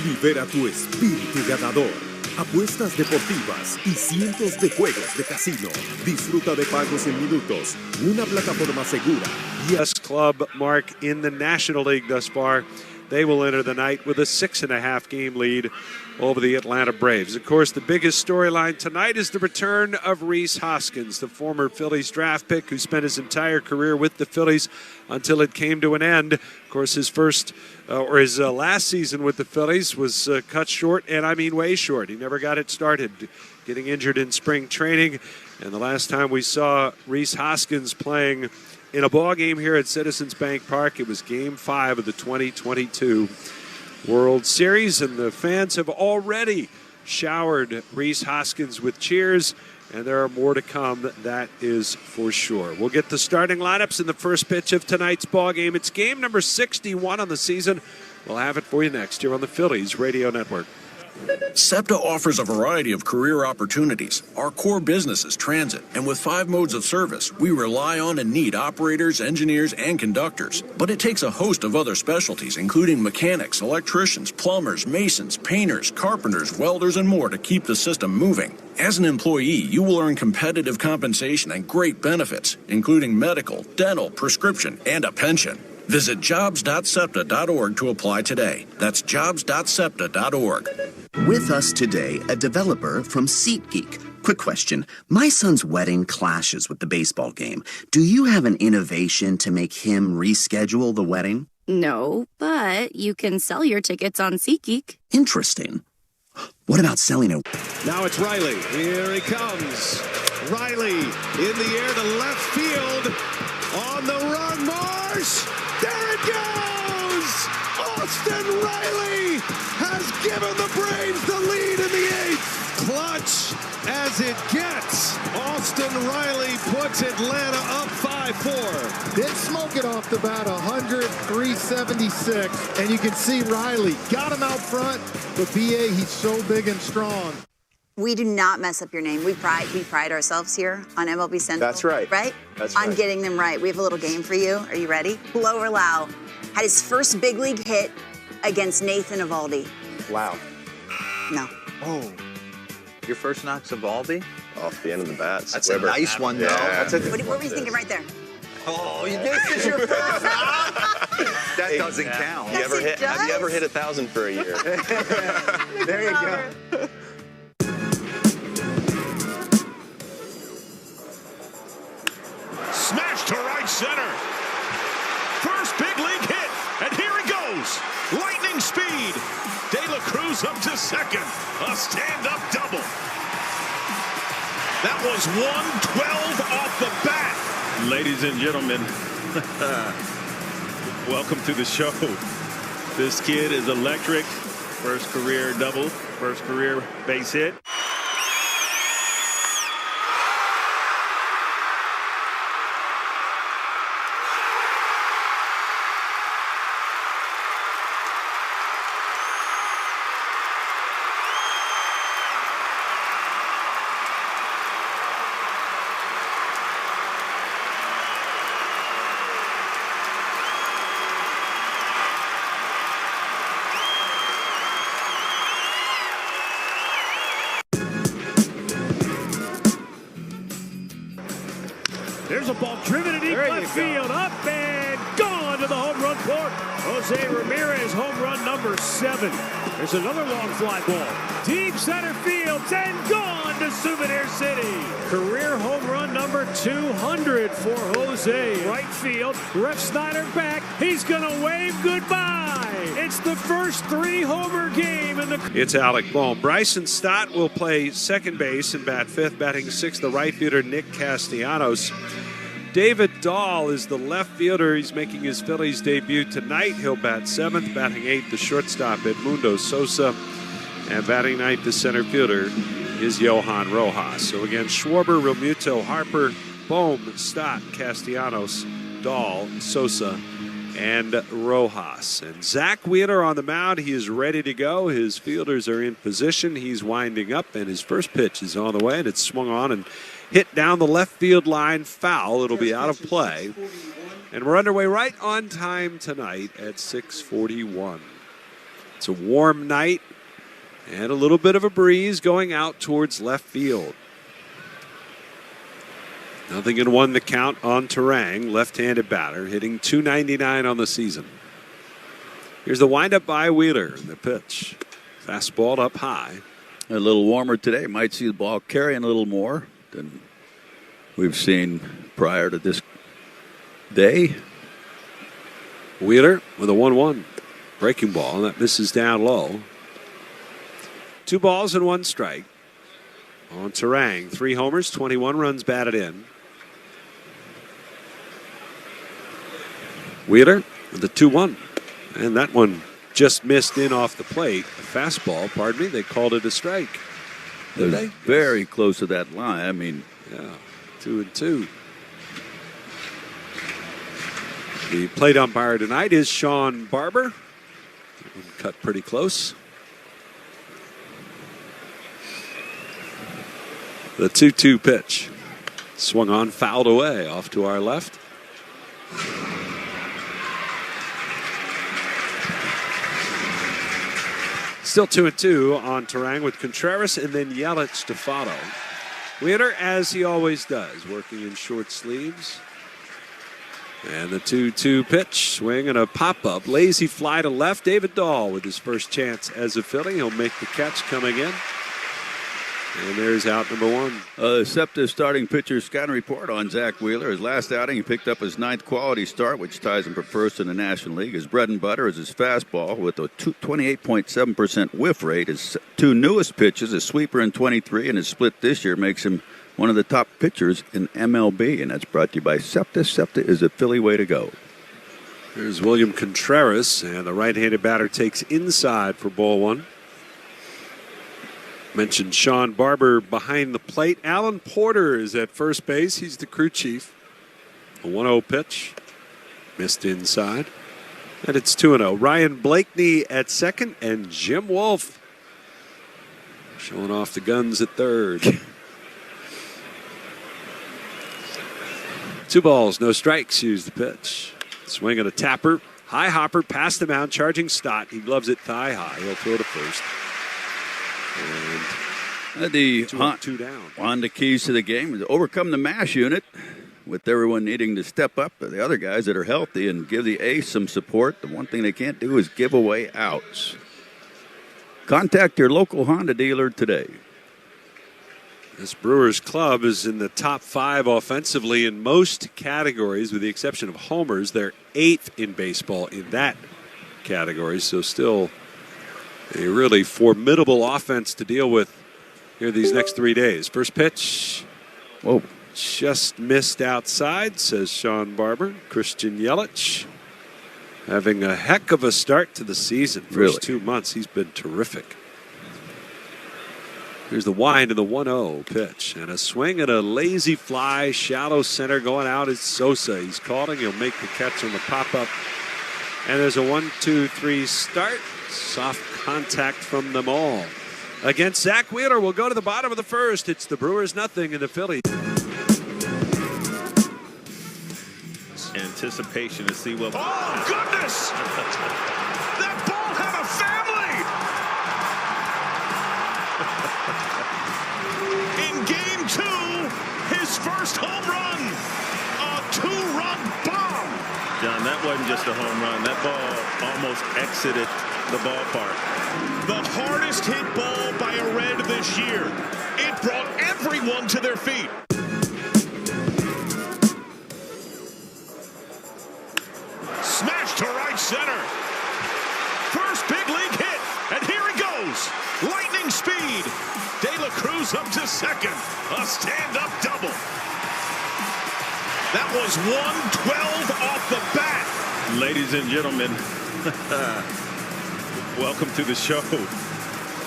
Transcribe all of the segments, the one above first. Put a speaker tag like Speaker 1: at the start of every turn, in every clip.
Speaker 1: Libera tu espíritu ganador. Apuestas deportivas y cientos de juegos de casino. Disfruta de pagos en minutos, una plataforma segura.
Speaker 2: Best club mark in the National League thus far. They will enter the night with a 6.5 game lead over the Atlanta Braves. Of course, the biggest storyline tonight is the return of Rhys Hoskins, the former Phillies draft pick who spent his entire career with the Phillies until it came to an end. Of course, his last season with the Phillies was cut short, and I mean way short. He never got it started, getting injured in spring training. And the last time we saw Rhys Hoskins playing in a ball game here at Citizens Bank Park, it was Game 5 of the 2022 World Series, and the fans have already showered Rhys Hoskins with cheers, and there are more to come, that is for sure. We'll get the starting lineups in the first pitch of tonight's ball game. It's game number 61 on the season. We'll have it for you next here on the Phillies Radio Network.
Speaker 3: SEPTA offers a variety of career opportunities. Our core business is transit, and with 5 modes of service, we rely on and need operators, engineers, and conductors. But it takes a host of other specialties, including mechanics, electricians, plumbers, masons, painters, carpenters, welders, and more to keep the system moving. As an employee, you will earn competitive compensation and great benefits, including medical, dental, prescription, and a pension. Visit jobs.septa.org to apply today. That's jobs.septa.org.
Speaker 4: With us today, a developer from SeatGeek. Quick question. My son's wedding clashes with the baseball game. Do you have an innovation to make him reschedule the wedding?
Speaker 5: No, but you can sell your tickets on SeatGeek.
Speaker 4: Interesting. What about selling it?
Speaker 6: Now it's Riley. Here he comes. Riley in the air to left field. On the run, Marsh. There it goes! Austin Riley has given the Braves the lead in the 8th. Clutch as it gets. Austin Riley puts Atlanta up 5-4.
Speaker 7: Didn't smoke it off the bat, 100, 376. And you can see Riley got him out front, but BA, he's so big and strong.
Speaker 8: We do not mess up your name. We pride ourselves here on MLB Central.
Speaker 9: That's right.
Speaker 8: Right?
Speaker 9: That's
Speaker 8: on
Speaker 9: right.
Speaker 8: Getting them right. We have a little game for you. Are you ready? Blow Lau had his first big league hit against Nathan Eovaldi.
Speaker 9: Wow.
Speaker 8: No.
Speaker 9: Oh.
Speaker 10: Your first knock's Eovaldi?
Speaker 9: Off the end of the bat.
Speaker 10: That's a nice one, though.
Speaker 9: Yeah.
Speaker 8: What were you thinking right there?
Speaker 10: Oh, this is your first knock? That doesn't count.
Speaker 9: Have you ever hit 1,000 for a year?
Speaker 10: There you go.
Speaker 6: Smash to right center. First big league hit, and here he goes. Lightning speed. De La Cruz up to second. A stand-up double. That was 112 off the bat.
Speaker 11: Ladies and gentlemen, welcome to the show. This kid is electric. First career double, first career base hit.
Speaker 12: There's a ball driven in deep left field, up and gone to the home run court. Jose Ramirez, home run number 7. There's another long fly ball. Deep center field, and gone to Souvenir City. Career home run number 200 for Jose. Right field, Ref Snyder back. He's going to wave goodbye. It's the first 3-homer game in the...
Speaker 2: It's Alec Bohm. Bryson Stott will play second base and bat 5th. Batting 6th, the right fielder Nick Castellanos. David Dahl is the left fielder. He's making his Phillies debut tonight. He'll bat 7th. Batting 8th, the shortstop Edmundo Sosa. And batting 9th, the center fielder is Johan Rojas. So again, Schwarber, Realmuto, Harper, Bohm, Stott, Castellanos, Dahl, Sosa, and Rojas. And Zach Wheeler on the mound. He is ready to go. His fielders are in position. He's winding up, and his first pitch is on the way, and it's swung on and hit down the left field line, foul. It'll be out of play. And we're underway right on time tonight at 6:41. It's a warm night and a little bit of a breeze going out towards left field. 0-1 the count on Terang, left-handed batter, hitting .299 on the season. Here's the windup by Wheeler. The pitch. Fastball up high.
Speaker 13: A little warmer today. Might see the ball carrying a little more than we've seen prior to this day.
Speaker 2: Wheeler with a 1-1. Breaking ball, and that misses down low. 2 balls and 1 strike. On Terang, 3 homers, 21 runs batted in. Wheeler with the 2-1. And that one just missed in off the plate. A fastball, pardon me. They called it a strike. Did they?
Speaker 13: Very close to that line. I mean,
Speaker 2: yeah, 2-2. The plate umpire tonight is Sean Barber. Cut pretty close. The 2-2 pitch. Swung on, fouled away, off to our left. Still 2-2 on Terang with Contreras and then Yelich to follow. Wheeler, as he always does, working in short sleeves. And the 2-2 pitch, swing and a pop-up. Lazy fly to left. David Dahl with his first chance as a Philly. He'll make the catch coming in. And there's out number 1.
Speaker 13: SEPTA starting pitcher scouting report on Zach Wheeler. His last outing, he picked up his 9th quality start, which ties him for first in the National League. His bread and butter is his fastball with a 28.7% whiff rate. His 2 newest pitches, a sweeper in 23 and his split this year, makes him one of the top pitchers in MLB. And that's brought to you by SEPTA. SEPTA is a Philly way to go.
Speaker 2: Here's William Contreras, and the right-handed batter takes inside for ball 1. Mentioned Sean Barber behind the plate. Alan Porter is at first base. He's the crew chief. A 1-0 pitch. Missed inside. And it's 2-0. Ryan Blakeney at second and Jim Wolf showing off the guns at third. 2 balls, no strikes. Here's the pitch. Swing at a tapper. High hopper past the mound, charging Stott. He gloves it thigh high. He'll throw to first.
Speaker 13: And
Speaker 2: two down.
Speaker 13: On the keys to the game is overcome the MASH unit with everyone needing to step up. The other guys that are healthy and give the ace some support. The one thing they can't do is give away outs. Contact your local Honda dealer today.
Speaker 2: This Brewers club is in the top 5 offensively in most categories, with the exception of homers. They're 8th in baseball in that category, so still a really formidable offense to deal with here these next 3 days. First pitch.
Speaker 13: Whoa.
Speaker 2: Just missed outside, says Sean Barber. Christian Yelich having a heck of a start to the season. First 2 months, he's been terrific. Here's the wind of the 1-0 pitch. And a swing and a lazy fly. Shallow center going out is Sosa. He's calling. He'll make the catch on the pop-up. And there's a 1-2-3 start. Soft contact from them all. Against Zach Wheeler, we'll go to the bottom of the first. It's the Brewers 0 and the Phillies.
Speaker 11: Anticipation to see what...
Speaker 6: Oh, goodness! That ball had a family! In game 2, his first home run. A 2-run bomb.
Speaker 11: John, that wasn't just a home run. That ball almost exited the ballpark.
Speaker 6: The hardest hit ball by a Red this year. It brought everyone to their feet. Smash to right center. First big league hit, and here he goes. Lightning speed. De La Cruz up to second. A stand-up double. That was 112 off the bat.
Speaker 11: Ladies and gentlemen, welcome to the show.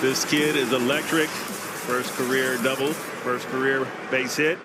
Speaker 11: This kid is electric. First career double, first career base hit.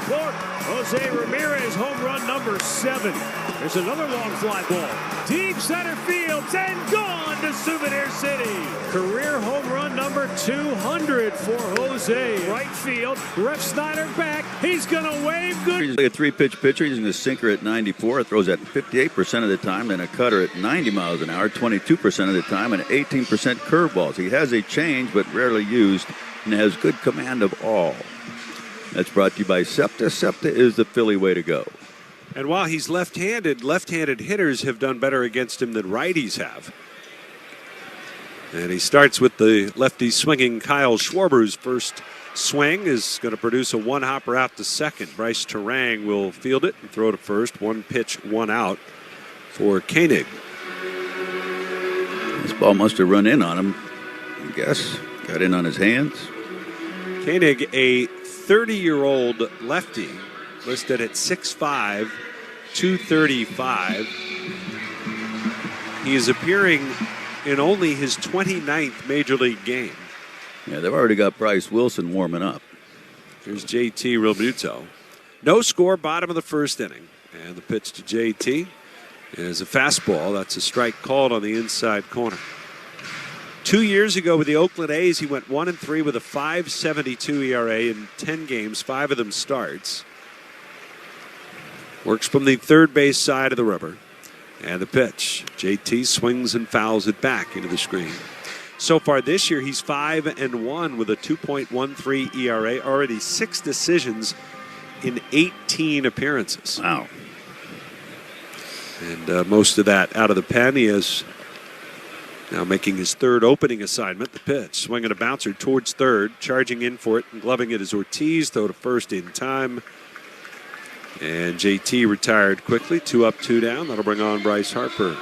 Speaker 12: court. Jose Ramirez, home run number 7. There's another long fly ball. Deep center field and gone to Souvenir City. Career home run number 200 for Jose. Right field. Ref Snyder back. He's going to wave good.
Speaker 13: He's a 3-pitch pitcher. He's a sinker at 94. Throws at 58% of the time. Then a cutter at 90 miles an hour, 22% of the time, and 18% curveballs. He has a change, but rarely used, and has good command of all. That's brought to you by SEPTA. SEPTA is the Philly way to go.
Speaker 2: And while he's left-handed hitters have done better against him than righties have. And he starts with the lefty swinging Kyle Schwarber's first swing is going to produce a one-hopper out to second. Bryce Terang will field it and throw to first. 1 pitch, 1 out for Koenig.
Speaker 13: This ball must have run in on him, I guess. Got in on his hands.
Speaker 2: Koenig, a 30-year-old lefty, listed at 6'5", 235. He is appearing in only his 29th Major League game.
Speaker 13: Yeah, they've already got Bryce Wilson warming up.
Speaker 2: Here's JT Realmuto. No score, bottom of the first inning. And the pitch to JT is a fastball. That's a strike called on the inside corner. 2 years ago with the Oakland A's, he went 1-3 with a 5.72 ERA in 10 games, 5 of them starts. Works from the third base side of the rubber. And the pitch. JT swings and fouls it back into the screen. So far this year, he's 5-1 with a 2.13 ERA. Already 6 decisions in 18 appearances.
Speaker 13: Wow.
Speaker 2: And most of that out of the pen. He is now making his third opening assignment. The pitch. Swinging a bouncer towards third. Charging in for it and gloving it is Ortiz. Throw to first in time. And JT retired quickly. 2 up, 2 down. That'll bring on Bryce Harper.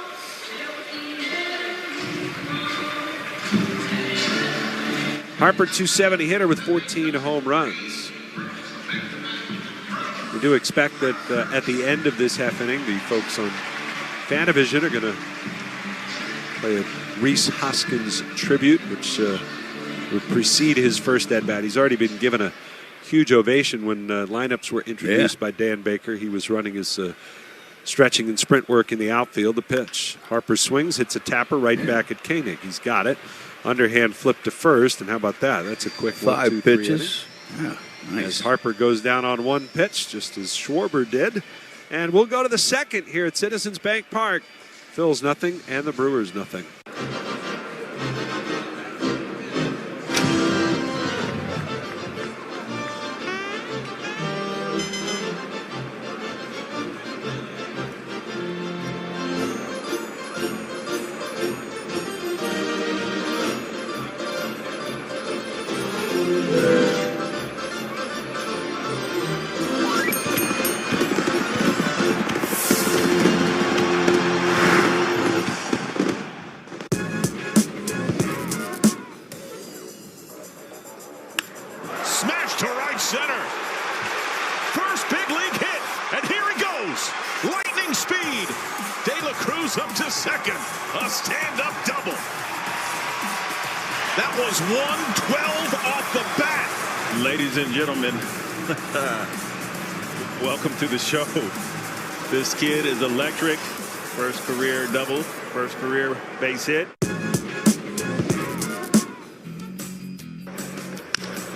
Speaker 2: Harper, 270 hitter with 14 home runs. We do expect that at the end of this half inning, the folks on Fanavision are going to play a Reese Hoskins tribute, which would precede his first at-bat. He's already been given a huge ovation when lineups were introduced by Dan Baker. He was running his stretching and sprint work in the outfield. The pitch. Harper swings, hits a tapper right back at Koenig. He's got it. Underhand flip to first, and how about that? That's a quick
Speaker 13: 5
Speaker 2: 1, 2,
Speaker 13: pitches. Yeah, nice.
Speaker 2: As Harper goes down on 1 pitch, just as Schwarber did. And we'll go to the second here at Citizens Bank Park. Phil's nothing, and the Brewers nothing.
Speaker 6: Up to second. A stand-up double. That was 112 off the bat.
Speaker 11: Ladies and gentlemen, welcome to the show. This kid is electric. First career double, first career base hit.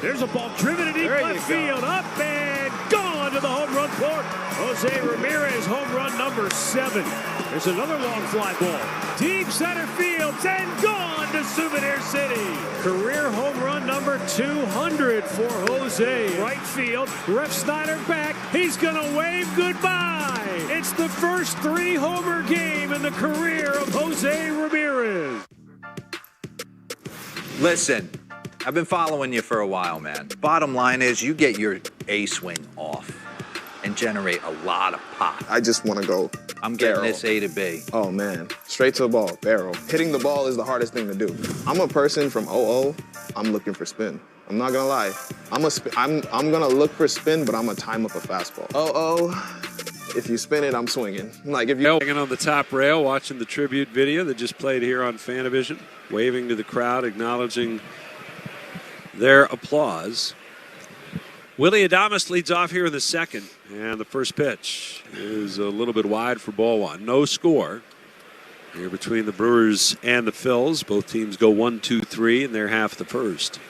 Speaker 12: There's a ball driven in deep left field. Up and gone to the home run court. Jose Ramirez, home run number 7. There's another long fly ball. Deep center field and gone to Souvenir City. Career home run number 200 for Jose. Right field. Ref Snyder back. He's going to wave goodbye. It's the first 3-homer game in the career of Jose Ramirez.
Speaker 10: Listen, I've been following you for a while, man. Bottom line is you get your A swing off and generate a lot of pop.
Speaker 14: I just want to go
Speaker 10: I'm getting
Speaker 14: barrel.
Speaker 10: this A to B.
Speaker 14: Oh, man. Straight to the ball, barrel. Hitting the ball is the hardest thing to do. I'm a person from 0-0, I'm looking for spin. I'm not going to lie. I'm going to look for spin, but I'm going to time up a fastball. 0-0, if you spin it, I'm swinging. Like if you
Speaker 2: Hanging on the top rail, watching the tribute video that just played here on Fanavision, waving to the crowd, acknowledging their applause. Willie Adames leads off here in the second, and the first pitch is a little bit wide for ball one. No score here between the Brewers and the Phils. Both teams go 1-2-3 in their half of the first.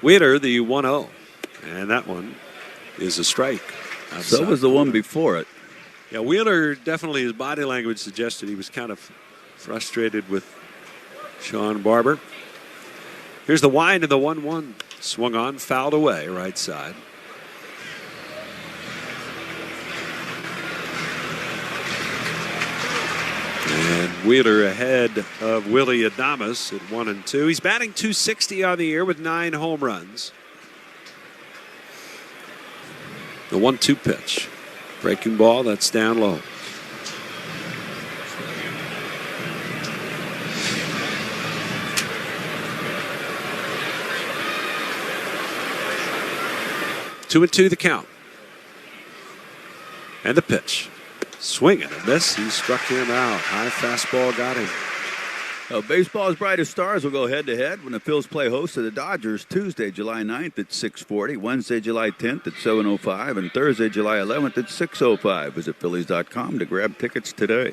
Speaker 2: Wheeler, the 1-0, and that one is a strike.
Speaker 13: So was the one before it.
Speaker 2: Yeah, Wheeler, definitely his body language suggested he was kind of frustrated with Sean Barber. Here's the wind of the 1-1. Swung on, fouled away, right side. And Wheeler ahead of Willie Adames at 1-2. He's batting .260 on the year with 9 home runs. The 1-2 pitch. Breaking ball, that's down low. Two and two the count. And the pitch. Swing and a miss. He struck him out. High fastball got him.
Speaker 13: Baseball's brightest stars will go head-to-head when the Phils play host to the Dodgers Tuesday, July 9th at 6:40, Wednesday, July 10th at 7:05, and Thursday, July 11th at 6:05. Visit Phillies.com to grab tickets today.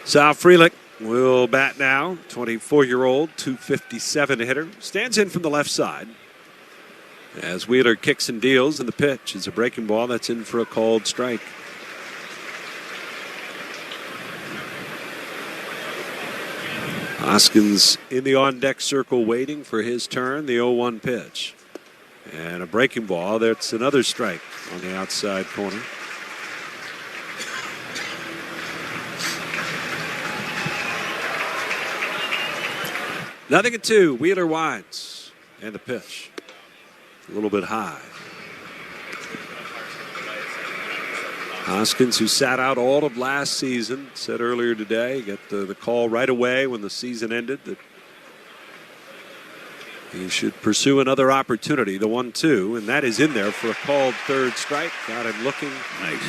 Speaker 2: Sal Frelick will bat now. 24-year-old, .257 hitter. Stands in from the left side. As Wheeler kicks and deals, and the pitch is a breaking ball that's in for a called strike. Hoskins in the on-deck circle waiting for his turn, the 0-1 pitch. And a breaking ball, that's another strike on the outside corner. Nothing at 2, Wheeler winds, and the pitch. A little bit high. Hoskins, who sat out all of last season, said earlier today, got the call right away when the season ended that he should pursue another opportunity, the 1-2, and that is in there for a called third strike. Got him looking.
Speaker 13: Nice.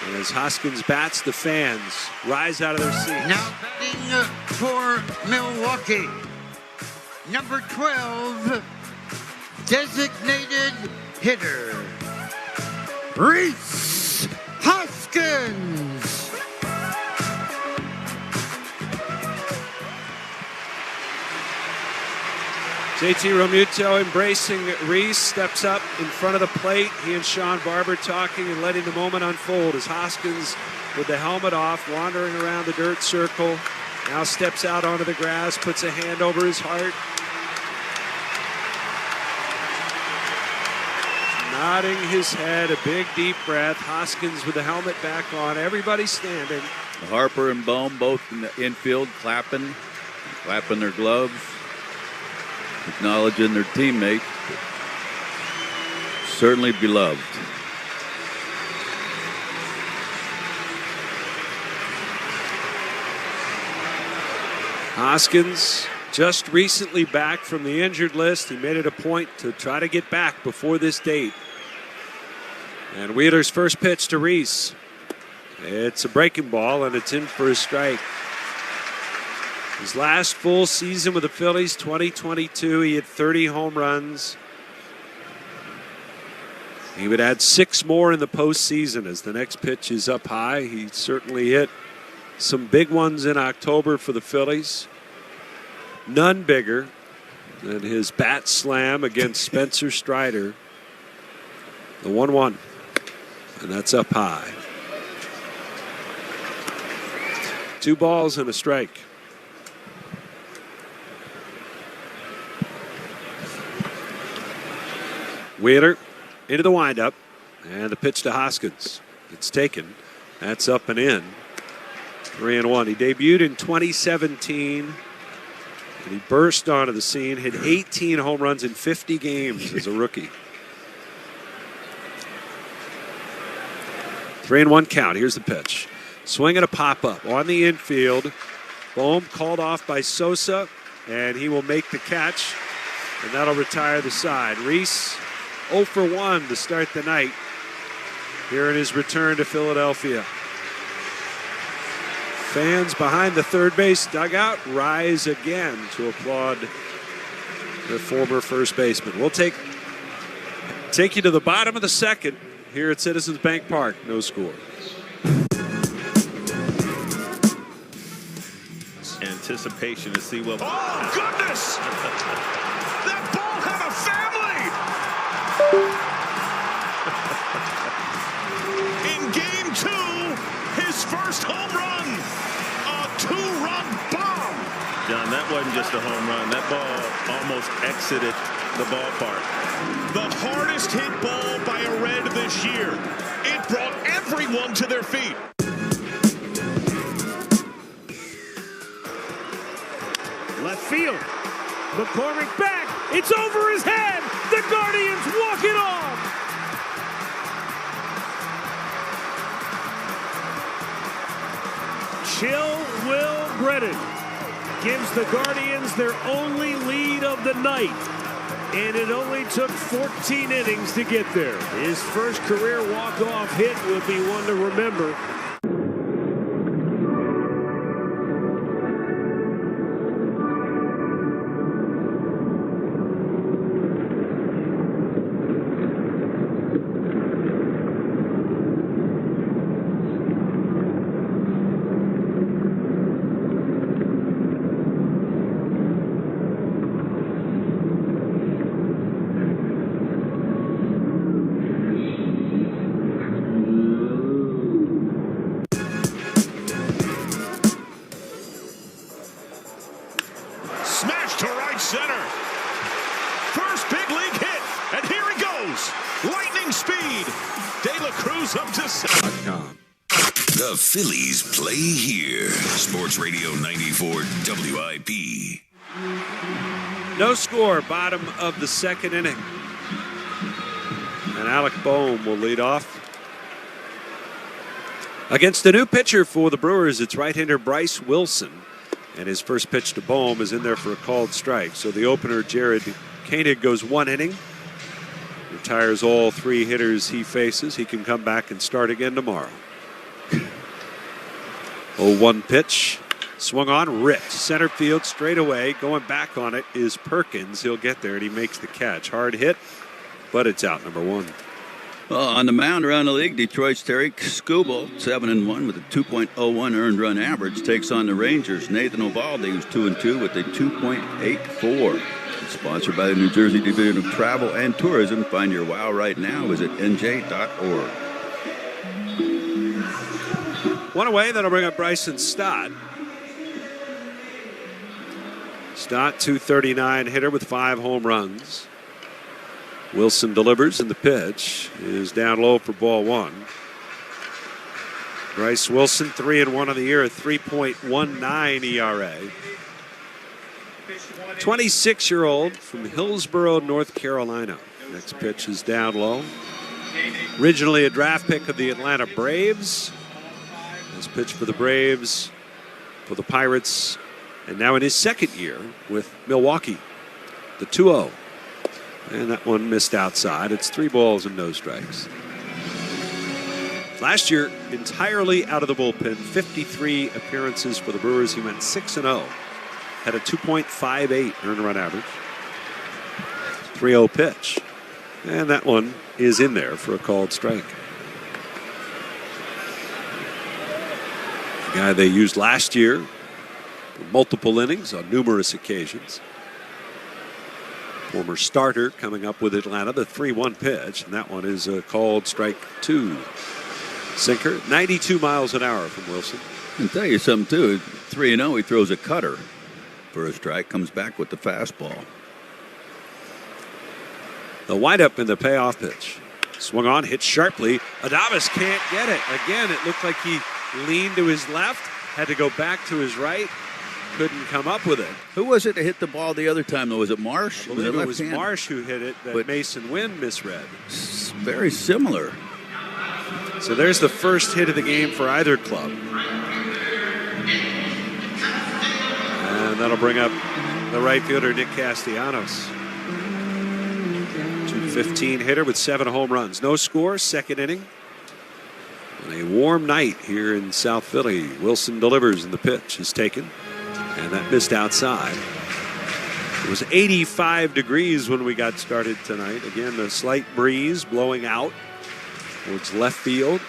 Speaker 2: And as Hoskins bats, the fans rise out of their seats.
Speaker 15: Now batting for Milwaukee, number 12, designated hitter, Rhys Hoskins.
Speaker 2: JT Realmuto embracing Rhys, steps up in front of the plate. He and Sean Barber talking and letting the moment unfold as Hoskins, with the helmet off, wandering around the dirt circle, now steps out onto the grass, puts a hand over his heart. Nodding his head, a big deep breath. Hoskins with the helmet back on. Everybody standing.
Speaker 13: Harper and Bohm both in the infield clapping their gloves, acknowledging their teammate. Certainly beloved.
Speaker 2: Hoskins just recently back from the injured list. He made it a point to try to get back before this date. And Wheeler's first pitch to Rhys. It's a breaking ball, and it's in for a strike. His last full season with the Phillies, 2022, he had 30 home runs. He would add 6 more in the postseason as the next pitch is up high. He certainly hit some big ones in October for the Phillies. None bigger than his bat slam against Spencer Strider. The 1-1. And that's up high. 2 balls and a strike. Wheeler into the windup. And the pitch to Hoskins. It's taken. That's up and in. 3-1. He debuted in 2017. And he burst onto the scene, hit 18 home runs in 50 games as a rookie. 3-1 count. Here's the pitch. Swing and a pop-up on the infield. Bohm called off by Sosa, and he will make the catch, and that'll retire the side. Rhys 0 for 1 to start the night here in his return to Philadelphia. Fans behind the third base dugout rise again to applaud the former first baseman. We'll take you to the bottom of the second here at Citizens Bank Park. No score.
Speaker 11: Anticipation to see what.
Speaker 6: Oh, goodness! That ball had a family! In game 2, his first home run. A 2-run bomb.
Speaker 11: John, that wasn't just a home run. That ball almost exited the ballpark.
Speaker 6: The hardest hit ball by a Red this year. It brought everyone to their feet.
Speaker 12: Left field. McCormick back. It's over his head. The Guardians walk it off. Chill Will Brennan gives the Guardians their only lead of the night. And it only took 14 innings to get there. His first career walk-off hit will be one to remember.
Speaker 16: The Phillies play here. Sports Radio 94 WIP.
Speaker 2: No score, bottom of the second inning. And Alec Boehm will lead off. Against the new pitcher for the Brewers, it's right-hander Bryce Wilson. And his first pitch to Boehm is in there for a called strike. So the opener, Jared Koenig, goes 1 inning. Retires all 3 hitters he faces. He can come back and start again tomorrow. 0-1 pitch. Swung on, ripped. Center field, straight away. Going back on it is Perkins. He'll get there, and he makes the catch. Hard hit, but it's out, number 1.
Speaker 13: On the mound around the league, Detroit's Terry Skubal, 7-1 with a 2.01 earned run average, takes on the Rangers' Nathan Eovaldi, who's 2-2 with a 2.84. It's sponsored by the New Jersey Division of Travel and Tourism. Find your wow right now. Visit nj.org.
Speaker 2: One away, that'll bring up Bryson Stott. Stott, 239 hitter with 5 home runs. Wilson delivers, and the pitch is down low for ball 1. Bryce Wilson, 3-1 on the year, a 3.19 ERA. 26-year-old from Hillsborough, North Carolina. Next pitch is down low. Originally a draft pick of the Atlanta Braves. This pitch for the Braves, for the Pirates, and now in his second year with Milwaukee. The 2-0. And that one missed outside. It's 3 balls and no strikes. Last year, entirely out of the bullpen, 53 appearances for the Brewers. He went 6-0. Had a 2.58 earned run average. 3-0 pitch. And that one is in there for a called strike. The guy they used last year for multiple innings on numerous occasions. Former starter coming up with Atlanta, the 3-1 pitch, and that one is a called strike 2. Sinker, 92 miles an hour from Wilson.
Speaker 13: I can tell you something, too. 3-0, he throws a cutter for a strike, comes back with the fastball.
Speaker 2: The windup in the payoff pitch. Swung on, hit sharply. Adames can't get it. Again, it looked like he leaned to his left, had to go back to his right. Couldn't come up with it.
Speaker 13: Who was it that hit the ball the other time, though? Was it Marsh?
Speaker 2: I believe it was Marsh who hit it that Mason Wynn misread.
Speaker 13: Very similar.
Speaker 2: So there's the first hit of the game for either club. And that'll bring up the right fielder, Nick Castellanos. 215 hitter with 7 home runs. No score, second inning. On a warm night here in South Philly, Wilson delivers and the pitch is taken. And that missed outside. It was 85 degrees when we got started tonight. Again, a slight breeze blowing out towards left field.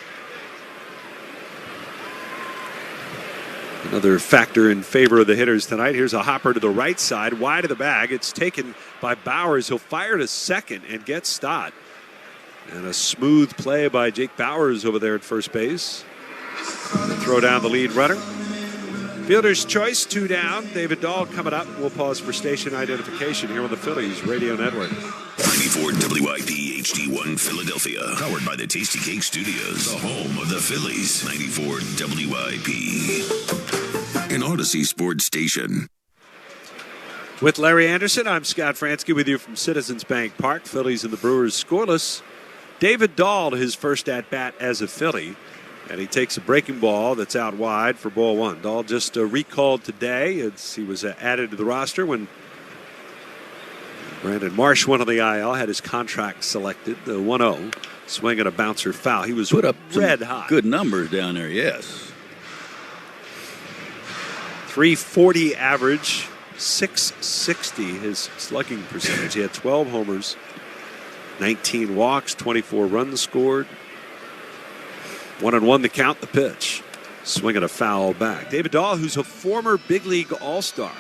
Speaker 2: Another factor in favor of the hitters tonight. Here's a hopper to the right side, wide of the bag. It's taken by Bowers. He'll fire to second and get Stott. And a smooth play by Jake Bowers over there at first base. Throw down the lead runner. Fielder's choice, 2 down. David Dahl coming up. We'll pause for station identification here on the Phillies Radio Network.
Speaker 16: 94 WIP HD1 Philadelphia. Powered by the Tasty Cake Studios. The home of the Phillies. 94 WIP. An Odyssey Sports Station.
Speaker 2: With Larry Anderson, I'm Scott Fransky with you from Citizens Bank Park. Phillies and the Brewers scoreless. David Dahl, his first at-bat as a Philly. And he takes a breaking ball that's out wide for ball 1. Dahl just recalled today as he was added to the roster when Brandon Marsh went on the IL, had his contract selected. The 1-0, swinging a bouncer foul. He was
Speaker 13: put up
Speaker 2: red hot.
Speaker 13: Good numbers down there, yes.
Speaker 2: 340 average, 660 his slugging percentage. He had 12 homers, 19 walks, 24 runs scored. 1-1 to count. The pitch. Swinging a foul back. David Dahl, who's a former big league all-star.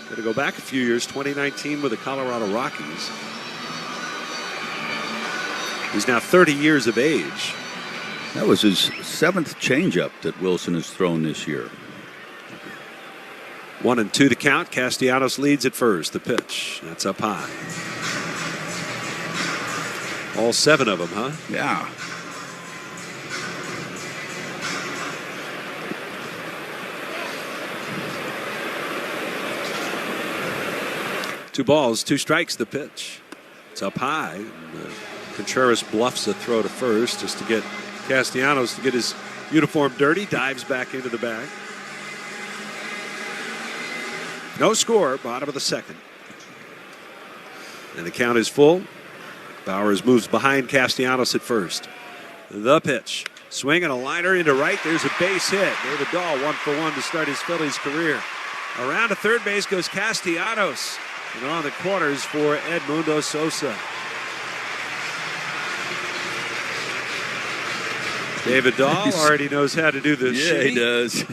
Speaker 2: Going to go back a few years, 2019 with the Colorado Rockies. He's now 30 years of age.
Speaker 13: That was his 7th changeup that Wilson has thrown this year.
Speaker 2: 1-2 to count. Castellanos leads at first. The pitch. That's up high. All 7 of them, huh?
Speaker 13: Yeah.
Speaker 2: Two balls, 2 strikes, the pitch. It's up high. And, Contreras bluffs a throw to first just to get Castellanos to get his uniform dirty. Dives back into the bag. No score, bottom of the 2nd. And the count is full. Bowers moves behind Castellanos at first. The pitch. Swinging a liner into right. There's a base hit. David Dahl 1 for 1 to start his Phillies career. Around to third base goes Castellanos. And on the corners for Edmundo Sosa. David Dahl already knows how to do this.
Speaker 13: Yeah, he does.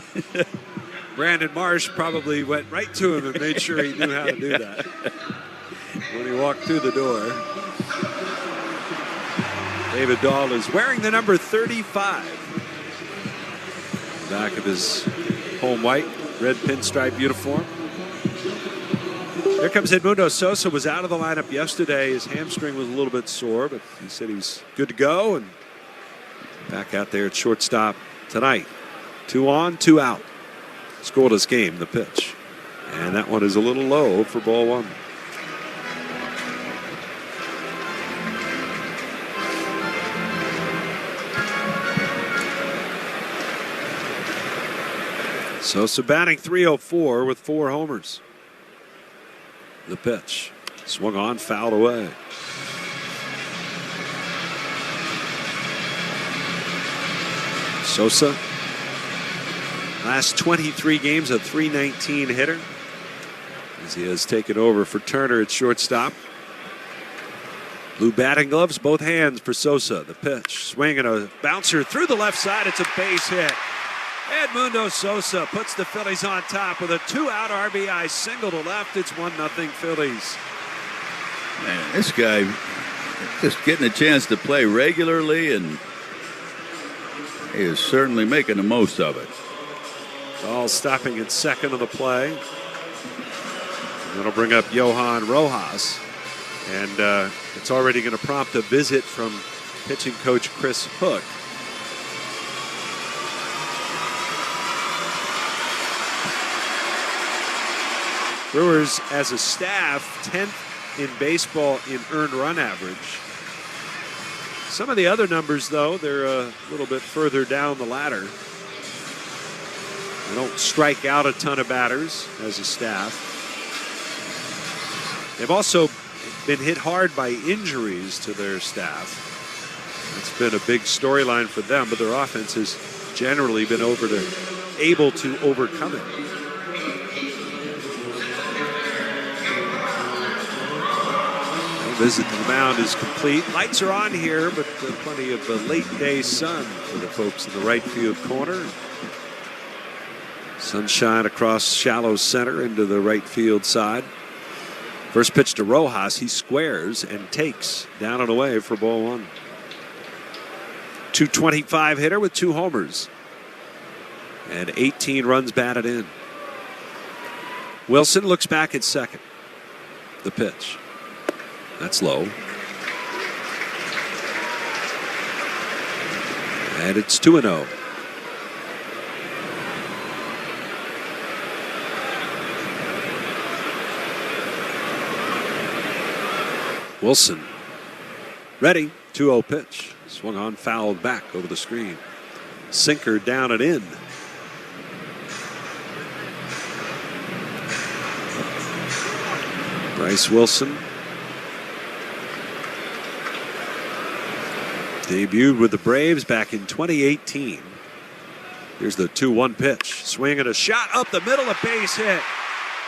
Speaker 2: Brandon Marsh probably went right to him and made sure he knew how to do that when he walked through the door. David Dahl is wearing the number 35. Back of his home white, red pinstripe uniform. Here comes Edmundo Sosa. Was out of the lineup yesterday. His hamstring was a little bit sore, but he said he's good to go. And back out there at shortstop tonight. 2 on, 2 out. Scoreless game, the pitch. And that one is a little low for ball 1. Sosa batting .304 with 4 homers. The pitch. Swung on, fouled away. Sosa. Last 23 games, a .319 hitter. As he has taken over for Turner at shortstop. Blue batting gloves, both hands for Sosa. The pitch. Swinging a bouncer through the left side. It's a base hit. Edmundo Sosa puts the Phillies on top with a 2-out RBI single to left. It's 1-0 Phillies.
Speaker 13: Man, this guy just getting a chance to play regularly, and he is certainly making the most of it.
Speaker 2: All stopping at second of the play. That'll bring up Johan Rojas. And it's already going to prompt a visit from pitching coach Chris Hook. Brewers, as a staff, 10th in baseball in earned run average. Some of the other numbers, though, they're a little bit further down the ladder. They don't strike out a ton of batters as a staff. They've also been hit hard by injuries to their staff. It's been a big storyline for them, but their offense has generally been able to overcome it. Visit to the mound is complete. Lights are on here, but plenty of late day sun for the folks in the right field corner. Sunshine across shallow center into the right field side. First pitch to Rojas. He squares and takes down and away for ball one. 225 hitter with 2 homers and 18 runs batted in. Wilson looks back at second. The pitch. That's low. And it's 2-0. Wilson ready. 2-0 pitch. Swung on, fouled back over the screen. Sinker down and in. Bryce Wilson debuted with the Braves back in 2018. Here's the 2-1 pitch. Swing and a shot up the middle, a base hit.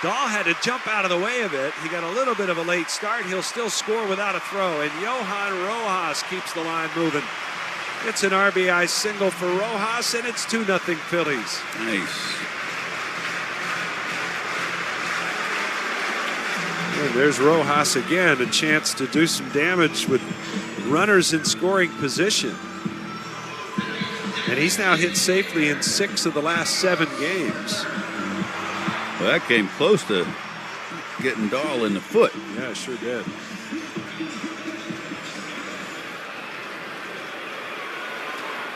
Speaker 2: Dahl had to jump out of the way of it. He got a little bit of a late start. He'll still score without a throw. And Johan Rojas keeps the line moving. It's an RBI single for Rojas, and it's 2-0 Phillies.
Speaker 13: Nice.
Speaker 2: And there's Rojas again, a chance to do some damage with runners in scoring position. And he's now hit safely in 6 of the last 7 games.
Speaker 13: Well, that came close to getting Dahl in the foot.
Speaker 2: Yeah, it sure did.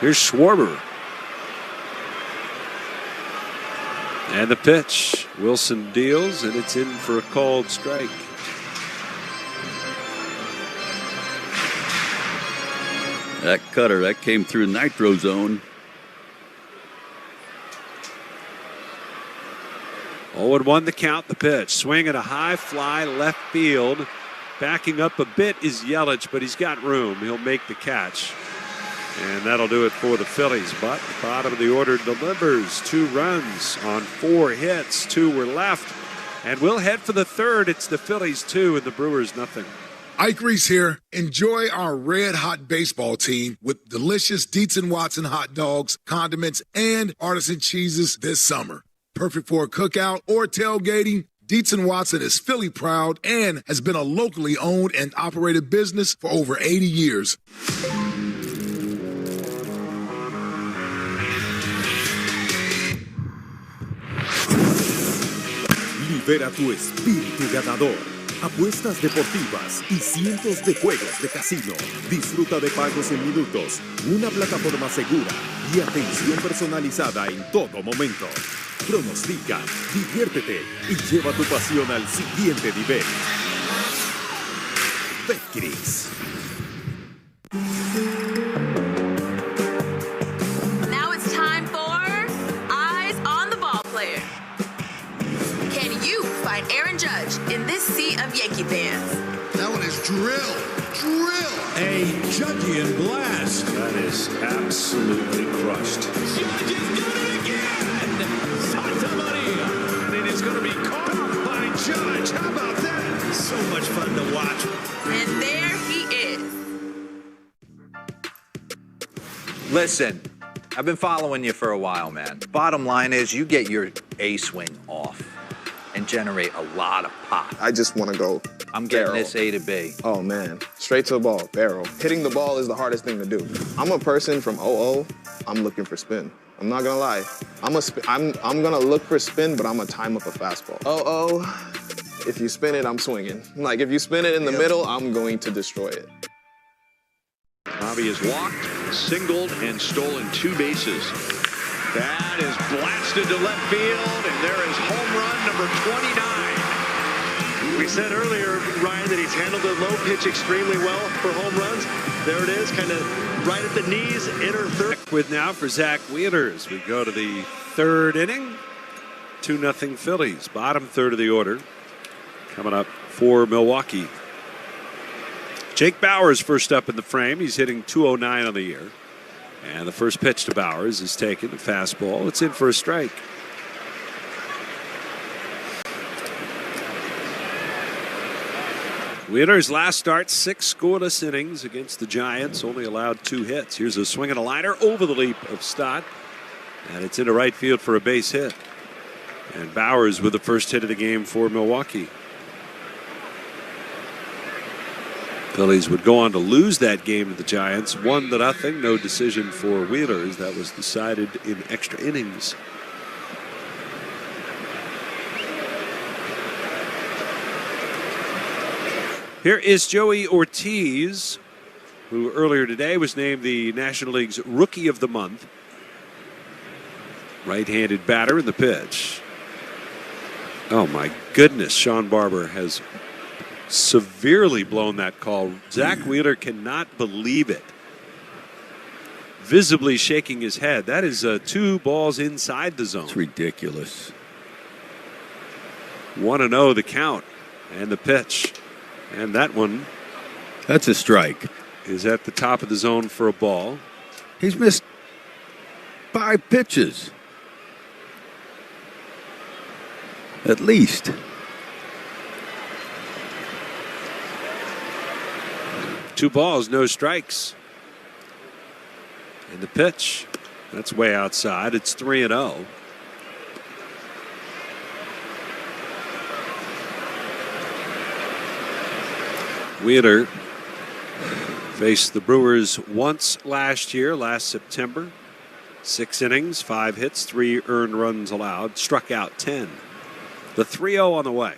Speaker 2: Here's Schwarber. And the pitch. Wilson deals, and it's in for a called strike.
Speaker 13: That cutter, that came through nitro zone.
Speaker 2: 0-1 the count, the pitch. Swing at a high fly left field. Backing up a bit is Yelich, but he's got room. He'll make the catch. And that'll do it for the Phillies. But the bottom of the order delivers 2 runs on 4 hits. 2 were left. And we'll head for the third. It's the Phillies 2 and the Brewers nothing.
Speaker 17: Ike Reese here. Enjoy our red hot baseball team with delicious Dietz & Watson hot dogs, condiments, and artisan cheeses this summer. Perfect for a cookout or tailgating, Dietz & Watson is Philly proud and has been a locally owned and operated business for over 80 years.
Speaker 1: Libera tu espíritu ganador. Apuestas deportivas y cientos de juegos de casino. Disfruta de pagos en minutos, una plataforma segura y atención personalizada en todo momento. Pronostica, diviértete y lleva tu pasión al siguiente nivel. Betcris.
Speaker 18: Now it's time for Eyes on the Ball Player. Can you find Aaron Judge in this sea of Yankee fans?
Speaker 15: That one is drill.
Speaker 6: A Judgian blast. That is absolutely crushed.
Speaker 12: Judge has done it again! Santa Maria! And it is going to be caught by Judge. How about that? So much fun to watch.
Speaker 18: And there he is.
Speaker 10: Listen, I've been following you for a while, man. Bottom line is you get your A swing off and generate a lot of pop.
Speaker 14: I just want to go
Speaker 10: I'm getting
Speaker 14: barrel.
Speaker 10: this A to B.
Speaker 14: Oh, man. Straight to the ball, barrel. Hitting the ball is the hardest thing to do. I'm a person from 0-0. I'm looking for spin. I'm not going to lie. I'm going to look for spin, but I'm going to time up a fastball. 0-0. If you spin it, I'm swinging. Like, if you spin it in the middle, I'm going to destroy it.
Speaker 6: Bobby has walked, singled, and stolen 2 bases. That is blasted to left field, and there is home run number 29.
Speaker 19: We said earlier, Ryan, that he's handled the low pitch extremely well for home runs. There it is, kind of right at the knees, inner third.
Speaker 2: With now for Zach Wheeler as we go to the 3rd inning. 2-0 Phillies, bottom third of the order. Coming up for Milwaukee. Jake Bauers first up in the frame. He's hitting .209 on the year. And the first pitch to Bauers is taken, a fastball. It's in for a strike. Wheeler's last start, 6 scoreless innings against the Giants, only allowed 2 hits. Here's a swing and a liner over the leap of Stott, and it's into right field for a base hit. And Bowers with the first hit of the game for Milwaukee. Phillies would go on to lose that game to the Giants, 1-0. No decision for Wheelers. That was decided in extra innings. Here is Joey Ortiz, who earlier today was named the National League's Rookie of the Month. Right-handed batter in the pitch. Oh my goodness, Sean Barber has severely blown that call. Zach Wheeler cannot believe it. Visibly shaking his head. That is 2 balls inside the zone.
Speaker 13: It's ridiculous.
Speaker 2: 1-0 the count and the pitch. And that one.
Speaker 13: That's a strike.
Speaker 2: Is at the top of the zone for a ball.
Speaker 13: He's missed 5 pitches. At least.
Speaker 2: 2 balls, no strikes. And the pitch. That's way outside. It's 3-0. Wheeler faced the Brewers once last year, last September. 6 innings, 5 hits, 3 earned runs allowed, struck out 10. The 3-0 on the way.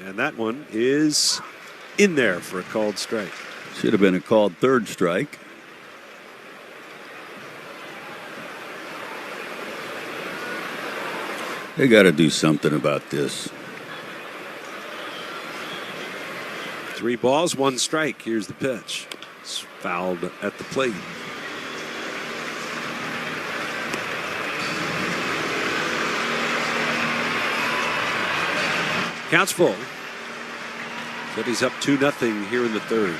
Speaker 2: And that one is in there for a called strike.
Speaker 13: Should have been a called third strike. They got to do something about this.
Speaker 2: 3 balls, 1 strike. Here's the pitch. It's fouled at the plate. Counts full. Phillies up 2-0 here in the third.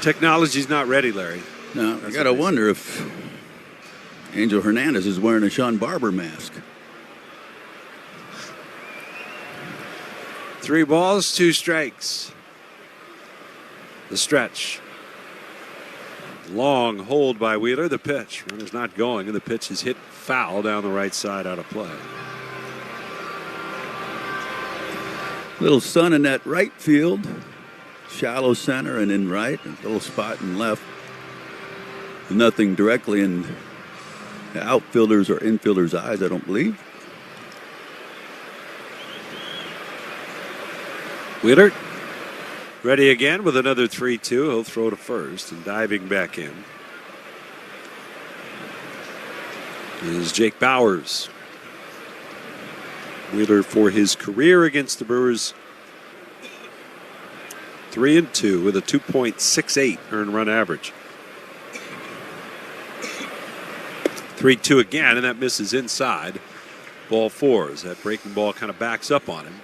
Speaker 2: Technology's not ready, Larry.
Speaker 13: No, I got to wonder if Angel Hernandez is wearing a Sean Barber mask.
Speaker 2: 3 balls, 2 strikes. The stretch. Long hold by Wheeler. The pitch. Runner's not going, and the pitch is hit foul down the right side out of play.
Speaker 13: Little sun in that right field. Shallow center and in right. A little spot in left. Nothing directly in the outfielders or infielders' eyes, I don't believe.
Speaker 2: Wheeler ready again with another 3-2. He'll throw to first and diving back in is Jake Bowers. Wheeler for his career against the Brewers 3-2 with a 2.68 earned run average. 3-2 again, and that misses inside. Ball 4 as that breaking ball kind of backs up on him.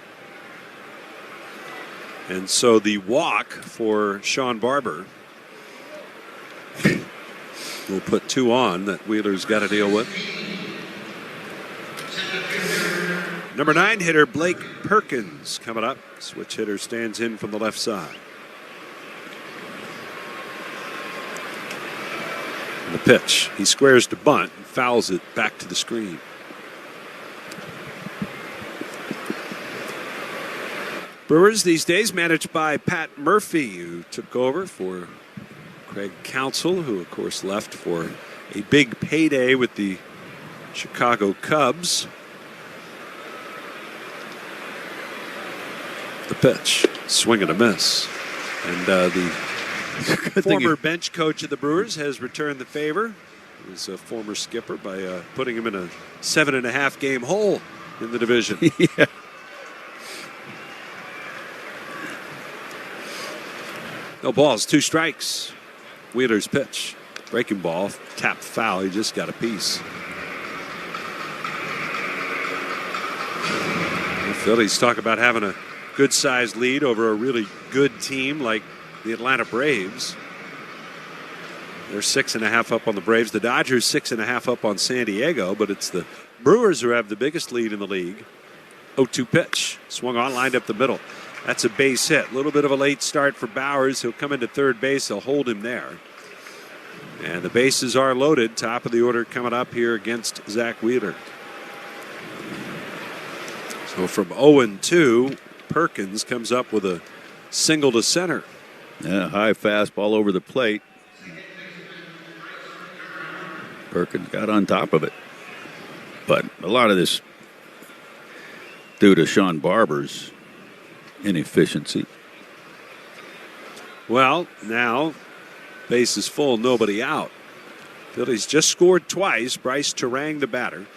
Speaker 2: And so the walk for Sean Barber will put 2 on that Wheeler's got to deal with. Number 9 hitter Blake Perkins coming up. Switch hitter stands in from the left side. And the pitch. He squares to bunt and fouls it back to the screen. Brewers these days managed by Pat Murphy, who took over for Craig Counsell, who of course left for a big payday with the Chicago Cubs. The pitch, swing and a miss. And the former bench coach of the Brewers has returned the favor. He was a former skipper by putting him in a 7.5 game hole in the division.
Speaker 13: Yeah.
Speaker 2: No balls, 2 strikes. Wheeler's pitch. Breaking ball, tapped foul. He just got a piece. The Phillies talk about having a good-sized lead over a really good team like the Atlanta Braves. They're 6.5 up on the Braves. The Dodgers 6.5 up on San Diego, but it's the Brewers, who have the biggest lead in the league. 0-2 pitch. Swung on, lined up the middle. That's a base hit. A little bit of a late start for Bowers. He'll come into third base. They'll hold him there. And the bases are loaded. Top of the order coming up here against Zach Wheeler. So from 0-2, Perkins comes up with a single to center.
Speaker 13: Yeah, high fastball over the plate. Perkins got on top of it. But a lot of this due to Sean Barber's inefficiency.
Speaker 2: Well, now base is full, nobody out. Phillies just scored twice. Bryce Terang, the batter.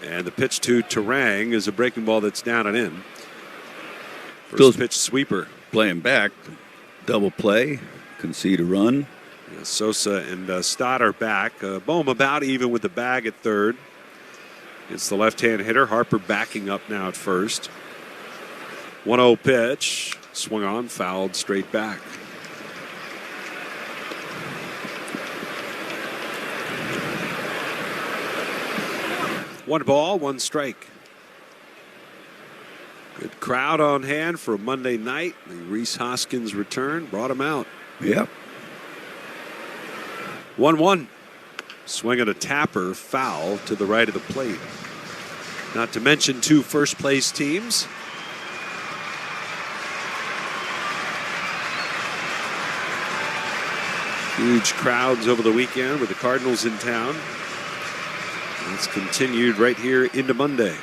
Speaker 2: And the pitch to Terang is a breaking ball that's down and in. First pitch sweeper.
Speaker 13: Playing back. Double play. Concede a run.
Speaker 2: Yeah, Sosa and Stott are back. Bohm about even with the bag at third. It's the left-hand hitter. Harper backing up now at first. 1-0 pitch. Swung on, fouled straight back. One ball, one strike. Good crowd on hand for a Monday night. The Rhys Hoskins return brought him out.
Speaker 13: Yep.
Speaker 2: 1-1. Swinging a tapper, foul to the right of the plate. Not to mention two first-place teams. Huge crowds over the weekend with the Cardinals in town. It's continued right here into Monday.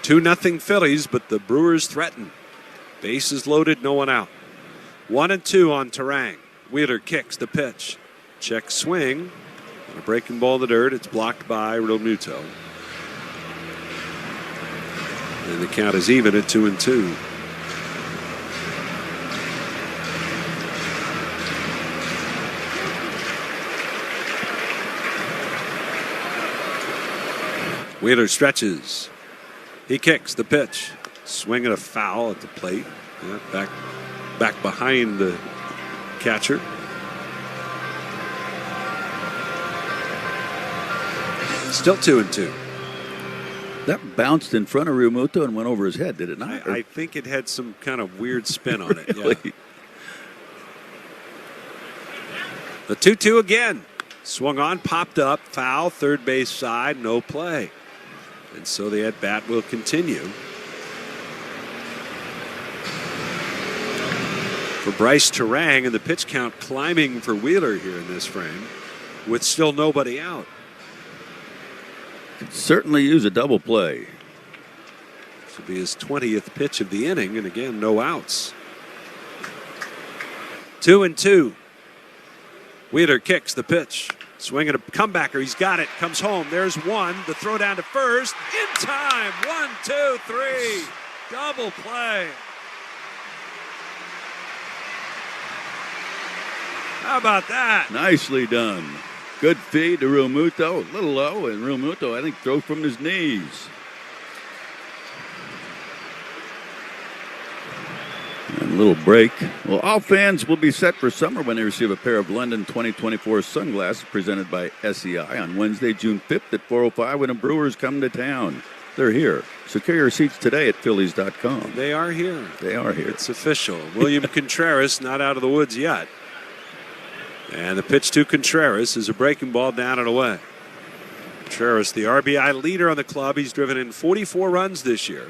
Speaker 2: 2-0 Phillies, but the Brewers threaten. Bases loaded, no one out. 1-2 on Terang. Wheeler kicks the pitch. Check swing. A breaking ball in the dirt. It's blocked by Realmuto. And the count is even at 2-2. Wheeler stretches. He kicks the pitch. Swinging a foul at the plate. Yeah, back behind the catcher. Still 2-2.
Speaker 13: That bounced in front of Realmuto and went over his head, did it not?
Speaker 2: I think it had some kind of weird spin on it.
Speaker 13: Really?
Speaker 2: Yeah. The 2-2 again. Swung on, popped up, foul, third base side, no play. And so the at-bat will continue. For Bryce Terang, and the pitch count climbing for Wheeler here in this frame with still nobody out.
Speaker 13: Could certainly use a double play.
Speaker 2: This will be his 20th pitch of the inning, and again, no outs. 2-2. Wheeler kicks the pitch. Swinging a comebacker. He's got it. Comes home. There's one. The throw down to first. In time. 1, 2, 3. Double play. How about that?
Speaker 13: Nicely done. Good feed to Realmuto. A little low, and Realmuto, I think, throws from his knees. And a little break. Well, all fans will be set for summer when they receive a pair of London 2024 sunglasses presented by SEI on Wednesday, June 5th at 4:05 when the Brewers come to town. They're here. Secure your seats today at Phillies.com.
Speaker 2: They are here.
Speaker 13: They are here.
Speaker 2: It's official. William Contreras not out of the woods yet. And the pitch to Contreras is a breaking ball down and away. Contreras, the RBI leader on the club. He's driven in 44 runs this year.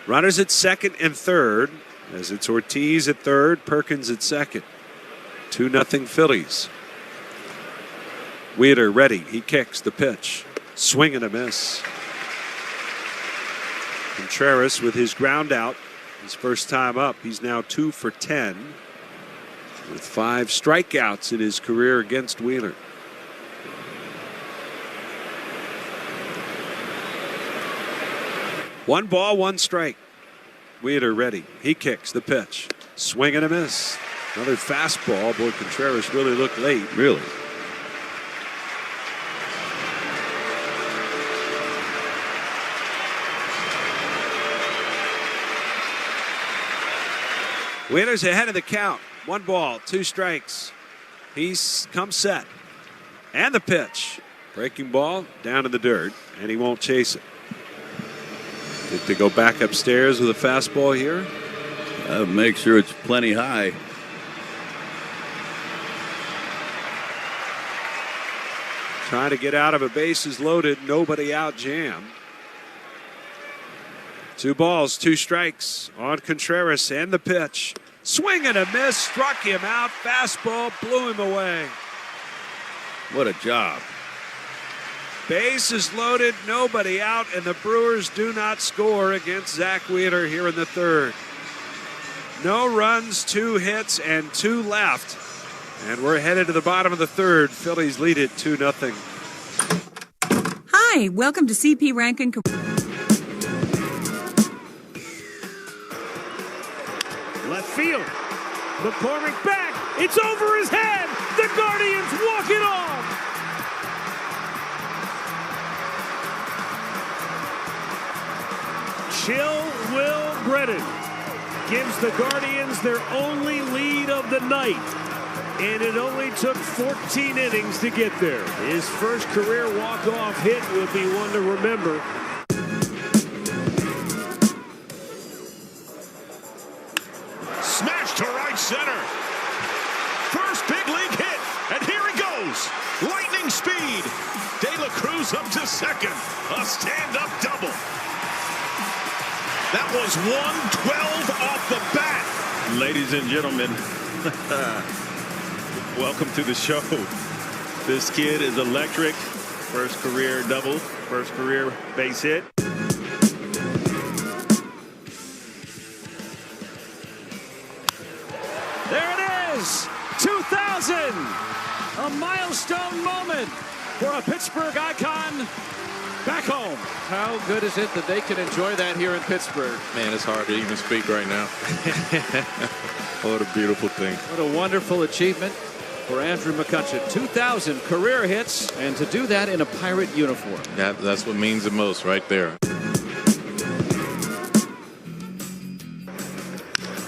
Speaker 2: Runners at second and third, as it's Ortiz at third, Perkins at second. 2-0 Phillies. Wheeler ready. He kicks the pitch. Swing and a miss. Contreras with his ground out. His first time up. He's now 2 for 10 with 5 strikeouts in his career against Wheeler. One ball, one strike. Wheeler ready. He kicks the pitch. Swing and a miss. Another fastball. Boy, Contreras really looked late.
Speaker 13: Really?
Speaker 2: Wheeler's ahead of the count. 1 ball, 2 strikes. He's come set. And the pitch. Breaking ball down in the dirt, and he won't chase it. Get to go back upstairs with a fastball here.
Speaker 13: Make sure it's plenty high.
Speaker 2: Trying to get out of a bases loaded, nobody out jam. 2 balls, 2 strikes on Contreras, and the pitch. Swing and a miss, struck him out. Fastball blew him away.
Speaker 13: What a job.
Speaker 2: Bases loaded, nobody out, and the Brewers do not score against Zach Wheeler here in the 3rd. No runs, 2 hits, and 2 left. And we're headed to the bottom of the 3rd. Phillies lead it 2-0.
Speaker 20: Hi, welcome to CP Rankin.
Speaker 12: Left field. McCormick back. It's over his head. The Guardians walk it off. Chill Will Brennan gives the Guardians their only lead of the night. And it only took 14 innings to get there. His first career walk-off hit will be one to remember.
Speaker 6: Smash to right center. First big league hit, and here he goes. Lightning speed. De La Cruz up to second. A stand-up double. That was 112 off the bat.
Speaker 11: Ladies and gentlemen, welcome to the show. This kid is electric. First career double, first career base hit.
Speaker 12: There it is, 2000, a milestone moment for a Pittsburgh icon back home.
Speaker 21: How good is it that they can enjoy that here in Pittsburgh?
Speaker 22: Man, it's hard to even speak right now. What a beautiful thing.
Speaker 21: What a wonderful achievement for Andrew McCutcheon. 2,000 career hits, and to do that in a Pirate uniform.
Speaker 22: That's what means the most right there.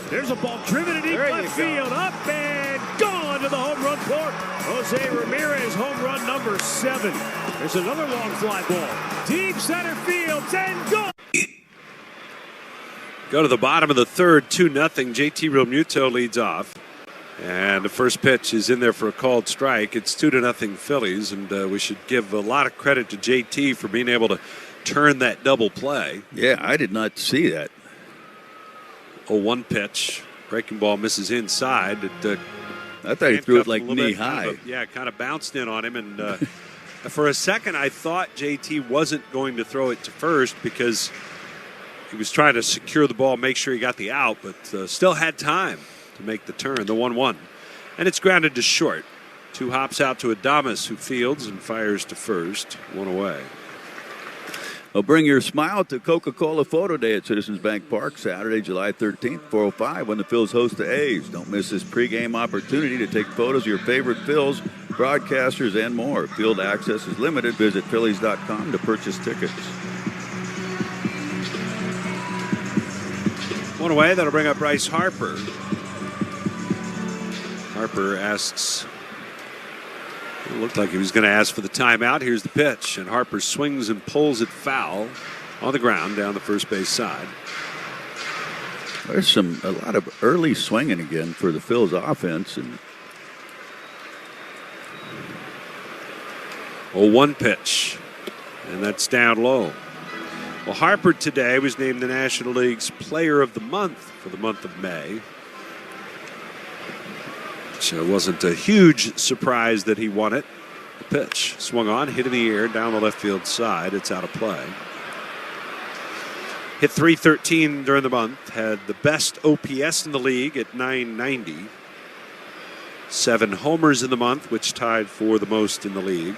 Speaker 12: There's a ball driven in deep left field, up and gone to the home run court. Jose Ramirez, home run number 7. There's another long fly ball. Deep center field, and gone.
Speaker 2: Go to the bottom of the 3rd, 2-0. JT Realmuto leads off. And the first pitch is in there for a called strike. It's 2-0 Phillies, and we should give a lot of credit to JT for being able to turn that double play.
Speaker 13: Yeah, I did not see that.
Speaker 2: 0-1 pitch. Breaking ball misses inside.
Speaker 13: I thought he threw it like knee high.
Speaker 2: Kind of bounced in on him. And for a second, I thought JT wasn't going to throw it to first because he was trying to secure the ball, make sure he got the out, but still had time to make the turn, the 1-1. And it's grounded to short. 2 hops out to Adames, who fields and fires to first. 1 away.
Speaker 13: Well, bring your smile to Coca-Cola Photo Day at Citizens Bank Park, Saturday, July 13th, 4:05, when the Phils host the A's. Don't miss this pregame opportunity to take photos of your favorite Phils, broadcasters, and more. Field access is limited. Visit Phillies.com to purchase tickets.
Speaker 2: 1 away. That'll bring up Bryce Harper. Harper asks... It looked like he was going to ask for the timeout. Here's the pitch, and Harper swings and pulls it foul on the ground down the first base side.
Speaker 13: There's a lot of early swinging again for the Phils offense. And
Speaker 2: 0-1 pitch, and that's down low. Well, Harper today was named the National League's Player of the Month for the month of May. So it wasn't a huge surprise that he won it. The pitch swung on, hit in the air down the left field side. It's out of play. Hit .313 during the month. Had the best OPS in the league at .990. 7 homers in the month, which tied for the most in the league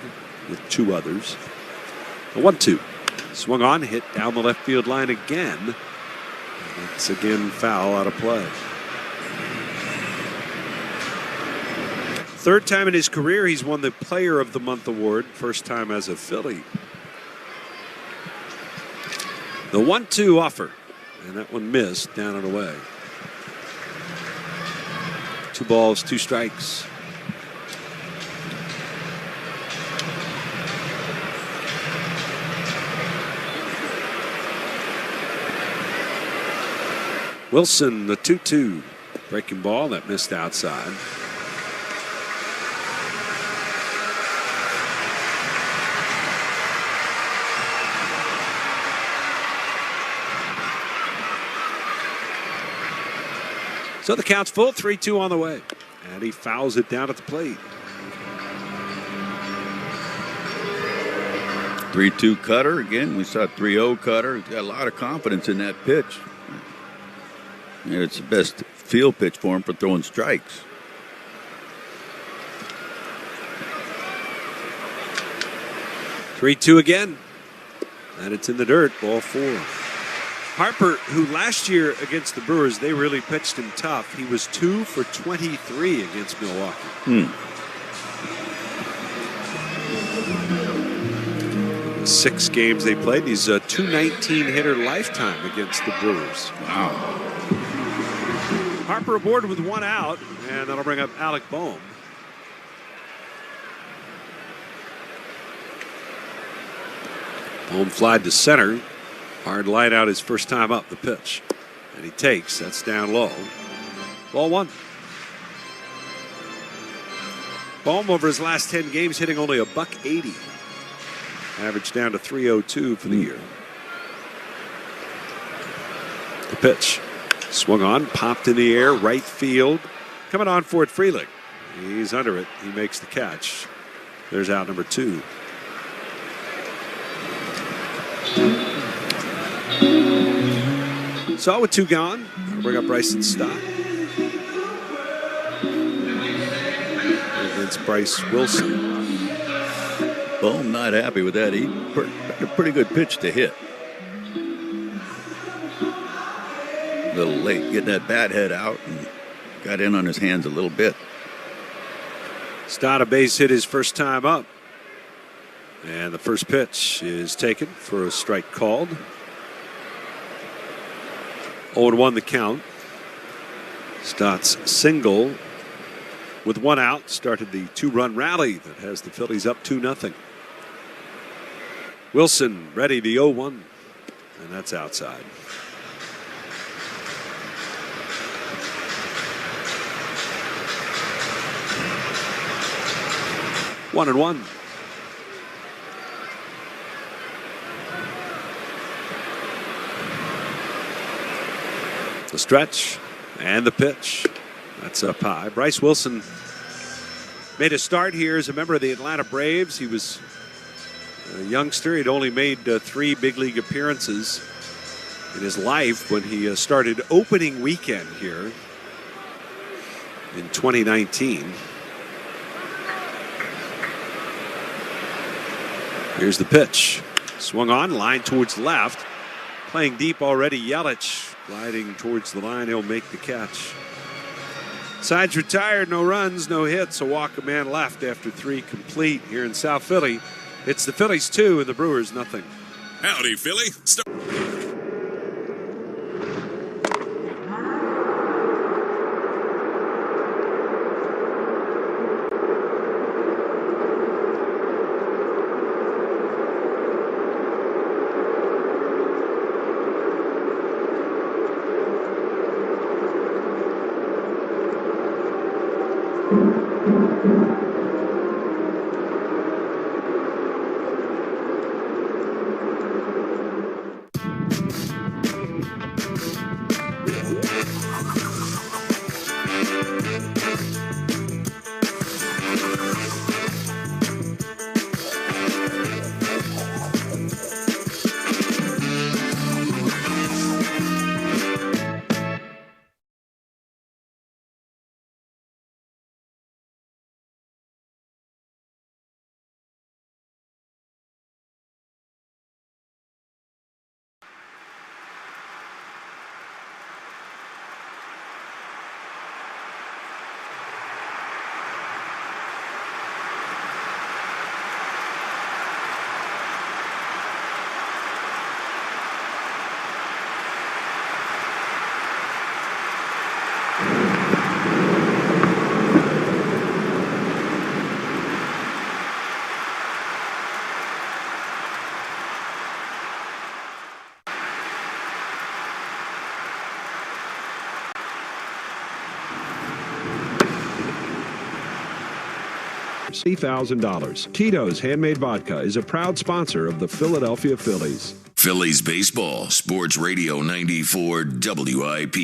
Speaker 2: with 2 others. A 1-2. Swung on, hit down the left field line again. It's again foul, out of play. 3rd time in his career he's won the Player of the Month award. First time as a Philly. The 1-2 offer, and that one missed, down and away. 2 balls, 2 strikes. Wilson, the 2-2. Breaking ball that missed outside. So the count's full, 3-2 on the way. And he fouls it down at the plate.
Speaker 13: 3-2 cutter. Again, we saw 3-0 cutter. He's got a lot of confidence in that pitch. And it's the best field pitch for him for throwing strikes.
Speaker 2: Three-two again. And it's in the dirt, ball 4. Harper, who last year against the Brewers, they really pitched him tough. He was 2 for 23 against Milwaukee. 6 games they played. He's a .219 hitter lifetime against the Brewers.
Speaker 13: Wow.
Speaker 2: Harper aboard with 1 out, and that'll bring up Alec Boehm. Boehm flied to center. Hard line out his first time up the pitch. And he takes. That's down low. Ball 1. Boehm over his last 10 games hitting only a .180. Average down to 302 for the year. The pitch. Swung on, popped in the air, right field. Coming on for it, Freeling. He's under it. He makes the catch. There's out number 2. So with 2 gone, I'll bring up Bryson Stott against Bryce Wilson.
Speaker 13: Boehm not happy with that. He a pretty good pitch to hit. A little late getting that bat head out and got in on his hands a little bit.
Speaker 2: Stott a base hit his first time up. And the first pitch is taken for a strike called. 0-1 the count. Stott's single with 1 out started the 2-run rally that has the Phillies up 2-0. Wilson ready, the 0-1, and that's outside. One and 1. The stretch and the pitch. That's up high. Bryce Wilson made a start here as a member of the Atlanta Braves. He was a youngster. He'd only made 3 big league appearances in his life when he started opening weekend here in 2019. Here's the pitch. Swung on, line towards left. Playing deep already, Yelich. Gliding towards the line, he'll make the catch. Sides retired, no runs, no hits. A walk, a man left after 3 complete here in South Philly. It's the Phillies 2 and the Brewers nothing.
Speaker 16: Howdy, Philly.
Speaker 2: $3,000. Tito's Handmade Vodka is a proud sponsor of the Philadelphia Phillies.
Speaker 16: Phillies baseball, Sports Radio 94 WIP.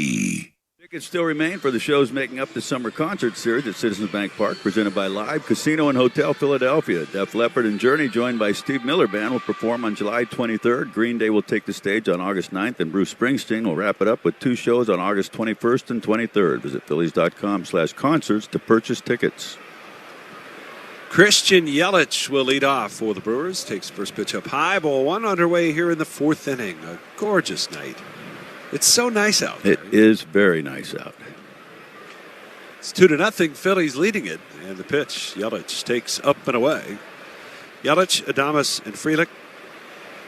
Speaker 13: Tickets still remain for the shows making up the summer concert series at Citizens Bank Park, presented by Live Casino and Hotel Philadelphia. Def Leppard and Journey, joined by Steve Miller Band, will perform on July 23rd. Green Day will take the stage on August 9th, and Bruce Springsteen will wrap it up with 2 shows on August 21st and 23rd. Visit Phillies.com/concerts to purchase tickets.
Speaker 2: Christian Yelich will lead off for the Brewers. Takes first pitch up high. Ball 1 underway here in the 4th inning. A gorgeous night. It's so nice out there.
Speaker 13: It is very nice out.
Speaker 2: It's 2-0. Phillies leading it. And the pitch, Yelich takes up and away. Yelich, Adames, and Frelick.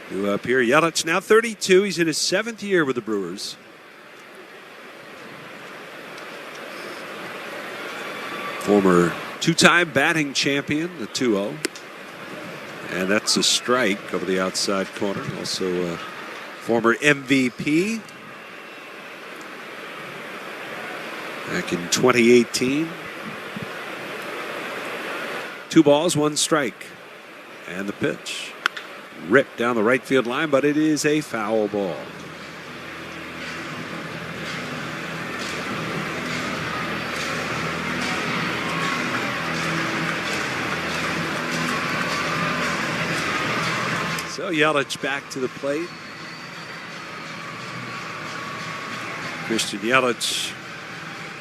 Speaker 2: New up here. Yelich now 32. He's in his 7th year with the Brewers. Former 2-time batting champion, the 2-0. And that's a strike over the outside corner. Also a former MVP. Back in 2018. 2 balls, 1 strike. And the pitch. Ripped down the right field line, but it is a foul ball. So Yelich back to the plate. Christian Yelich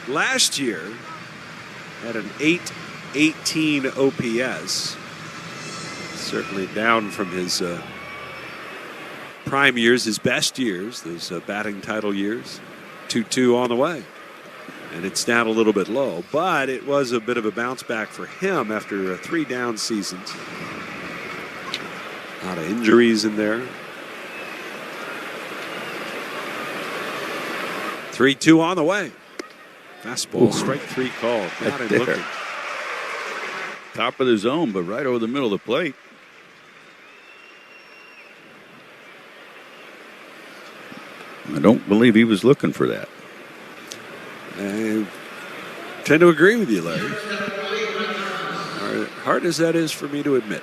Speaker 2: last year had an .818 OPS. Certainly down from his prime years, his best years, those batting title years. 2-2 on the way. And it's down a little bit low, but it was a bit of a bounce back for him after 3 down seasons. A lot of injuries in there. 3-2 on the way. Fastball, strike 3 call. Not in looking.
Speaker 13: Top of the zone, but right over the middle of the plate. I don't believe he was looking for that.
Speaker 2: I tend to agree with you, Larry. Hard as that is for me to admit.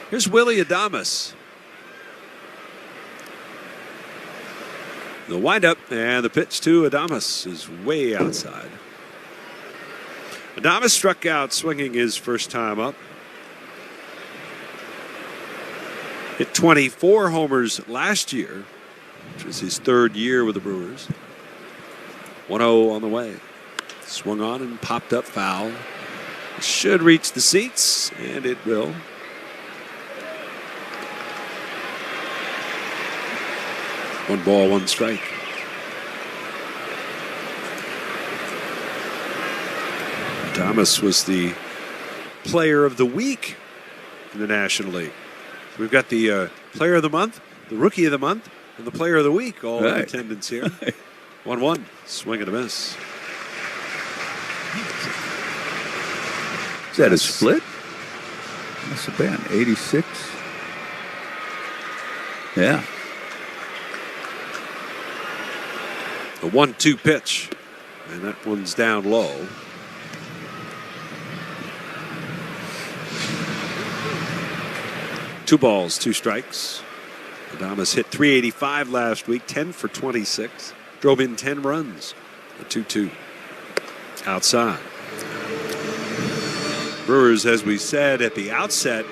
Speaker 2: Here's Willie Adames. The windup and the pitch to Adames is way outside. Adames struck out swinging his first time up. Hit 24 homers last year, which was his 3rd year with the Brewers. 1-0 on the way. Swung on and popped up foul. It should reach the seats, and it will. One ball, 1 strike. Thomas was the player of the week in the National League. We've got the player of the month, the rookie of the month, and the player of the week all in attendance here. 1-1, swing and a miss.
Speaker 13: Is that a split? Must have been 86. Yeah.
Speaker 2: A 1-2 pitch, and that one's down low. Two balls, 2 strikes. Adames hit .385 last week, 10 for 26. Drove in 10 runs. A 2-2. Outside. Brewers, as we said at the outset,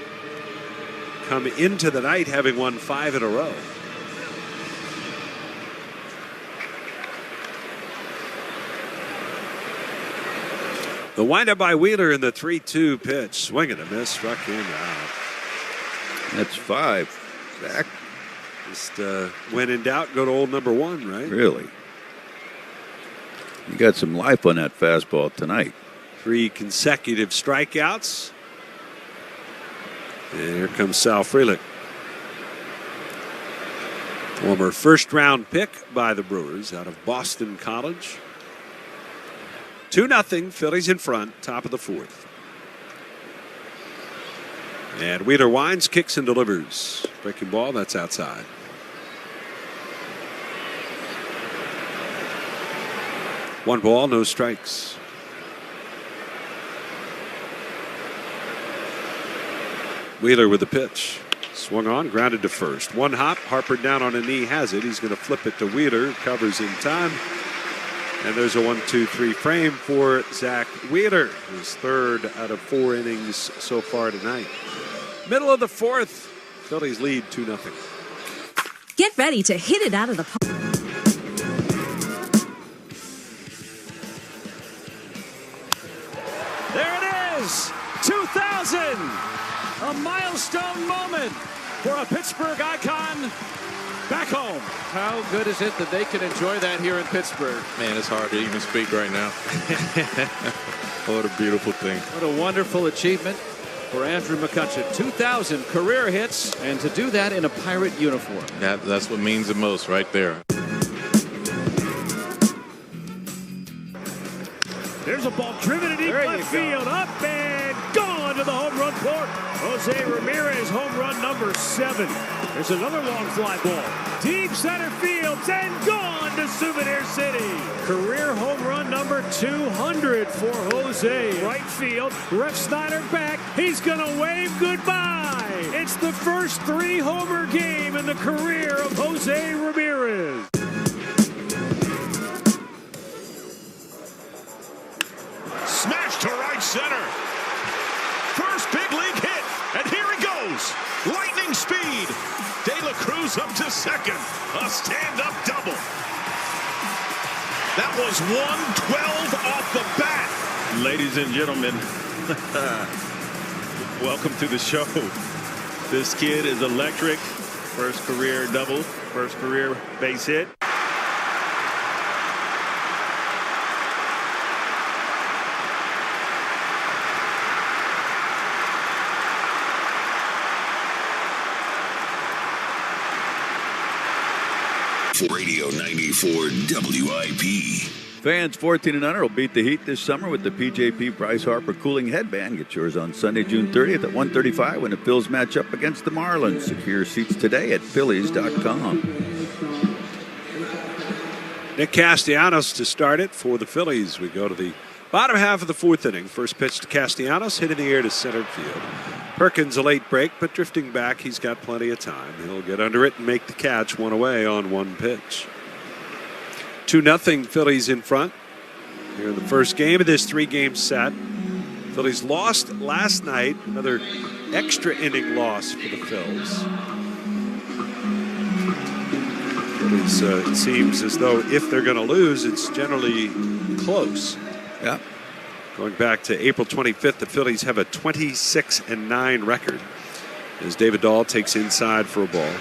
Speaker 2: come into the night having won 5 in a row. The windup by Wheeler in the 3-2 pitch. Swing and a miss, struck him out.
Speaker 13: That's 5. Zach.
Speaker 2: Just when in doubt, go to old number 1, right?
Speaker 13: Really? You got some life on that fastball tonight.
Speaker 2: 3 consecutive strikeouts. And here comes Sal Frelick. Former first-round pick by the Brewers out of Boston College. 2-0, Phillies in front, top of the 4th. And Wheeler winds, kicks, and delivers. Breaking ball, that's outside. One ball, no strikes. Wheeler with the pitch. Swung on, grounded to first. One hop, Harper down on a knee, has it. He's going to flip it to Wheeler, covers in time. And there's a 1-2-3 frame for Zach Wheeler, his third out of 4 innings so far tonight. Middle of the fourth, Phillies lead 2-0.
Speaker 3: Get ready to hit it out of the park.
Speaker 21: There it is, 2000, a milestone moment for a Pittsburgh icon back home. How good is it that they can enjoy that here in Pittsburgh?
Speaker 22: Man, it's hard to even speak right now. What a beautiful thing.
Speaker 21: What a wonderful achievement for Andrew McCutchen. 2,000 career hits, and to do that in a Pirate uniform.
Speaker 22: That's what means the most right there.
Speaker 12: There's a ball driven in deep left field, up and gone to the home run court. Jose Ramirez, home run number 7. There's another long fly ball. Deep center field and gone to Souvenir City. Career home run number 200 for Jose. Right field, Rex Snyder back. He's going to wave goodbye. It's the first 3-homer game in the career of Jose Ramirez.
Speaker 6: Smash to right center. First big league hit, and here he goes. Lightning speed. De La Cruz up to second. A stand-up double. That was 112 off the bat.
Speaker 11: Ladies and gentlemen, welcome to the show. This kid is electric. First career double, first career base hit.
Speaker 16: Radio 94 WIP.
Speaker 13: Fans 14 and under will beat the heat this summer with the PJP Bryce Harper Cooling Headband. Get yours on Sunday, June 30th at 1:35 when the Phils match up against the Marlins. Secure seats today at Phillies.com.
Speaker 2: Nick Castellanos to start it for the Phillies. We go to the bottom half of the fourth inning. First pitch to Castellanos, hit in the air to center field. Perkins a late break, but drifting back, he's got plenty of time. He'll get under it and make the catch, one away on one pitch. 2-0 Phillies in front here in the first game of this 3-game set. Phillies lost last night, another extra inning loss for the Phils. Phillies, it seems as though if they're going to lose, it's generally close.
Speaker 13: Yeah.
Speaker 2: Going back to April 25th, the Phillies have a 26-9 record as David Dahl takes inside for a ball.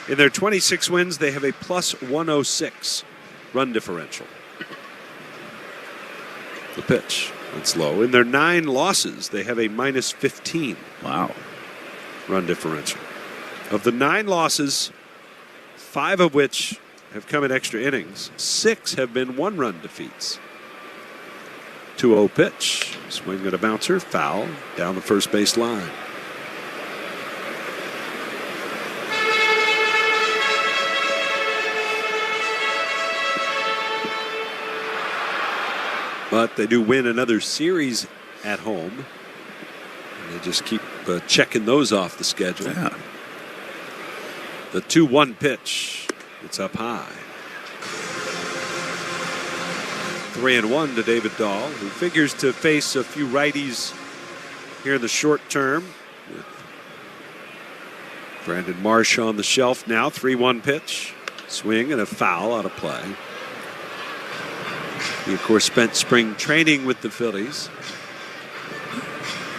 Speaker 2: In their 26 wins, they have a plus 106 run differential. The pitch, that's low. In their 9 losses, they have a minus 15.
Speaker 13: Wow.
Speaker 2: Run differential. Of the 9 losses, 5 of which have come in extra innings, 6 have been 1-run defeats. 2-0 pitch. Swing at a bouncer. Foul down the first base line. But they do win another series at home. And they just keep checking those off the schedule.
Speaker 13: Yeah.
Speaker 2: The 2-1 pitch. It's up high. 3-1 to David Dahl, who figures to face a few righties here in the short term. With Brandon Marsh on the shelf now. 3-1 pitch. Swing and a foul out of play. He, of course, spent spring training with the Phillies.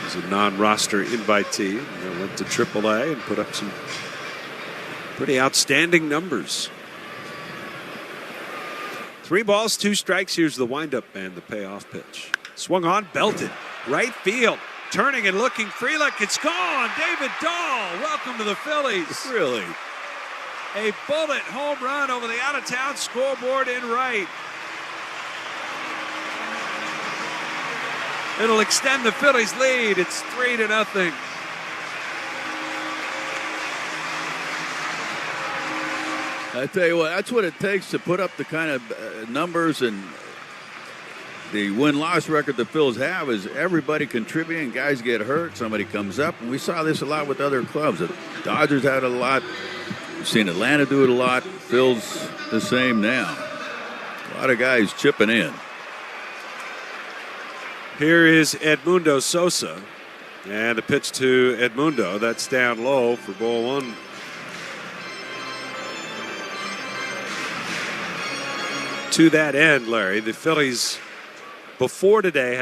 Speaker 2: He's a non-roster invitee. He went to AAA and put up some pretty outstanding numbers. 3 balls, 2 strikes. Here's the windup and the payoff pitch. Swung on, belted. Right field. Turning and looking. Frelick, it's gone. David Dahl, welcome to the Phillies.
Speaker 13: Really?
Speaker 2: A bullet home run over the out-of-town scoreboard in right. It'll extend the Phillies' lead. It's 3-0.
Speaker 13: I tell you what, that's what it takes to put up the kind of numbers and the win-loss record the Phils have is everybody contributing. Guys get hurt, somebody comes up, and we saw this a lot with other clubs. The Dodgers had it a lot. We've seen Atlanta do it a lot. Phils the same now. A lot of guys chipping in.
Speaker 2: Here is Edmundo Sosa. And a pitch to Edmundo. That's down low for ball one. To that end, Larry, the Phillies before today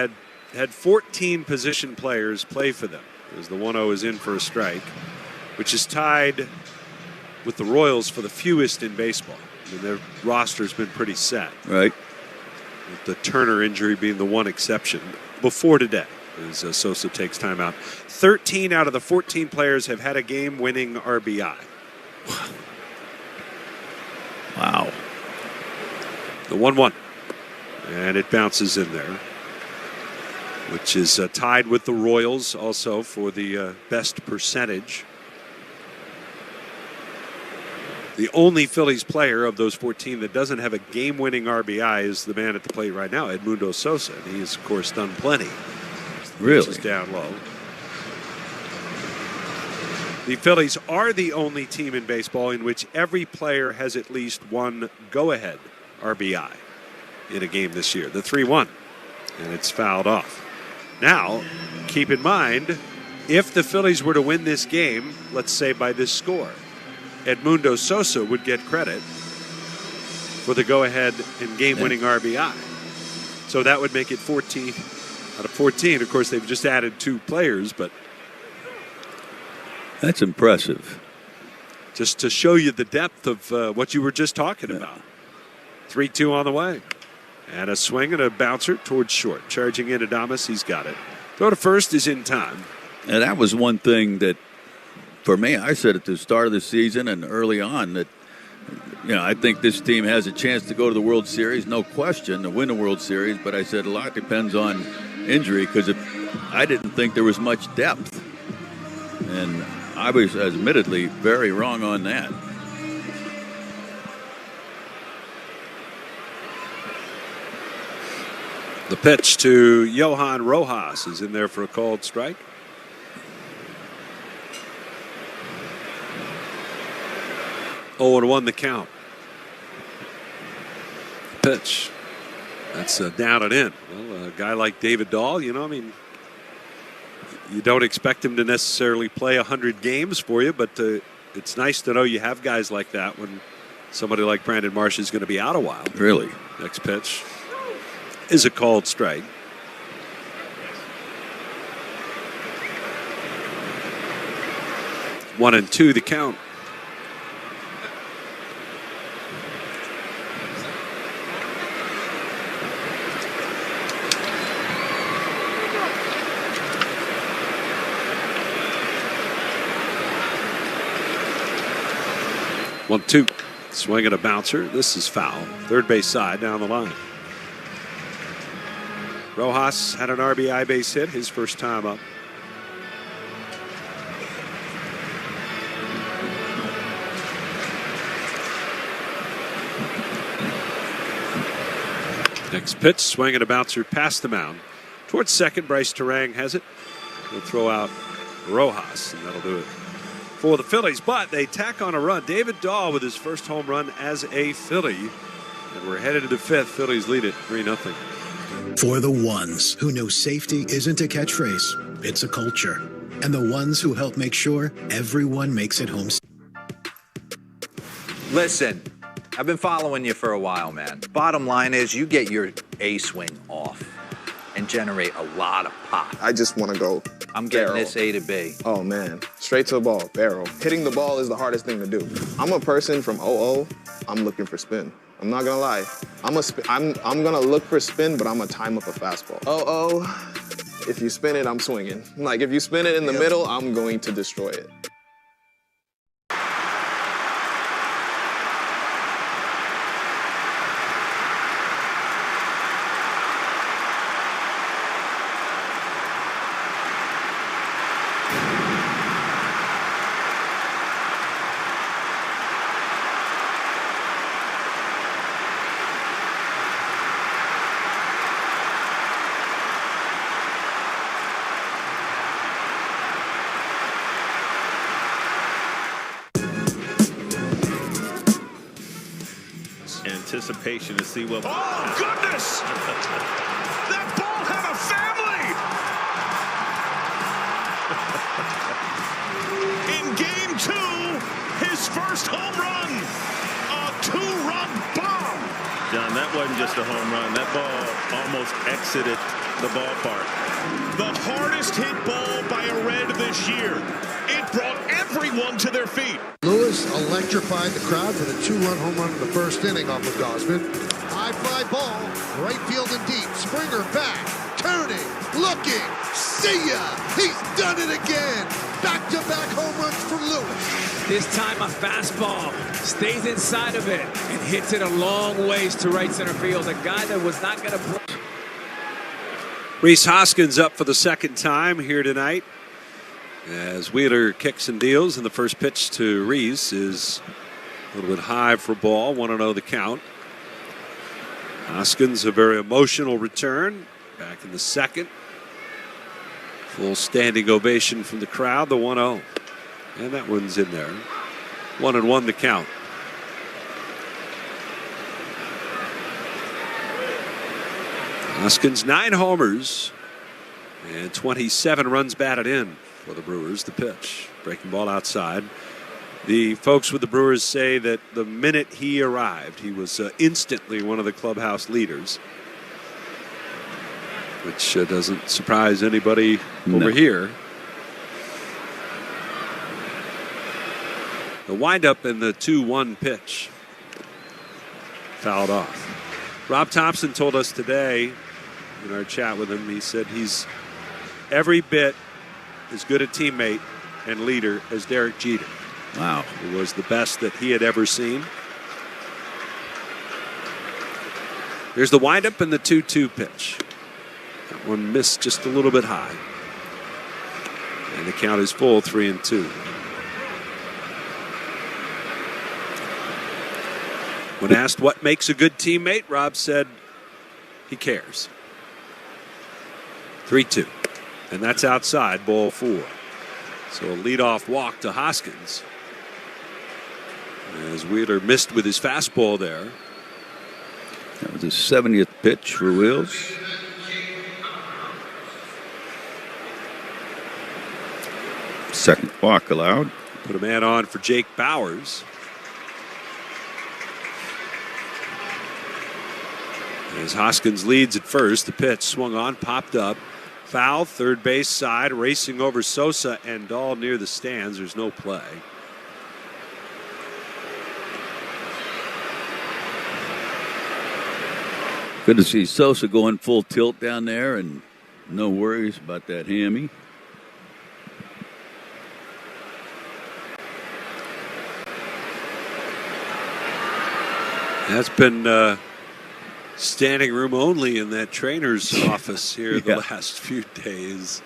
Speaker 2: had 14 position players play for them as the 1-0 is in for a strike, which is tied with the Royals for the fewest in baseball. I mean, their roster's been pretty set.
Speaker 13: Right.
Speaker 2: With the Turner injury being the one exception before today, as Sosa takes time out. 13 out of the 14 players have had a game-winning RBI.
Speaker 13: Wow.
Speaker 2: The 1-1. And it bounces in there, which is tied with the Royals also for the best percentage. The only Phillies player of those 14 that doesn't have a game-winning RBI is the man at the plate right now, Edmundo Sosa. And he has, of course, done plenty.
Speaker 13: Really?
Speaker 2: Which is down low. The Phillies are the only team in baseball in which every player has at least one go-ahead RBI in a game this year. The 3-1. And it's fouled off. Now, keep in mind, if the Phillies were to win this game, let's say by this score, Edmundo Sosa would get credit for the go-ahead and game-winning RBI. So that would make it 14 out of 14. Of course, they've just added 2 players, but
Speaker 13: that's impressive.
Speaker 2: Just to show you the depth of what you were just talking about. 3-2 on the way. And a swing and a bouncer towards short. Charging in Adames, he's got it. Throw to first is in time.
Speaker 13: And that was one thing that, for me, I said at the start of the season and early on that, I think this team has a chance to go to the World Series, no question, to win the World Series. But I said a lot depends on injury because I didn't think there was much depth. And I was admittedly very wrong on that.
Speaker 2: The pitch to Johan Rojas is in there for a called strike. Oh, and 1 the count. Pitch. That's down and in. Well, a guy like David Dahl, you don't expect him to necessarily play 100 games for you, but it's nice to know you have guys like that when somebody like Brandon Marsh is going to be out a while.
Speaker 13: Really?
Speaker 2: Next pitch is a called strike. One and 2 the count. One, 2. Swing and a bouncer. This is foul. Third base side down the line. Rojas had an RBI base hit his first time up. Next pitch, swing and a bouncer past the mound. Towards second, Bryce Terang has it. He'll throw out Rojas, and that'll do it for the Phillies. But they tack on a run. David Dahl with his first home run as a Philly. And we're headed to the 5th. Phillies lead it 3-0.
Speaker 5: For the ones who know safety isn't a catchphrase, it's a culture. And the ones who help make sure everyone makes it home.
Speaker 10: Listen, I've been following you for a while, man. Bottom line is you get your A swing off and generate a lot of pop.
Speaker 14: I just want to go.
Speaker 10: I'm getting this A to B.
Speaker 14: Oh, man. Straight to the ball, barrel. Hitting the ball is the hardest thing to do. I'm a person from 0-0. I'm looking for spin. I'm not going to lie. I'm going to look for spin, but I'm going to time up a fastball. 0-0. If you spin it, I'm swinging. Like, if you spin it in the middle, I'm going to destroy it.
Speaker 11: anticipation to see what.
Speaker 6: Oh, goodness! That ball had a family! In game 2, his first home run. A 2-run bomb.
Speaker 11: John, that wasn't just a home run. That ball almost exited the ballpark.
Speaker 6: The hardest hit ball by a Red this year. It brought everyone to their feet.
Speaker 7: Lewis electrified the crowd for the 2-run home run in the first inning off of Gosman. High fly ball, right field and deep. Springer back, turning, looking. See ya! He's done it again. Back-to-back home runs for Lewis.
Speaker 4: This time a fastball stays inside of it and hits it a long ways to right center field. A guy that was not going to play.
Speaker 2: Rhys Hoskins up for the second time here tonight as Wheeler kicks and deals, and the first pitch to Rhys is a little bit high for ball. 1-0 the count. Hoskins, a very emotional return back in the second. Full standing ovation from the crowd, the 1-0. And that one's in there. 1-1 the count. Hoskins, 9 homers and 27 runs batted in for the Brewers. The pitch, breaking ball outside. The folks with the Brewers say that the minute he arrived, he was instantly one of the clubhouse leaders, which doesn't surprise anybody over here. The windup in the 2-1 pitch, fouled off. Rob Thompson told us today in our chat with him, he said he's every bit as good a teammate and leader as Derek Jeter.
Speaker 13: Wow.
Speaker 2: It was the best that he had ever seen. Here's the windup and the 2-2 pitch. That one missed just a little bit high. And the count is full, 3-2. When asked what makes a good teammate, Rob said he cares. 3-2. And that's outside, ball 4. So a leadoff walk to Hoskins, as Wheeler missed with his fastball there.
Speaker 13: That was his 70th pitch for Wheels. Second walk allowed.
Speaker 2: Put a man on for Jake Bowers. As Hoskins leads at first, the pitch swung on, popped up. Foul, third base side, racing over Sosa and Dahl near the stands. There's no play.
Speaker 13: Good to see Sosa going full tilt down there and no worries about that hammy.
Speaker 2: That's been standing room only in that trainer's office here the last few days.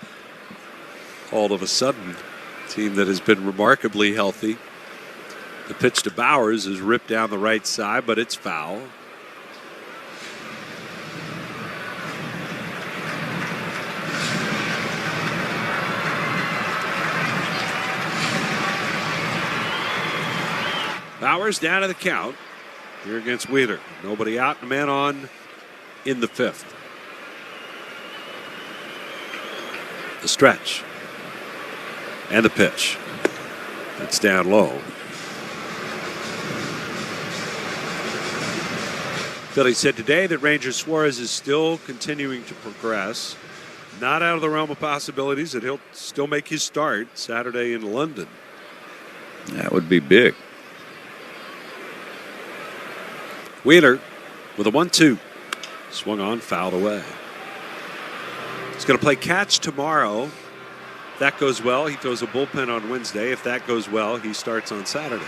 Speaker 2: All of a sudden, a team that has been remarkably healthy. The pitch to Bowers is ripped down the right side, but it's foul. Bowers down to the count here against Wheeler. Nobody out, a man on in the 5th. The stretch and the pitch. It's down low. Phillies said today that Ranger Suarez is still continuing to progress. Not out of the realm of possibilities that he'll still make his start Saturday in London.
Speaker 13: That would be big.
Speaker 2: Wheeler with a 1-2. Swung on, fouled away. He's going to play catch tomorrow. If that goes well, he throws a bullpen on Wednesday. If that goes well, he starts on Saturday.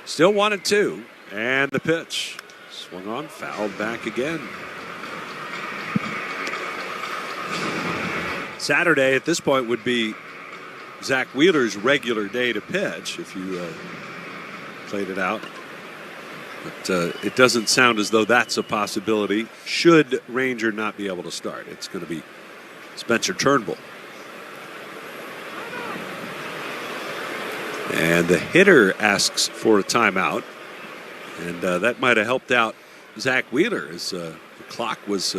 Speaker 2: Still 1-2. And the pitch. Swung on, fouled back again. Saturday at this point would be Zach Wheeler's regular day to pitch if you played it out. But it doesn't sound as though that's a possibility should Ranger not be able to start. It's going to be Spencer Turnbull. And the hitter asks for a timeout. And that might have helped out Zach Wheeler as the clock was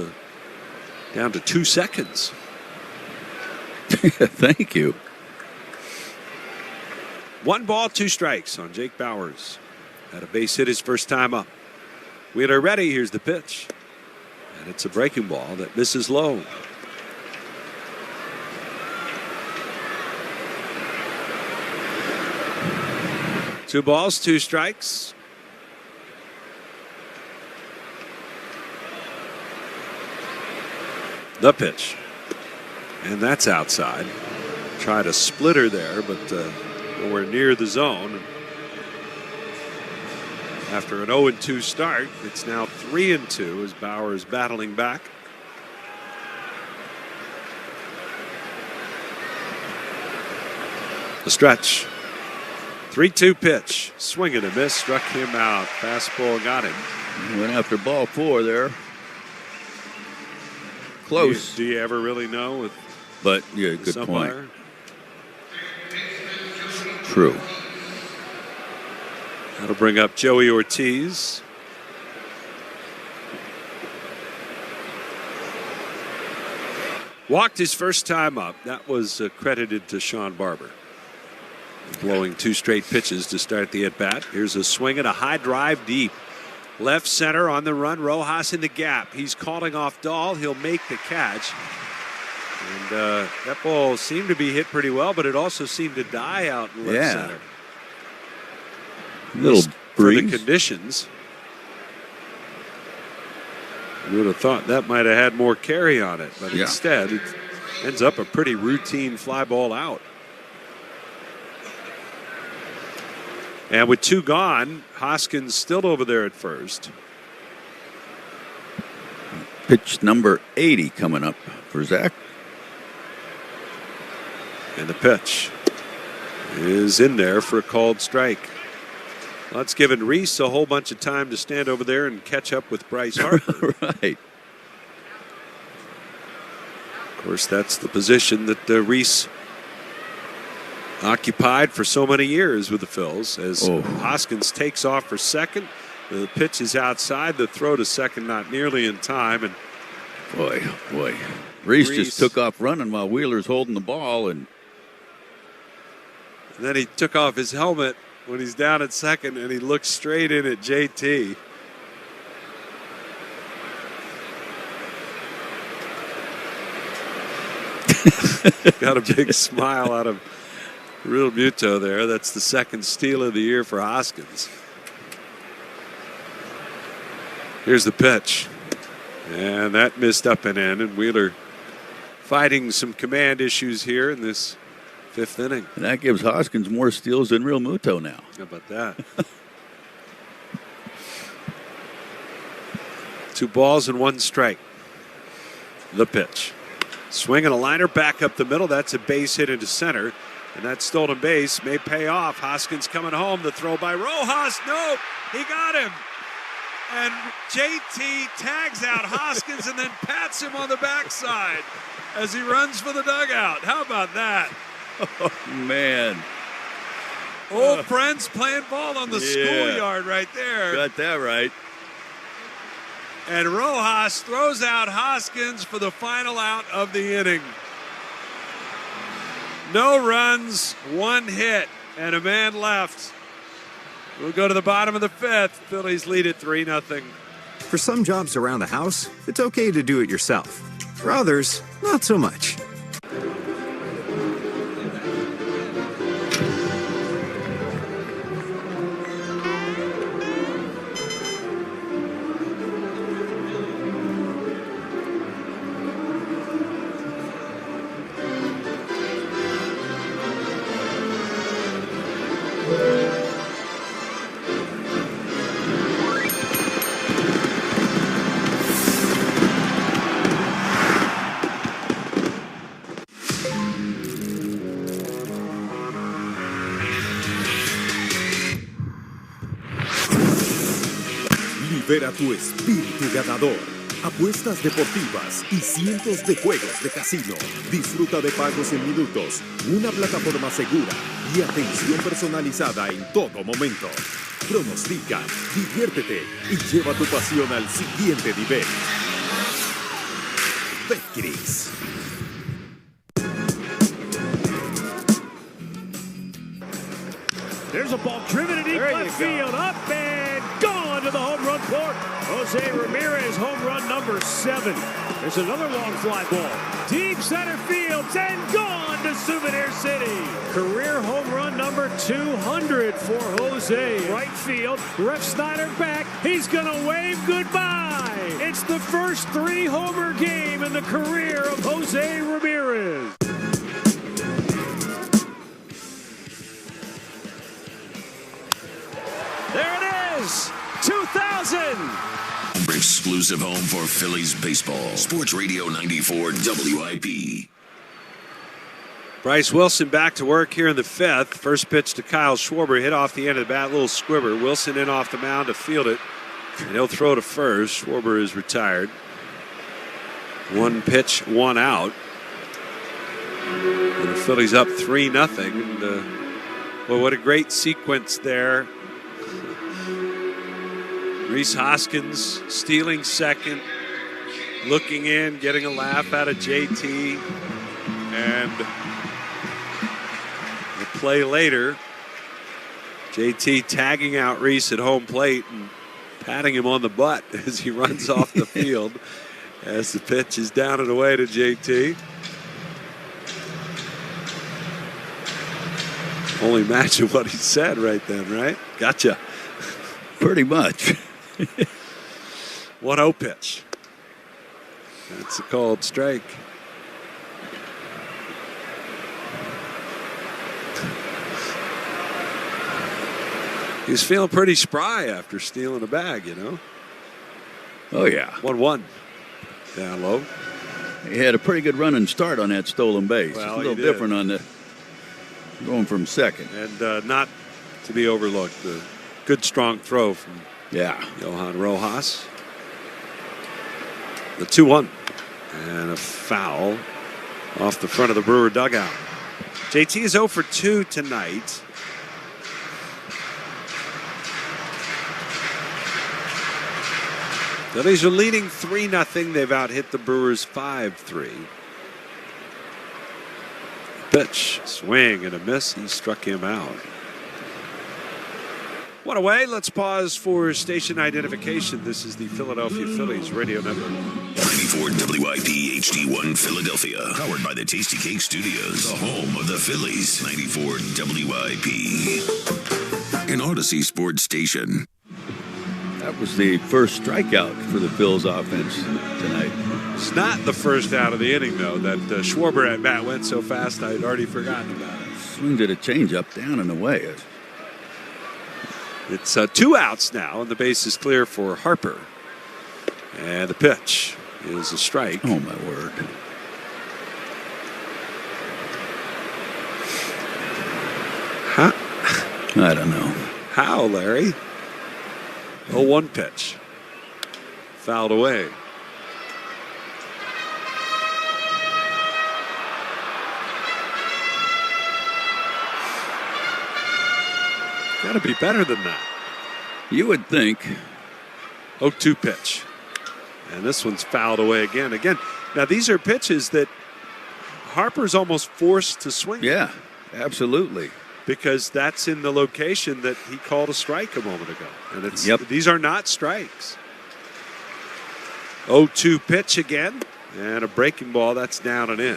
Speaker 2: down to 2 seconds.
Speaker 13: Thank you.
Speaker 2: 1 ball, 2 strikes on Jake Bauers. Had a base hit his first time up. Wheeler ready. Here's the pitch. And it's a breaking ball that misses low. Two balls, 2 strikes. The pitch. And that's outside. Tried a splitter there, but nowhere near the zone. After an 0-2 start, it's now 3-2 as Bauer is battling back. The stretch. 3-2 pitch. Swing and a miss. Struck him out. Fastball got him.
Speaker 13: Went after ball 4 there. Close.
Speaker 2: Do you ever really know with
Speaker 13: But yeah, good point.
Speaker 2: umpire?
Speaker 13: True.
Speaker 2: That'll bring up Joey Ortiz. Walked his first time up. That was credited to Sean Barber. Blowing 2 straight pitches to start the at-bat. Here's a swing and a high drive deep. Left center on the run. Rojas in the gap. He's calling off Dahl. He'll make the catch. And that ball seemed to be hit pretty well, but it also seemed to die out in left center.
Speaker 13: Little
Speaker 2: for the
Speaker 13: breeze.
Speaker 2: conditions. You would have thought that might have had more carry on it, but instead it ends up a pretty routine fly ball out. And with 2 gone, Hoskins still over there at first.
Speaker 13: Pitch number 80 coming up for Zach.
Speaker 2: And the pitch is in there for a called strike. Well, that's given Reese a whole bunch of time to stand over there and catch up with Bryce Harper.
Speaker 13: Right.
Speaker 2: Of course, that's the position that Reese occupied for so many years with the Phils. As Hoskins takes off for second, the pitch is outside. The throw to second not nearly in time. And
Speaker 13: boy. Reese just took off running while Wheeler's holding the ball, and
Speaker 2: then he took off his helmet when he's down at second, and he looked straight in at JT. Got a big smile out of Real Muto there. That's the second steal of the year for Hoskins. Here's the pitch. And that missed up and in. And Wheeler fighting some command issues here in this 5th inning.
Speaker 13: And that gives Hoskins more steals than Real Muto now.
Speaker 2: How about that? 2 balls and 1 strike. The pitch. Swing and a liner back up the middle. That's a base hit into center. And that stolen base may pay off. Hoskins coming home. The throw by Rojas. Nope. He got him. And JT tags out Hoskins and then pats him on the backside as he runs for the dugout. How about that?
Speaker 13: Oh, man.
Speaker 2: Old friends playing ball on the schoolyard right there.
Speaker 13: Got that right.
Speaker 2: And Rojas throws out Hoskins for the final out of the inning. No runs, 1 hit, and a man left. We'll go to the bottom of the 5th. Phillies lead at 3-0.
Speaker 8: For some jobs around the house, it's okay to do it yourself. For others, not so much.
Speaker 1: Libera tu espíritu ganador. Apuestas deportivas y cientos de juegos de casino. Disfruta de pagos en minutos, una plataforma segura y atención personalizada en todo momento. Pronostica, diviértete y lleva tu pasión al siguiente nivel. Betcris.
Speaker 12: There's a ball driven in deep left field, up and gone to the home run port. Jose Ramirez, home run number 7. There's another long fly ball. Deep center field and gone to Souvenir City. Career home run number 200 for Jose. Right field, Ref Snyder back. He's going to wave goodbye. It's the first 3-homer game in the career of Jose Ramirez.
Speaker 21: There it is! 2000!
Speaker 16: Exclusive home for Phillies baseball. Sports Radio 94 WIP.
Speaker 2: Bryce Wilson back to work here in the 5th. First pitch to Kyle Schwarber, hit off the end of the bat, little squibber. Wilson in off the mound to field it, and he'll throw to first. Schwarber is retired. 1 pitch, 1 out. And the Phillies up 3-0. And well, what a great sequence there. Rhys Hoskins stealing second, looking in, getting a laugh out of JT, and the play later, JT tagging out Rhys at home plate and patting him on the butt as he runs off the field as the pitch is down and away to JT. Only imagine what he said right then, right? Gotcha.
Speaker 13: Pretty much.
Speaker 2: 1-0 pitch. That's a called strike. He's feeling pretty spry after stealing a bag, you know.
Speaker 13: Oh, yeah.
Speaker 2: 1-1. Down low.
Speaker 13: He had a pretty good running start on that stolen base.
Speaker 2: Well,
Speaker 13: it's a little different on the going from second.
Speaker 2: And not to be overlooked, the good strong throw from Johan Rojas. The 2-1. And a foul off the front of the Brewer dugout. JT is 0 for 2 tonight. Phillies are leading 3-0. They've out-hit the Brewers 5-3. Pitch, swing and a miss. He struck him out. One away. Let's pause for station identification. This is the Philadelphia Phillies radio network.
Speaker 16: 94 WIP HD1 Philadelphia. Powered by the Tasty Cake Studios. The home of the Phillies. 94 WIP. An Odyssey Sports Station.
Speaker 13: That was the first strikeout for the Phillies offense tonight.
Speaker 2: It's not the first out of the inning, though. That Schwarber at bat went so fast I'd already forgotten about it.
Speaker 13: Swings at a changeup down and away.
Speaker 2: It's 2 outs now, and the base is clear for Harper. And the pitch is a strike.
Speaker 13: Oh, my word. I don't know.
Speaker 2: How, Larry? 0-1 pitch. Fouled away. Got to be better than that.
Speaker 13: You would think.
Speaker 2: 0-2 pitch. And this one's fouled away again. Now these are pitches that Harper's almost forced to swing.
Speaker 13: Yeah, absolutely.
Speaker 2: Because that's in the location that he called a strike a moment ago. And these are not strikes. 0-2 pitch again. And a breaking ball that's down and in.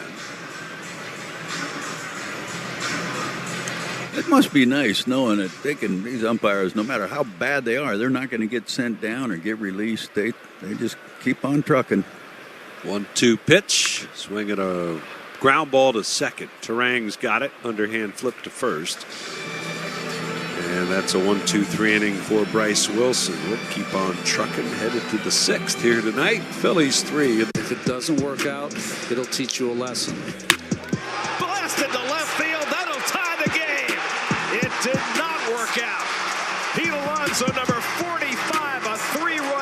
Speaker 13: It must be nice knowing that these umpires, no matter how bad they are, they're not going to get sent down or get released. They just keep on trucking.
Speaker 2: 1-2 pitch. Swinging a ground ball to second. Terang's got it. Underhand flip to first. And that's a 1-2-3 inning for Bryce Wilson. We'll keep on trucking. Headed to the 6th here tonight. Phillies 3.
Speaker 21: If it doesn't work out, it'll teach you a lesson.
Speaker 6: Blasted to left field. That'll tie the game. It did not work out. Pete Alonso, number 45, a 3-run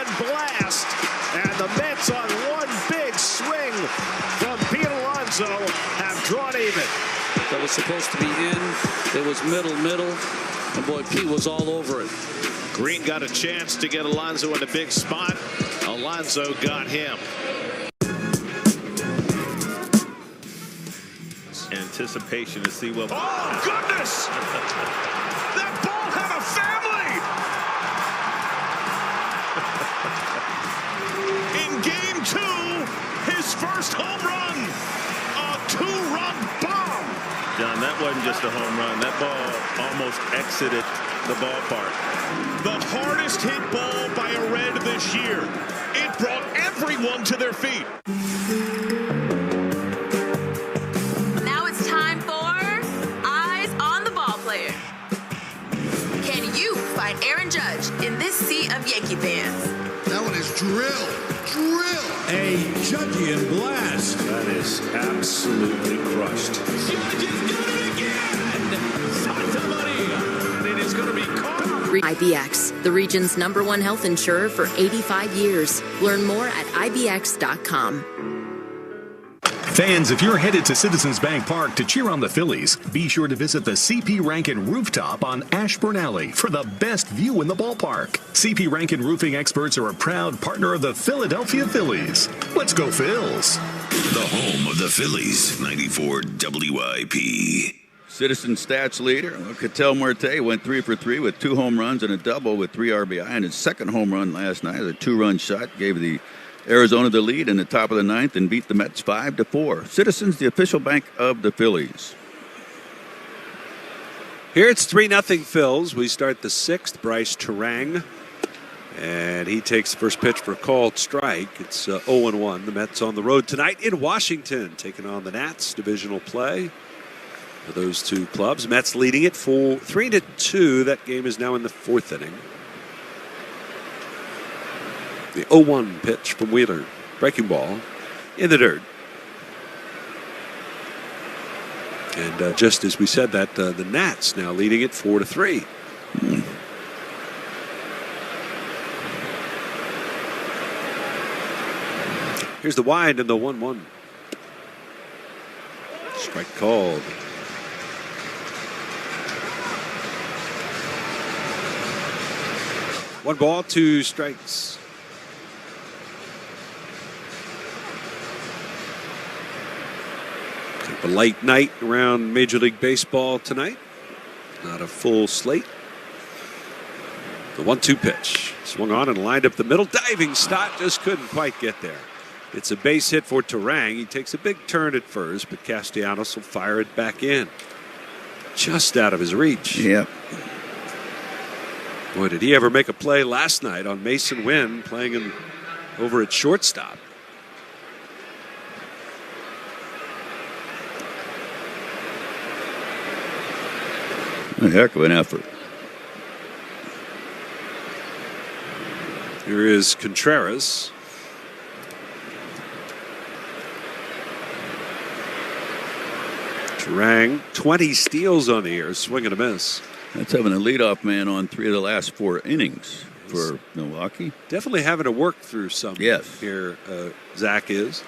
Speaker 21: was supposed to be in. It was middle. And boy, Pete was all over it.
Speaker 6: Green got a chance to get Alonso in a big spot. Alonso got him.
Speaker 11: Anticipation to see what.
Speaker 6: Oh, goodness! That ball had a family! In game 2, his first home run. A 2-run bomb.
Speaker 11: John, that wasn't just a home run. That ball almost exited the ballpark.
Speaker 6: The hardest hit ball by a Red this year. It brought everyone to their feet.
Speaker 18: Now it's time for Eyes on the Ball Player. Can you find Aaron Judge in this sea of Yankee fans?
Speaker 7: That one is drill.
Speaker 9: A Judgian blast.
Speaker 22: That is absolutely crushed.
Speaker 4: Judge has done it again. Santa Maria. And it is going to be caught.
Speaker 20: IBX, the region's #1 health insurer for 85 years. Learn more at IBX.com.
Speaker 23: Fans, if you're headed to Citizens Bank Park to cheer on the Phillies, be sure to visit the CP Rankin Rooftop on Ashburn Alley for the best view in the ballpark. CP Rankin Roofing experts are a proud partner of the Philadelphia Phillies. Let's go, Phils.
Speaker 16: The home of the Phillies, 94 WIP.
Speaker 13: Citizen stats leader, Ketel Marte went 3 for 3 with 2 home runs and a double with 3 RBI. And his second home run last night, a 2-run shot, gave the Arizona the lead in the top of the 9th and beat the Mets 5-4. Citizens, the official bank of the Phillies.
Speaker 2: Here it's 3-0 Phils. We start the 6th. Bryce Terang. And he takes the first pitch for a called strike. It's 0-1. The Mets on the road tonight in Washington, taking on the Nats. Divisional play for those two clubs. Mets leading it 3-2. That game is now in the 4th inning. The 0-1 pitch from Wheeler. Breaking ball in the dirt. And just as we said that, the Nats now leading it 4-3. Here's the wind and the 1-1. Strike called. One ball, 2 strikes. A late night around Major League Baseball tonight. Not a full slate. The 1-2 pitch. Swung on and lined up the middle. Diving Stott just couldn't quite get there. It's a base hit for Terang. He takes a big turn at first, but Castellanos will fire it back in. Just out of his reach.
Speaker 13: Yep.
Speaker 2: Boy, did he ever make a play last night on Mason Wynn, playing him over at shortstop.
Speaker 13: A heck of an effort.
Speaker 2: Here is Contreras. Terang, 20 steals on the year, swing and a miss.
Speaker 13: That's having a leadoff man on 3 of the last 4 innings for Milwaukee.
Speaker 2: Definitely having to work through some here, Zach is.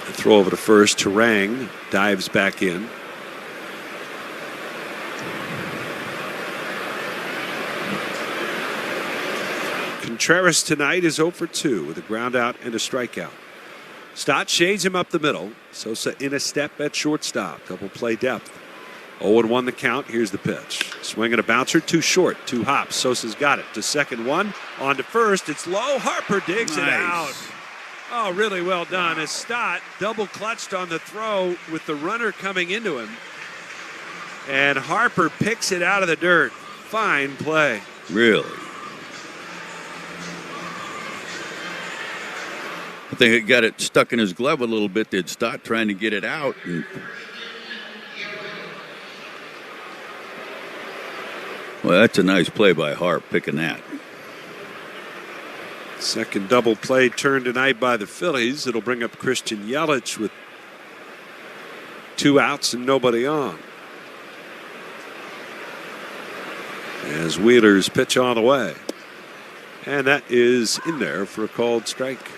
Speaker 2: The throw over to first, Terang dives back in. Contreras tonight is 0 for 2 with a ground out and a strikeout. Stott shades him up the middle. Sosa in a step at shortstop. Double play depth. 0-1 the count. Here's the pitch. Swing and a bouncer. Too short. 2 hops. Sosa's got it. To second one. On to first. It's low. Harper digs it out. Oh, really well done. As Stott double clutched on the throw with the runner coming into him. And Harper picks it out of the dirt. Fine play.
Speaker 13: Really? I think it got it stuck in his glove a little bit. They'd Stott trying to get it out. And well, that's a nice play by Harp, picking that.
Speaker 2: Second double play turn tonight by the Phillies. It'll bring up Christian Yelich with 2 outs and nobody on. As Wheeler's pitch on the way. And that is in there for a called strike.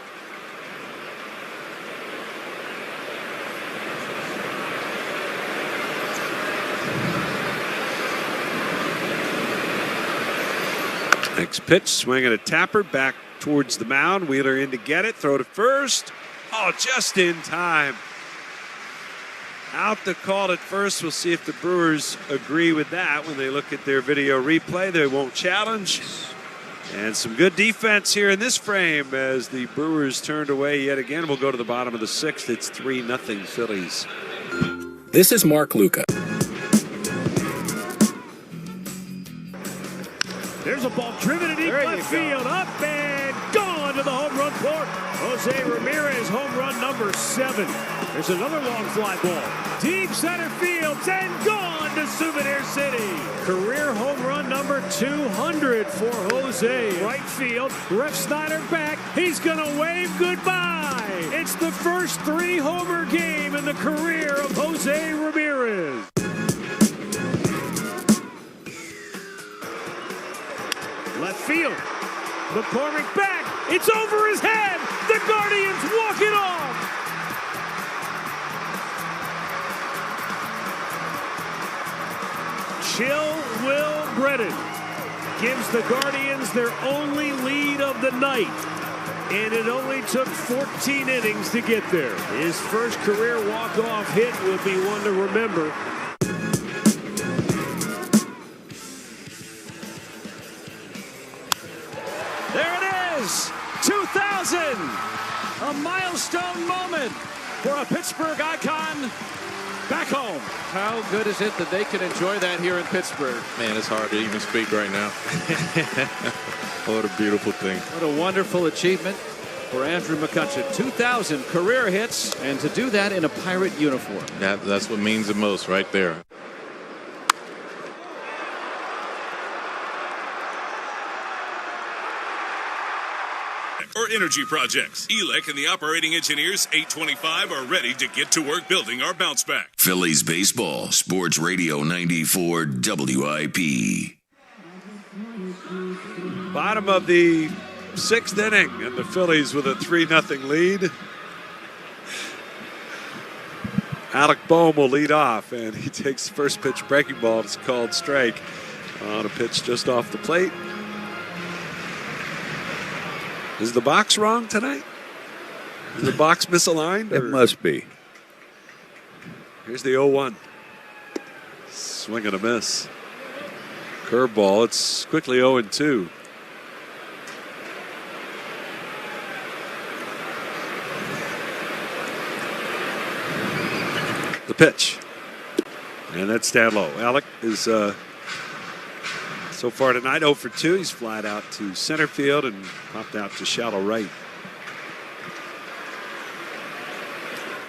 Speaker 2: Next pitch, swing and a tapper back towards the mound. Wheeler in to get it, throw to first. Oh, just in time. Out the call at first. We'll see if the Brewers agree with that when they look at their video replay. They won't challenge. And some good defense here in this frame as the Brewers turned away yet again. We'll go to the bottom of the sixth. It's 3-0 Phillies.
Speaker 15: This is Mark Luca.
Speaker 12: There's a ball driven in deep left field, up and gone to the home run court. Jose Ramirez, home run number 7. There's another long fly ball. Deep center field, and gone to Souvenir City. Career home run number 200 for Jose. Right field, Ref Snyder back. He's going to wave goodbye. It's the first 3-homer game in the career of Jose Ramirez. Left field. McCormick back. It's over his head. The Guardians walk it off. Chill Will Brennan gives the Guardians their only lead of the night. And it only took 14 innings to get there. His first career walk-off hit will be one to remember.
Speaker 21: There it is, 2000, a milestone moment for a Pittsburgh icon back home. How good is it that they can enjoy that here in Pittsburgh?
Speaker 22: Man, it's hard to even speak right now. What a beautiful thing.
Speaker 21: What a wonderful achievement for Andrew McCutcheon. 2,000 career hits, and to do that in a Pirate uniform.
Speaker 22: That's what means the most right there.
Speaker 17: Or energy projects. ELEC and the operating engineers 825 are ready to get to work building our bounce back.
Speaker 16: Phillies baseball, Sports Radio 94 WIP.
Speaker 2: Bottom of the 6th inning, and the Phillies with a 3-0 lead. Alec Boehm will lead off, and he takes the first pitch breaking ball. It's called strike on a pitch just off the plate. Is the box wrong tonight? Is the box misaligned?
Speaker 13: It must be.
Speaker 2: Here's the 0-1. Swing and a miss. Curveball. It's quickly 0-2. The pitch. And that's down low. Alec is so far tonight 0 for 2. He's flat out to center field and popped out to shallow right.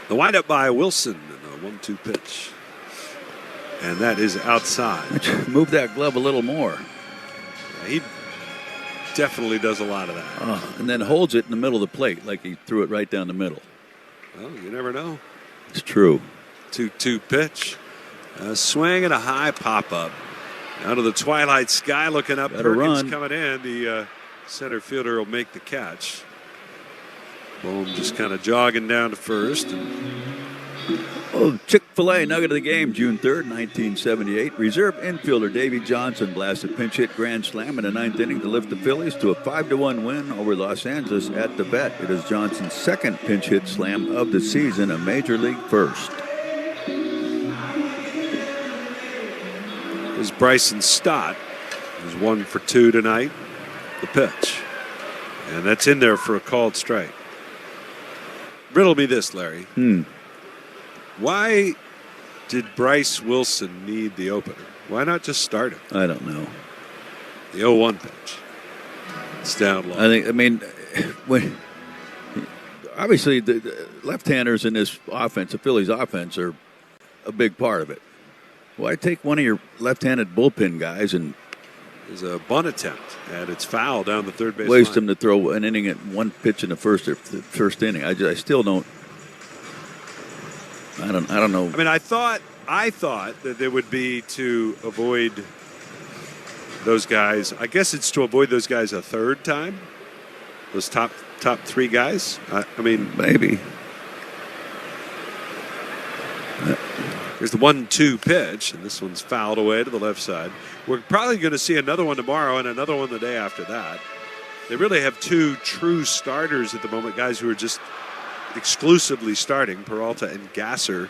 Speaker 2: The windup by Wilson and a 1-2 pitch. And that is outside.
Speaker 13: Move that glove a little more.
Speaker 2: Yeah, he definitely does a lot of that.
Speaker 13: And then holds it in the middle of the plate like he threw it right down the middle.
Speaker 2: Well, you never know.
Speaker 13: It's true.
Speaker 2: 2-2 pitch. A swing and a high pop-up. Out of the twilight sky, looking up. Perkins coming in. The center fielder will make the catch. Boehm just kind of jogging down to first.
Speaker 13: Chick-fil-A nugget of the game, June 3rd, 1978. Reserve infielder Davey Johnson blasted pinch hit grand slam in the 9th inning to lift the Phillies to a 5-1 win over Los Angeles at the Bet. It is Johnson's second pinch hit slam of the season, a major league first.
Speaker 2: Is Bryson Stott, who's 1 for 2 tonight. The pitch. And that's in there for a called strike. Riddle me this, Larry. Why did Bryce Wilson need the opener? Why not just start him?
Speaker 13: I don't know.
Speaker 2: The 0-1 pitch. It's down low.
Speaker 13: When obviously the left-handers in this offense, the Phillies offense, are a big part of it. Why take one of your left-handed bullpen guys and
Speaker 2: there's a bunt attempt, and it's foul down the third base
Speaker 13: waste
Speaker 2: line.
Speaker 13: him to throw an inning at one pitch in the first inning? I still don't. I don't know.
Speaker 2: I mean, I thought that there would be to avoid those guys. I guess it's to avoid those guys a third time. Those top 3 guys. I mean,
Speaker 13: maybe.
Speaker 2: There's the 1-2 pitch, and this one's fouled away to the left side. We're probably going to see another one tomorrow and another one the day after that. They really have two true starters at the moment, guys who are just exclusively starting, Peralta and Gasser,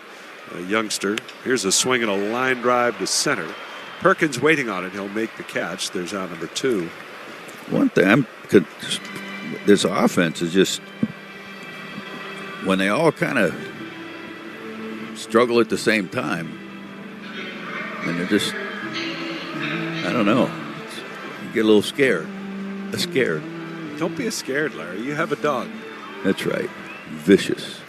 Speaker 2: a youngster. Here's a swing and a line drive to center. Perkins waiting on it. He'll make the catch. There's out number 2.
Speaker 13: One thing, this offense is just, when they all kind of struggle at the same time, and they're just, I don't know, you get a little scared.
Speaker 2: Don't be scared, Larry. You have a dog.
Speaker 13: That's right. Vicious.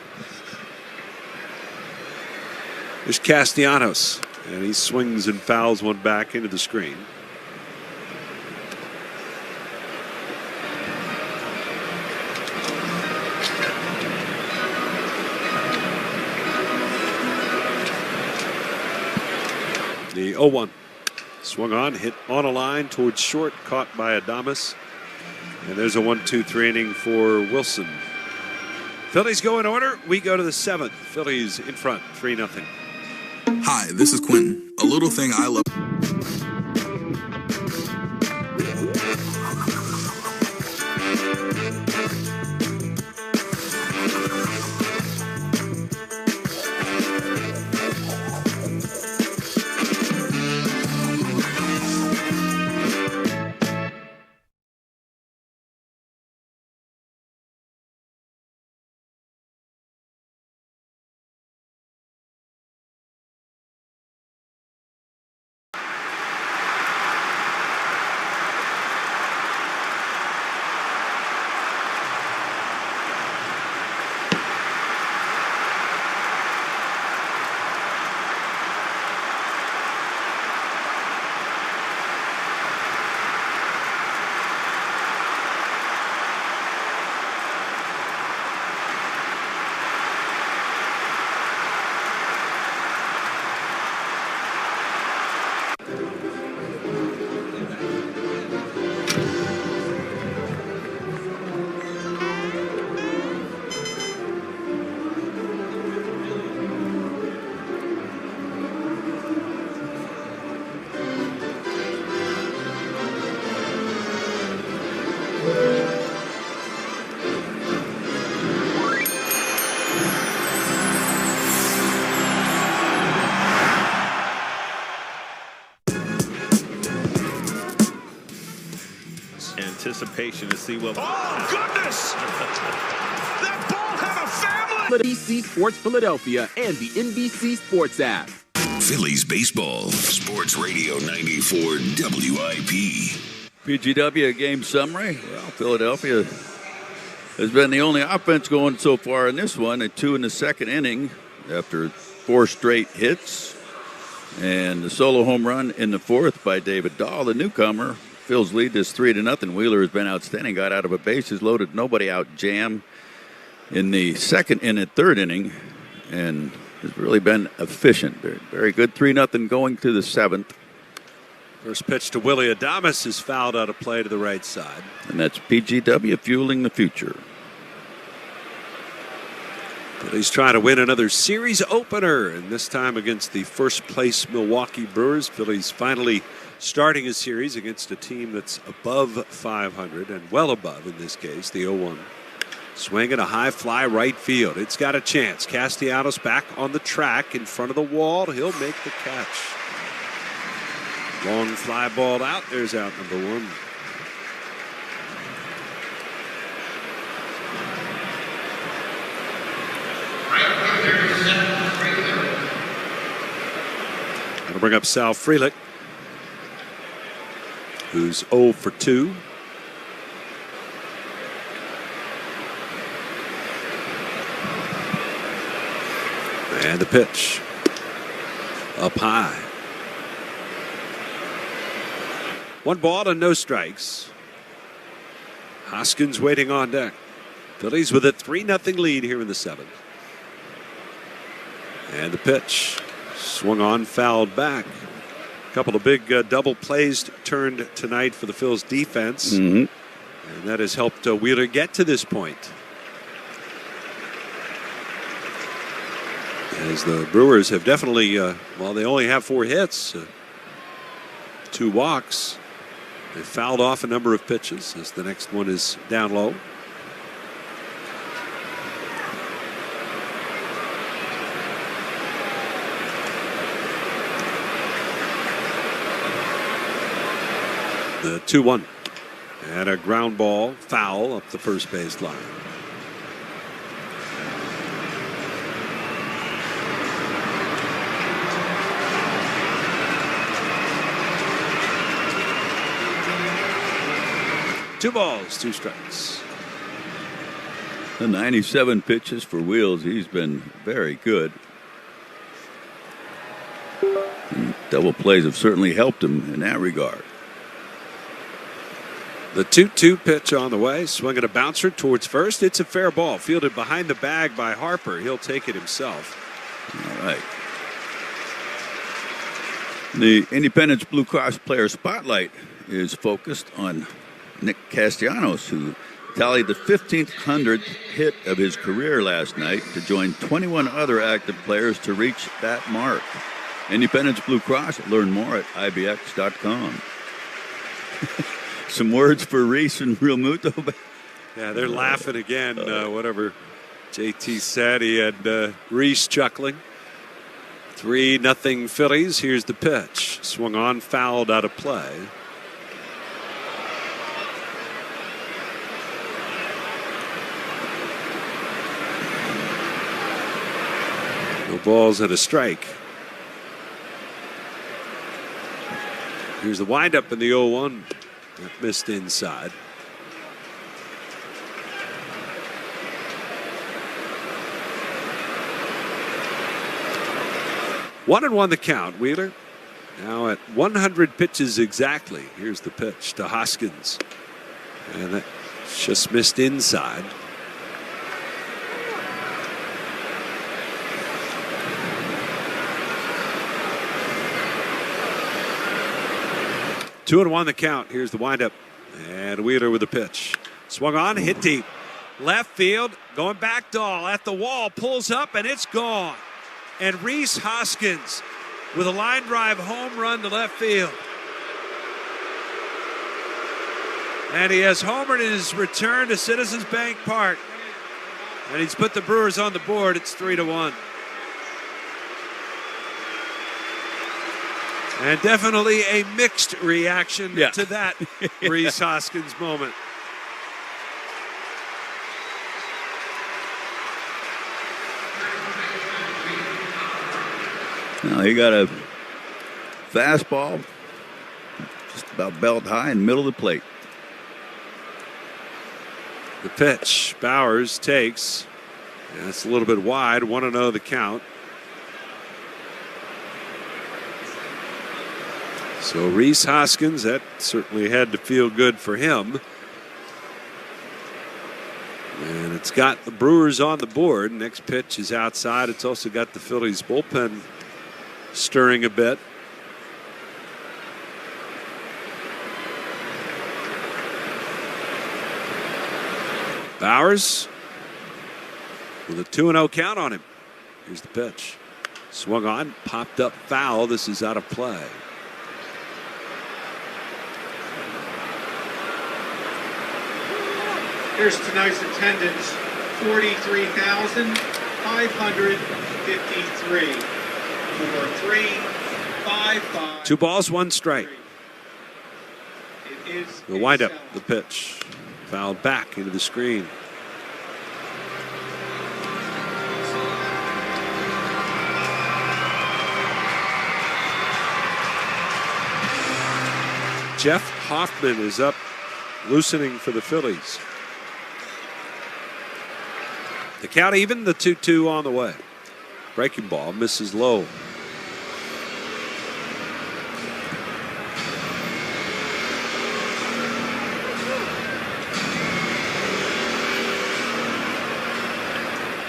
Speaker 2: There's Castellanos, and he swings and fouls one back into the screen. The 0-1. Swung on, hit on a line towards short, caught by Adames. And there's a 1-2-3 inning for Wilson. Phillies go in order. We go to the 7th. Phillies in front, 3-0.
Speaker 3: Hi, this is Quentin. A little thing I love.
Speaker 11: Anticipation to see what.
Speaker 9: Oh, goodness! That ball had a family!
Speaker 5: NBC Sports Philadelphia and the NBC Sports app.
Speaker 16: Phillies baseball. Sports Radio 94 WIP.
Speaker 13: PGW game summary. Well, Philadelphia has been the only offense going so far in this one, at 2 in the second inning after 4 straight hits. And the solo home run in the 4th by David Dahl, the newcomer. Phil's lead is 3-0. Wheeler has been outstanding. Got out of a bases loaded, nobody out jam in the 2nd and 3rd inning, and has really been efficient. Very, very good. 3-0 going to the 7th.
Speaker 2: First pitch to Willie Adames is fouled out of play to the right side.
Speaker 13: And that's PGW fueling the future.
Speaker 2: Phillies trying to win another series opener, and this time against the first place Milwaukee Brewers. Phillies finally starting a series against a team that's above 500 and well above, in this case, the 0-1. Swinging a high fly right field. It's got a chance. Castellanos back on the track in front of the wall. He'll make the catch. Long fly ball out. There's out number 1. That'll bring up Sal Frelick, who's 0 for 2. And the pitch up high. 1 ball and no strikes. Hoskins waiting on deck. Phillies with a 3-0 lead here in the 7th. And the pitch swung on, fouled back. A couple of big double plays turned tonight for the Phils defense. And that has helped Wheeler get to this point. As the Brewers have definitely, well, they only have 4 hits, 2 walks. They fouled off a number of pitches as the next one is down low. The 2-1 and a ground ball foul up the first base line. Two balls, 2 strikes.
Speaker 13: The 97 pitches for Wheels. He's been very good. And double plays have certainly helped him in that regard.
Speaker 2: The 2-2 pitch on the way. Swinging a bouncer towards first. It's a fair ball. Fielded behind the bag by Harper. He'll take it himself.
Speaker 13: All right. The Independence Blue Cross Player Spotlight is focused on Nick Castellanos, who tallied the 1,500th hit of his career last night to join 21 other active players to reach that mark. Independence Blue Cross. Learn more at IBX.com. Some words for Reese and Realmuto.
Speaker 2: Yeah, they're laughing again. Whatever JT said, he had Reese chuckling. 3-0 Phillies. Here's the pitch. Swung on, fouled out of play. No balls and a strike. Here's the windup in the 0-1. That missed inside. One and one the count. Wheeler now at 100 pitches exactly. Here's the pitch to Hoskins. And that just missed inside. Two and one the count. Here's the windup. And Wheeler with the pitch. Swung on, hit deep. Left field, going back Dahl at the wall, pulls up, and it's gone. And Rhys Hoskins with a line drive home run to left field. And he has homered in his return to Citizens Bank Park. And he's put the Brewers on the board. It's 3-1. And definitely a mixed reaction to that Rhys Hoskins moment.
Speaker 13: Now he got a fastball just about belt high in the middle of the plate.
Speaker 2: The pitch, Bowers takes. That's a little bit wide. 1-0 the count. So Rhys Hoskins, that certainly had to feel good for him. And it's got the Brewers on the board. Next pitch is outside. It's also got the Phillies bullpen stirring a bit. Bowers with a 2-0 count on him. Here's the pitch. Swung on, popped up foul. This is out of play.
Speaker 10: Here's tonight's attendance, 43,553. 4-3-5-5.
Speaker 2: 2 balls, 1 strike. The windup, the pitch. Fouled back into the screen. Jeff Hoffman is up, loosening for the Phillies. The count even, the 2-2 on the way. Breaking ball misses low.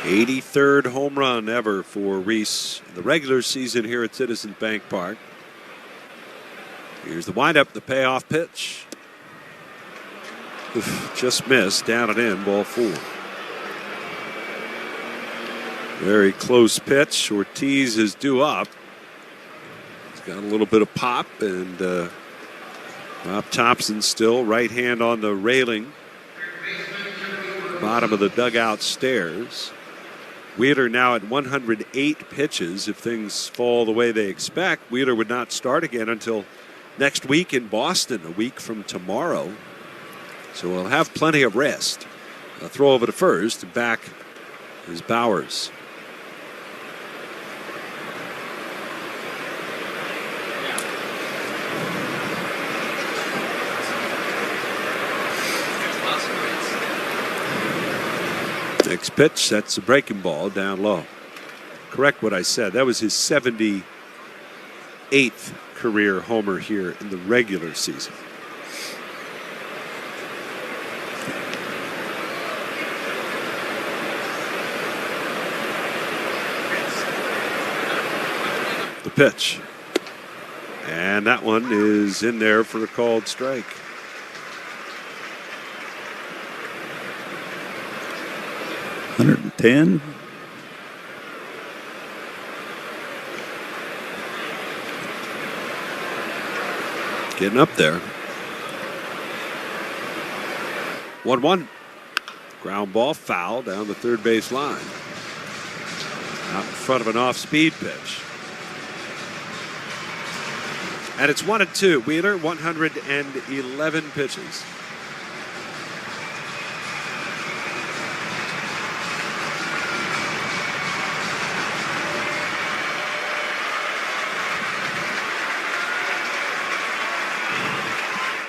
Speaker 2: '83rd home run ever for Rhys in the regular season here at Citizens Bank Park. Here's the windup, the payoff pitch. Just missed, down and in, ball 4. Very close pitch. Ortiz is due up. He's got a little bit of pop, and Bob Thompson still right hand on the railing. Bottom of the dugout stairs. Wheeler now at 108 pitches. If things fall the way they expect, Wheeler would not start again until next week in Boston, a week from tomorrow. So we'll have plenty of rest. A throw over to first, and back is Bowers. Next pitch, that's a breaking ball down low. Correct what I said. That was his 78th career homer here in the regular season. The pitch. And that one is in there for a called strike.
Speaker 13: $110.
Speaker 2: Getting up there. 1-1. Ground ball foul down the third base line. Out in front of an off-speed pitch. And it's 1-2. Wheeler, 111 pitches.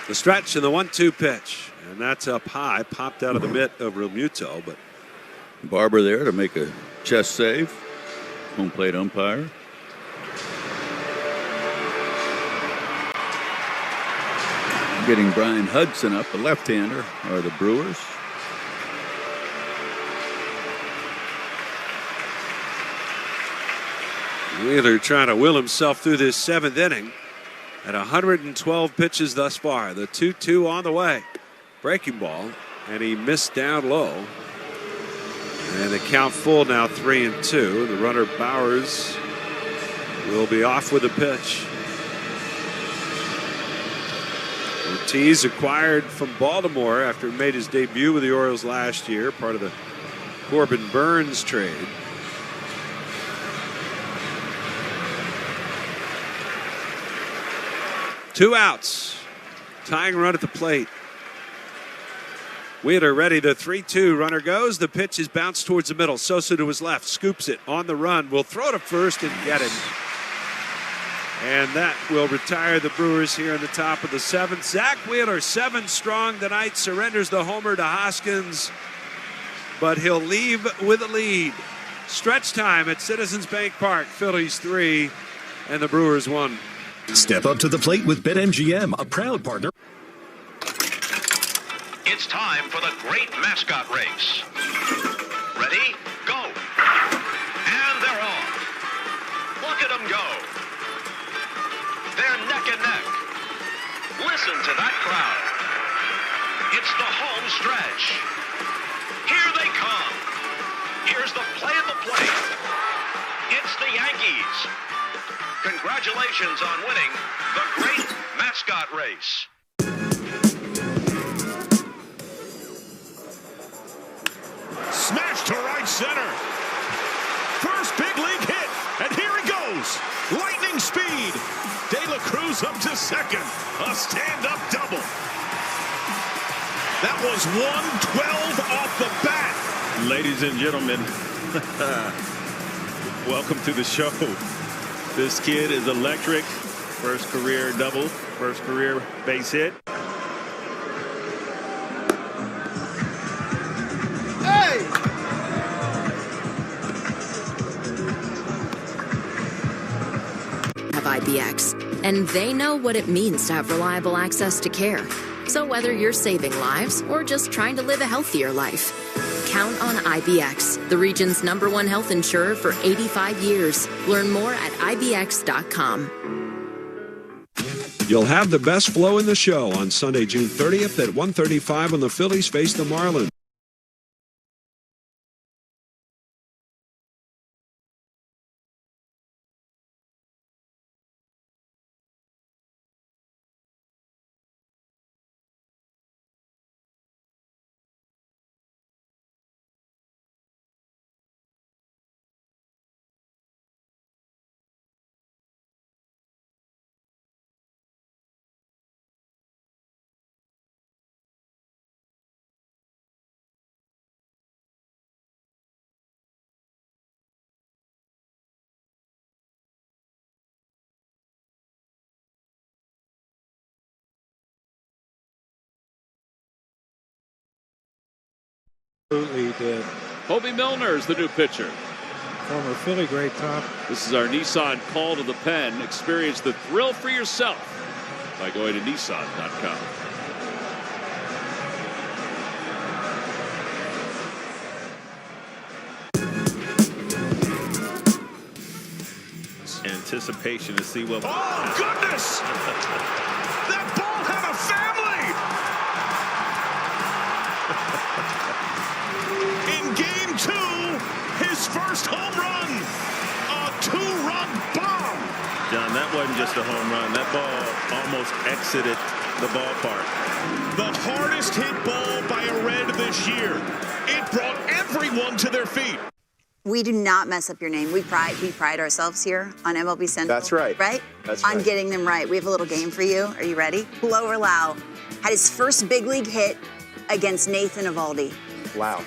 Speaker 2: The stretch and the 1-2 pitch, and that's up high, popped out of the mitt of Realmuto, but
Speaker 13: Barber there to make a chest save. Home plate umpire. Getting Brian Hudson up, a left-hander, are the Brewers.
Speaker 2: Wheeler trying to will himself through this seventh inning. At 112 pitches thus far. The 2-2 on the way. Breaking ball, and he missed down low. And the count full now, 3-2. The runner Bowers will be off with a pitch. Ortiz acquired from Baltimore after he made his debut with the Orioles last year, part of the Corbin Burns trade. Two outs. Tying run at the plate. Wheeler ready. The 3-2 runner goes. The pitch is bounced towards the middle. Sosa to his left. Scoops it on the run. Will throw to first and get him. And that will retire the Brewers here in the top of the seventh. Zach Wheeler, 7 strong tonight. Surrenders the homer to Hoskins. But he'll leave with a lead. Stretch time at Citizens Bank Park. Phillies 3 and the Brewers 1.
Speaker 23: Step up to the plate with BetMGM, a proud partner.
Speaker 9: It's time for the great mascot race. Ready? Go. And they're off. Look at them go. They're neck and neck. Listen to that crowd. It's the home stretch. Here they come. Here's the play at the plate. It's the Yankees. Congratulations on winning the great mascot race. Smash to right center. First big league hit, and here he goes. Lightning speed. De La Cruz up to second. A stand-up double. That was 112 off the bat.
Speaker 11: Ladies and gentlemen, welcome to the show. This kid is electric. First career double, first career base hit.
Speaker 20: Hey! Have IBX, and they know what it means to have reliable access to care. So whether you're saving lives or just trying to live a healthier life, count on IBX, the region's #1 health insurer for 85 years. Learn more at IBX.com.
Speaker 2: You'll have the best flow in the show on Sunday, June 30th at 1:35 when the Phillies face the Marlins.
Speaker 8: Absolutely did.
Speaker 21: Hobie Milner is the new pitcher.
Speaker 8: Former Philly great, Tom.
Speaker 21: This is our Nissan call to the pen. Experience the thrill for yourself by going to Nissan.com.
Speaker 11: Anticipation to see what.
Speaker 17: Oh, goodness! That ball had a family! In game 2, his first home run. A 2-run bomb.
Speaker 11: John, that wasn't just a home run. That ball almost exited the ballpark.
Speaker 17: The hardest hit ball by a Red this year. It brought everyone to their feet.
Speaker 14: We do not mess up your name. We pride ourselves here on MLB Central.
Speaker 19: That's right.
Speaker 14: Right?
Speaker 19: That's
Speaker 14: on
Speaker 19: right.
Speaker 14: getting them right. We have a little game for you. Are you ready? Low or Lau had his first big league hit against Nathan Eovaldi.
Speaker 19: Wow.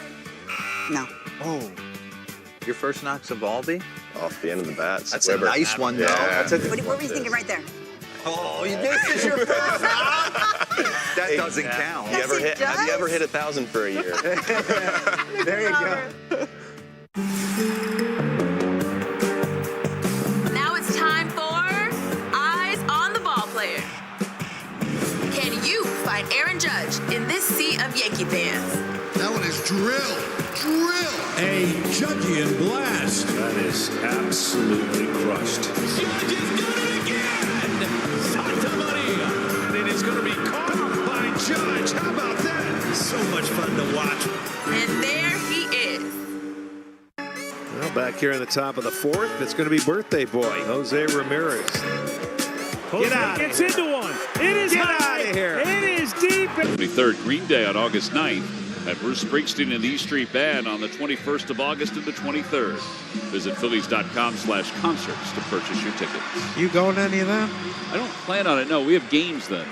Speaker 14: No.
Speaker 19: Oh. Your first knock's Eovaldi?
Speaker 24: Off the end of the bats.
Speaker 19: That's a nice one, though.
Speaker 24: Yeah.
Speaker 14: What were you thinking right there?
Speaker 19: Oh, this is your first. That doesn't count.
Speaker 24: Have you ever hit 1,000 for a year?
Speaker 19: There you go.
Speaker 18: Now it's time for Eyes on the Ball Player. Can you find Aaron Judge in this sea of Yankee fans?
Speaker 7: That one is drill.
Speaker 6: A Judgian blast.
Speaker 12: That is absolutely crushed.
Speaker 6: Judge has done it again. Santa Maria. And it is going to be caught by Judge. How about that? So much fun to watch.
Speaker 18: And there he is.
Speaker 2: Well, back here in the top of the 4th, it's going to be birthday boy, Jose Ramirez.
Speaker 12: Get out! Gets into one. It is
Speaker 2: Get
Speaker 12: high.
Speaker 2: out of here.
Speaker 12: It is deep.
Speaker 21: 23rd Green Day on August 9th. And Bruce Springsteen and the E Street Band on the 21st of August and the 23rd. Visit Phillies.com/concerts to purchase your tickets.
Speaker 8: You going to any of them?
Speaker 21: I don't plan on it. No, we have games then.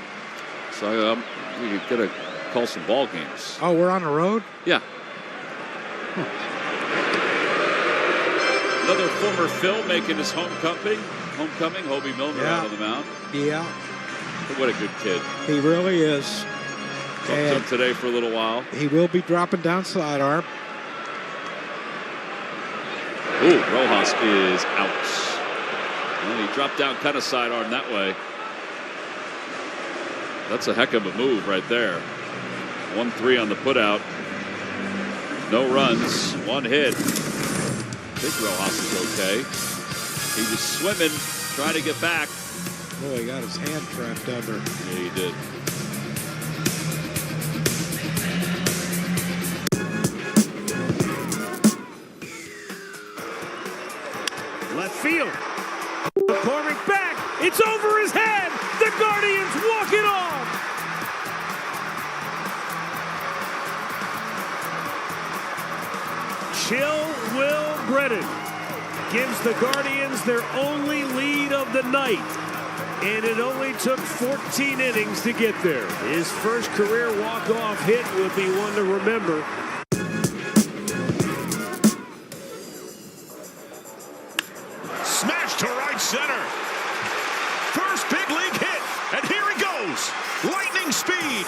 Speaker 21: So we got to call some ball games.
Speaker 8: Oh, we're on the road?
Speaker 21: Yeah. Another former Phil making his homecoming. Hobie Milner out on the mound.
Speaker 8: Yeah.
Speaker 21: What a good kid.
Speaker 8: He really is.
Speaker 21: Bumped him today for a little while.
Speaker 8: He will be dropping down sidearm.
Speaker 21: Ooh, Rojas is out. And he dropped down kind of sidearm that way. That's a heck of a move right there. 1-3 on the putout. No runs, 1 hit. I think Rojas is okay. He was swimming, trying to get back.
Speaker 8: Oh, he got his hand trapped under.
Speaker 21: Yeah, he did.
Speaker 12: Left field. McCormick back. It's over his head. The Guardians walk it off. Chill Will Brennan gives the Guardians their only lead of the night. And it only took 14 innings to get there. His first career walk-off hit will be one to remember.
Speaker 17: Smash to right center. First big league hit, and here he goes. Lightning speed.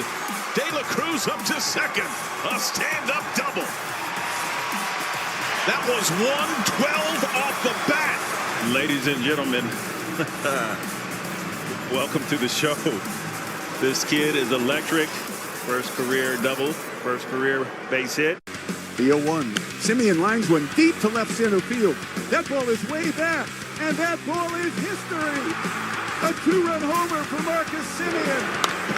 Speaker 17: De La Cruz up to second. A stand-up double. That was 112 off the bat.
Speaker 11: Ladies and gentlemen, welcome to the show. This kid is electric. First career double, first career base hit.
Speaker 25: The 0-1. Simeon lines one deep to left center field. That ball is way back, and that ball is history. A 2-run homer for Marcus Simeon.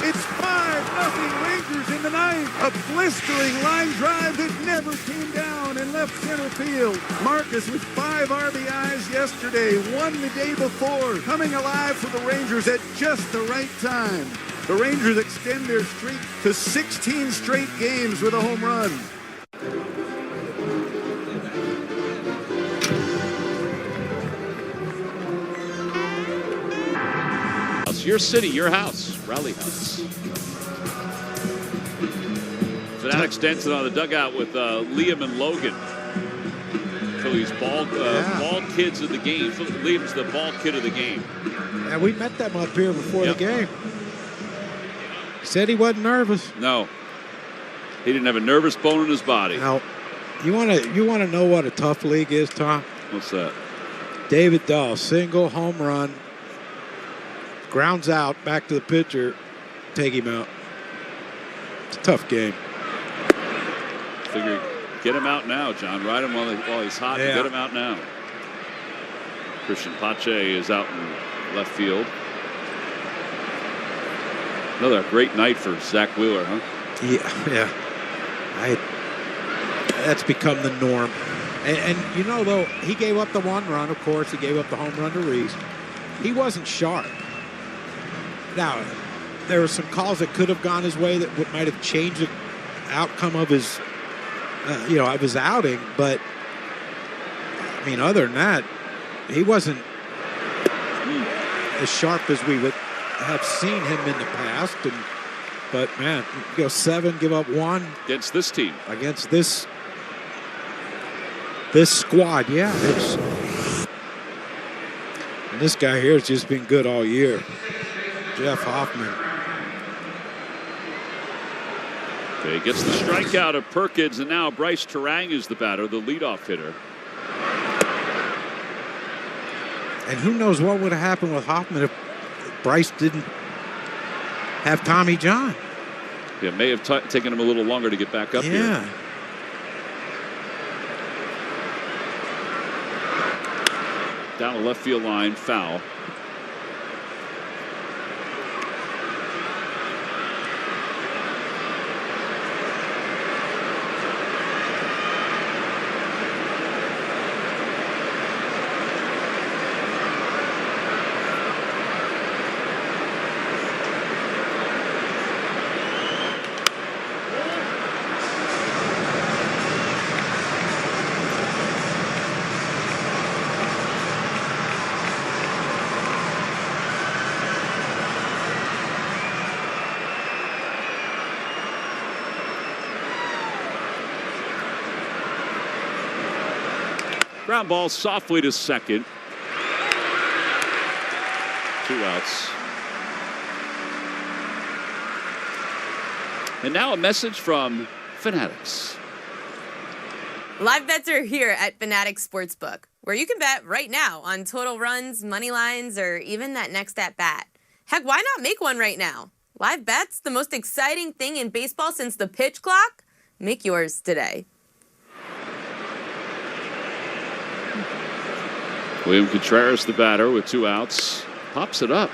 Speaker 25: It's 5-0 Rangers in the ninth. A blistering line drive that never came down in left center field. Marcus with 5 RBIs yesterday, 1 the day before, coming alive for the Rangers at just the right time. The Rangers extend their streak to 16 straight games with a home run.
Speaker 21: Your city, your house, Rally House. Fanatics dancing on the dugout with Liam and Logan. Phillies ball kids of the game. Liam's the ball kid of the game.
Speaker 8: And we met them up here before the game. Said he wasn't nervous.
Speaker 21: No. He didn't have a nervous bone in his body.
Speaker 8: Now, you want to know what a tough league is, Tom?
Speaker 21: What's that?
Speaker 8: David Dahl, single, home run, grounds out, back to the pitcher, take him out. It's a tough game.
Speaker 21: Figure, get him out now, John. Ride him while he's hot and get him out now. Christian Pache is out in left field. Another great night for Zach Wheeler, huh?
Speaker 8: Yeah. That's become the norm. And you know, though, he gave up the one run, of course. He gave up the home run to Reese. He wasn't sharp. Now, there were some calls that could have gone his way that might have changed the outcome of his, of his outing. But, I mean, other than that, he wasn't as sharp as we would have seen him in the past. But, man, you go 7, give up 1.
Speaker 21: Against this team.
Speaker 8: Against this squad, yeah. And this guy here has just been good all year. Jeff Hoffman.
Speaker 21: Okay, gets the strikeout of Perkins, and now Bryce Terang is the batter, the leadoff hitter.
Speaker 8: And who knows what would have happened with Hoffman if Bryce didn't have Tommy John.
Speaker 21: Yeah, it may have taken him a little longer to get back up here. Down the left field line, foul. Ground ball softly to second. 2 outs. And now a message from Fanatics.
Speaker 1: Live bets are here at Fanatics Sportsbook, where you can bet right now on total runs, money lines, or even that next at bat. Heck, why not make one right now? Live bets, the most exciting thing in baseball since the pitch clock? Make yours today.
Speaker 21: William Contreras, the batter, with 2 outs. Pops it up.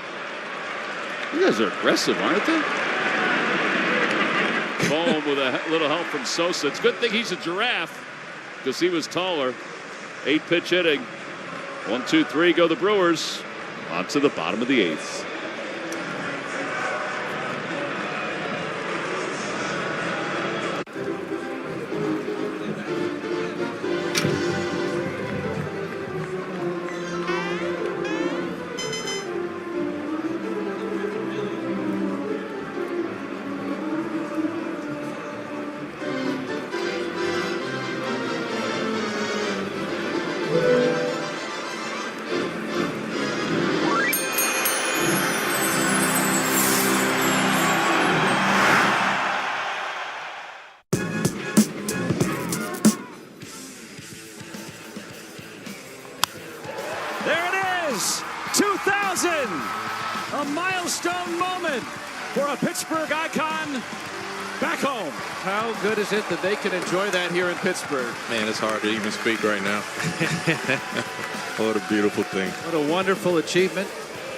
Speaker 21: You guys are aggressive, aren't they? Bohm with a little help from Sosa. It's a good thing he's a giraffe because he was taller. 8-pitch inning. 1, 2, 3 go the Brewers. On to the bottom of the 8th.
Speaker 12: A milestone moment for a Pittsburgh icon back home.
Speaker 21: How good is it that they can enjoy that here in Pittsburgh?
Speaker 3: Man, it's hard to even speak right now. What a beautiful thing.
Speaker 21: What a wonderful achievement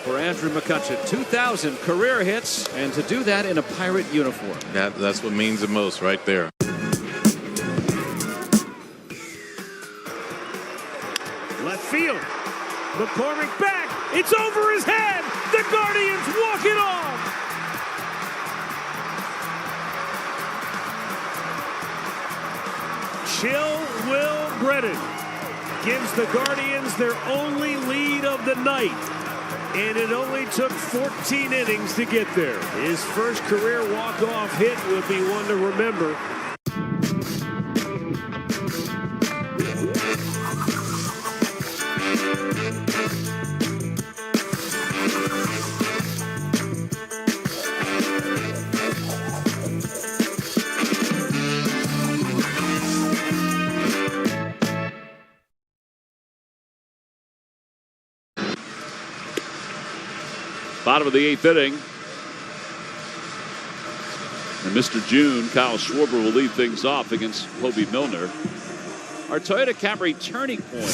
Speaker 21: for Andrew McCutcheon. 2,000 career hits, and to do that in a Pirate uniform.
Speaker 3: That's what means the most right there.
Speaker 12: Left field. McCormick back. It's over his head. The Guardians walk it off. Chill Will Brennan gives the Guardians their only lead of the night. And it only took 14 innings to get there. His first career walk-off hit would be one to remember.
Speaker 4: Bottom of the 8th inning. And Mr. JUN, Kyle Schwarber, will lead things off against Hobie Milner. Our Toyota Camry turning point.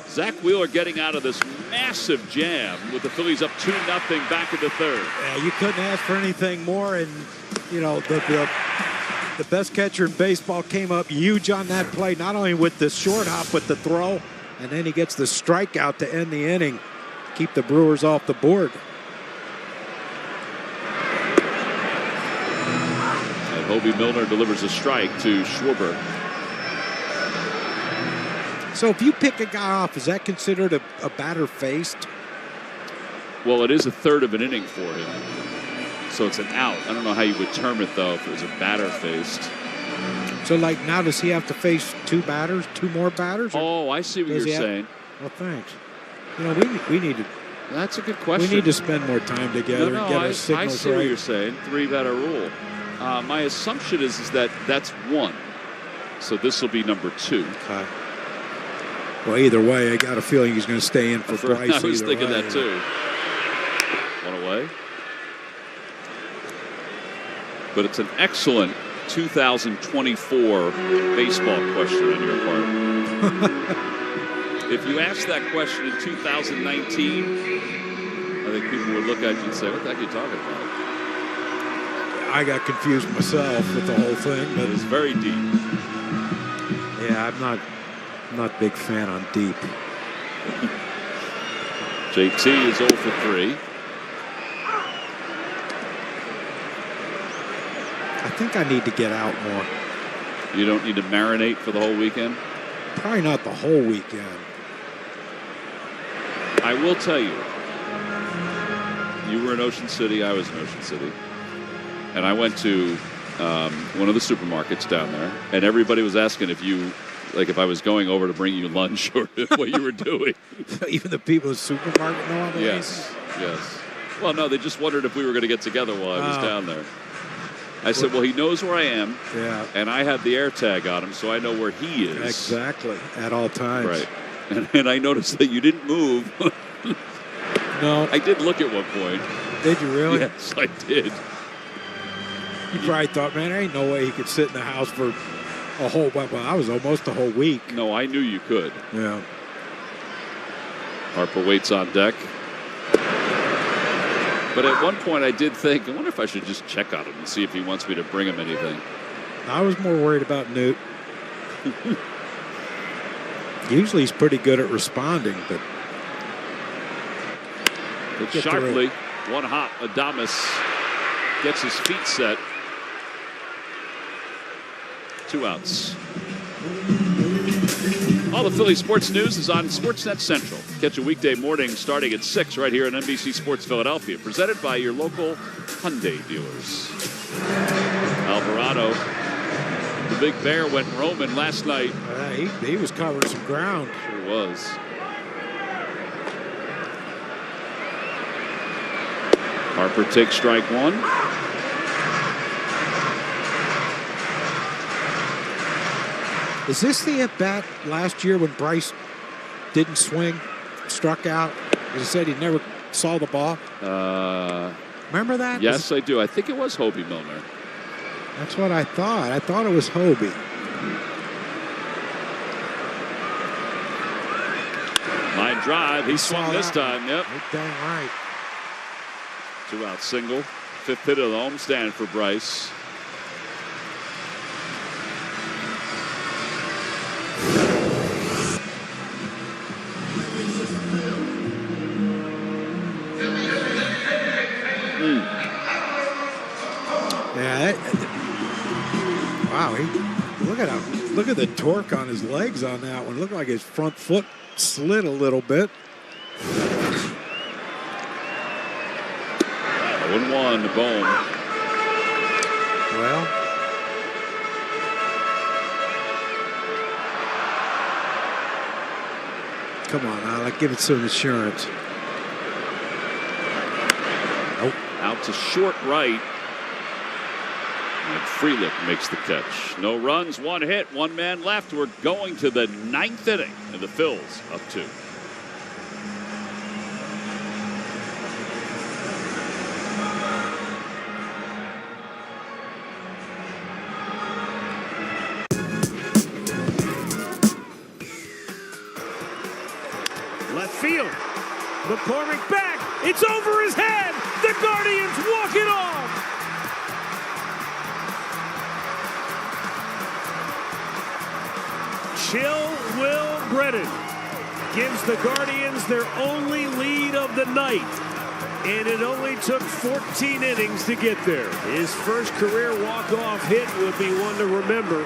Speaker 4: Zach Wheeler getting out of this massive jam with the Phillies up 2-0 back in the third.
Speaker 8: Yeah, you couldn't ask for anything more. And, you know, the best catcher in baseball came up huge on that play, not only with the short hop, but the throw. And then he gets the strikeout to end the inning, keep the Brewers off the board.
Speaker 4: And Hobie Milner delivers a strike to Schwarber.
Speaker 8: So if you pick a guy off, is that considered a batter faced?
Speaker 4: Well, it is a third of an inning for him. So it's an out. I don't know how you would term it, though, if it was a batter faced.
Speaker 8: So, like, now does he have to face two more batters?
Speaker 4: Oh, I see what you're saying.
Speaker 8: Well, thanks. You know, we need to.
Speaker 4: That's a good question.
Speaker 8: We need to spend more time together and get our signals right.
Speaker 4: I see what you're saying. 3-batter rule. My assumption is that that's 1. So this will be number 2.
Speaker 8: Okay. Well, either way, I got a feeling he's going to stay in for Bryce.
Speaker 4: I was thinking that too. 1 away. But it's an excellent 2024 baseball question on your part. If you asked that question in 2019, I think people would look at you and say, what the heck are you talking about?
Speaker 8: I got confused myself with the whole thing. But
Speaker 4: it was very deep.
Speaker 8: Yeah, I'm not a big fan on deep.
Speaker 4: JT is 0 for 3.
Speaker 8: I think I need to get out more.
Speaker 4: You don't need to marinate for the whole weekend?
Speaker 8: Probably not the whole weekend.
Speaker 4: I will tell you, you were in Ocean City, I was in Ocean City. And I went to one of the supermarkets down there, and everybody was asking if I was going over to bring you lunch or what you were doing.
Speaker 8: Even the people in the supermarket know I'm
Speaker 4: Yes. Well, no, they just wondered if we were going to get together while I was down there. I said, well, he knows where I am, and I have the air tag on him, so I know where he is.
Speaker 8: Exactly, at all times.
Speaker 4: Right. And I noticed that you didn't move.
Speaker 8: No.
Speaker 4: I did look at one point.
Speaker 8: Did you really?
Speaker 4: Yes, I did.
Speaker 8: You probably thought, man, there ain't no way he could sit in the house for a whole, well, I was almost a whole week.
Speaker 4: No, I knew you could.
Speaker 8: Yeah.
Speaker 4: Harper waits on deck. But at one point I did think, I wonder if I should just check on him and see if he wants me to bring him anything.
Speaker 8: I was more worried about Newt. Usually he's pretty good at responding, but...
Speaker 4: Sharply, one hop, Adames gets his feet set. 2 outs. All the Philly sports news is on Sportsnet Central. Catch a weekday morning starting at 6 right here on NBC Sports Philadelphia. Presented by your local Hyundai dealers. Alvarado, the big bear, went roaming last night.
Speaker 8: He was covering some ground.
Speaker 4: Sure was. Harper takes strike 1.
Speaker 8: Is this the at-bat last year when Bryce didn't swing, struck out? He said he never saw the ball. Remember that?
Speaker 4: Yes, I do. I think it was Hobie Milner.
Speaker 8: That's what I thought. I thought it was Hobie.
Speaker 4: Line drive. He swung this time. Yep.
Speaker 8: Dang right.
Speaker 4: 2-out single. 5th hit of the homestand for Bryce.
Speaker 8: Yeah. Wow. Look at the torque on his legs on that one. Looked like his front foot slid a little bit.
Speaker 4: 1-1 to Bohm.
Speaker 8: Well, come on, Alec, give it some assurance.
Speaker 4: Nope. Out to short right. And Frelick makes the catch. No runs, 1 hit, 1 man left. We're going to the 9th inning, and the Phils up 2.
Speaker 12: field. McCormick back. It's over his head. The Guardians walk it off. Chill Will Brennan gives the Guardians their only lead of the night. And it only took 14 innings to get there. His first career walk-off hit will be one to remember.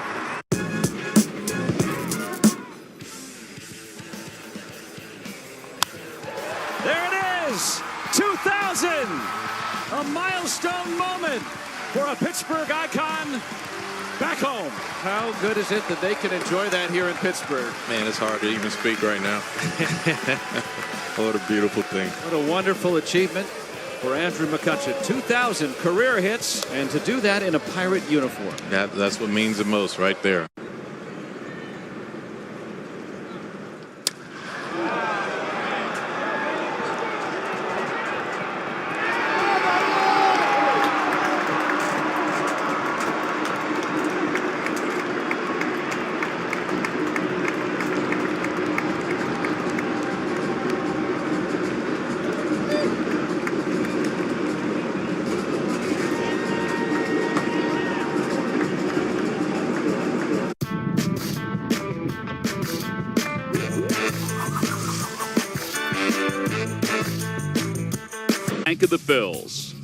Speaker 12: There it is! 2000! A milestone moment for a Pittsburgh icon back home.
Speaker 21: How good is it that they can enjoy that here in Pittsburgh?
Speaker 3: Man, it's hard to even speak right now. What a beautiful thing.
Speaker 21: What a wonderful achievement for Andrew McCutcheon. 2,000 career hits, and to do that in a Pirate uniform.
Speaker 3: That's what means the most right there.
Speaker 4: Bank of the Phils.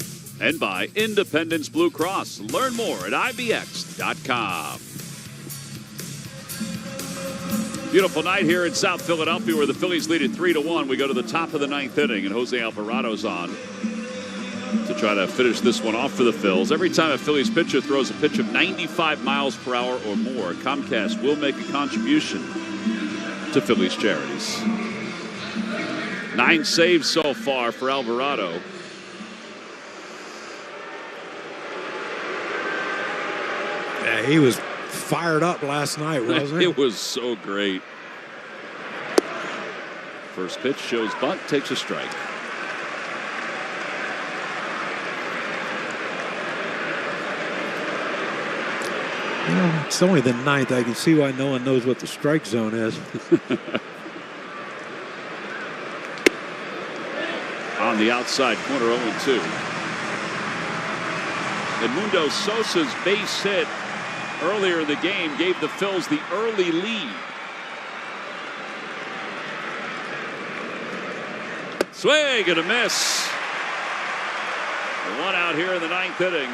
Speaker 4: And by Independence Blue Cross. Learn more at IBX.com. Beautiful night here in South Philadelphia where the Phillies lead it 3-1. We go to the top of the ninth inning and Jose Alvarado's on to try to finish this one off for the Phils. Every time a Phillies pitcher throws a pitch of 95 miles per hour or more, Comcast will make a contribution to Phillies charities. 9 saves so far for Alvarado.
Speaker 8: Yeah, he was fired up last night, wasn't he?
Speaker 4: It was so great. First pitch shows bunt, takes a strike.
Speaker 8: You know, it's only the ninth. I can see why no one knows what the strike zone is.
Speaker 4: On the outside corner, 0-2. Edmundo Sosa's base hit earlier in the game gave the Phils the early lead. Swing and a miss. One out here in the ninth inning.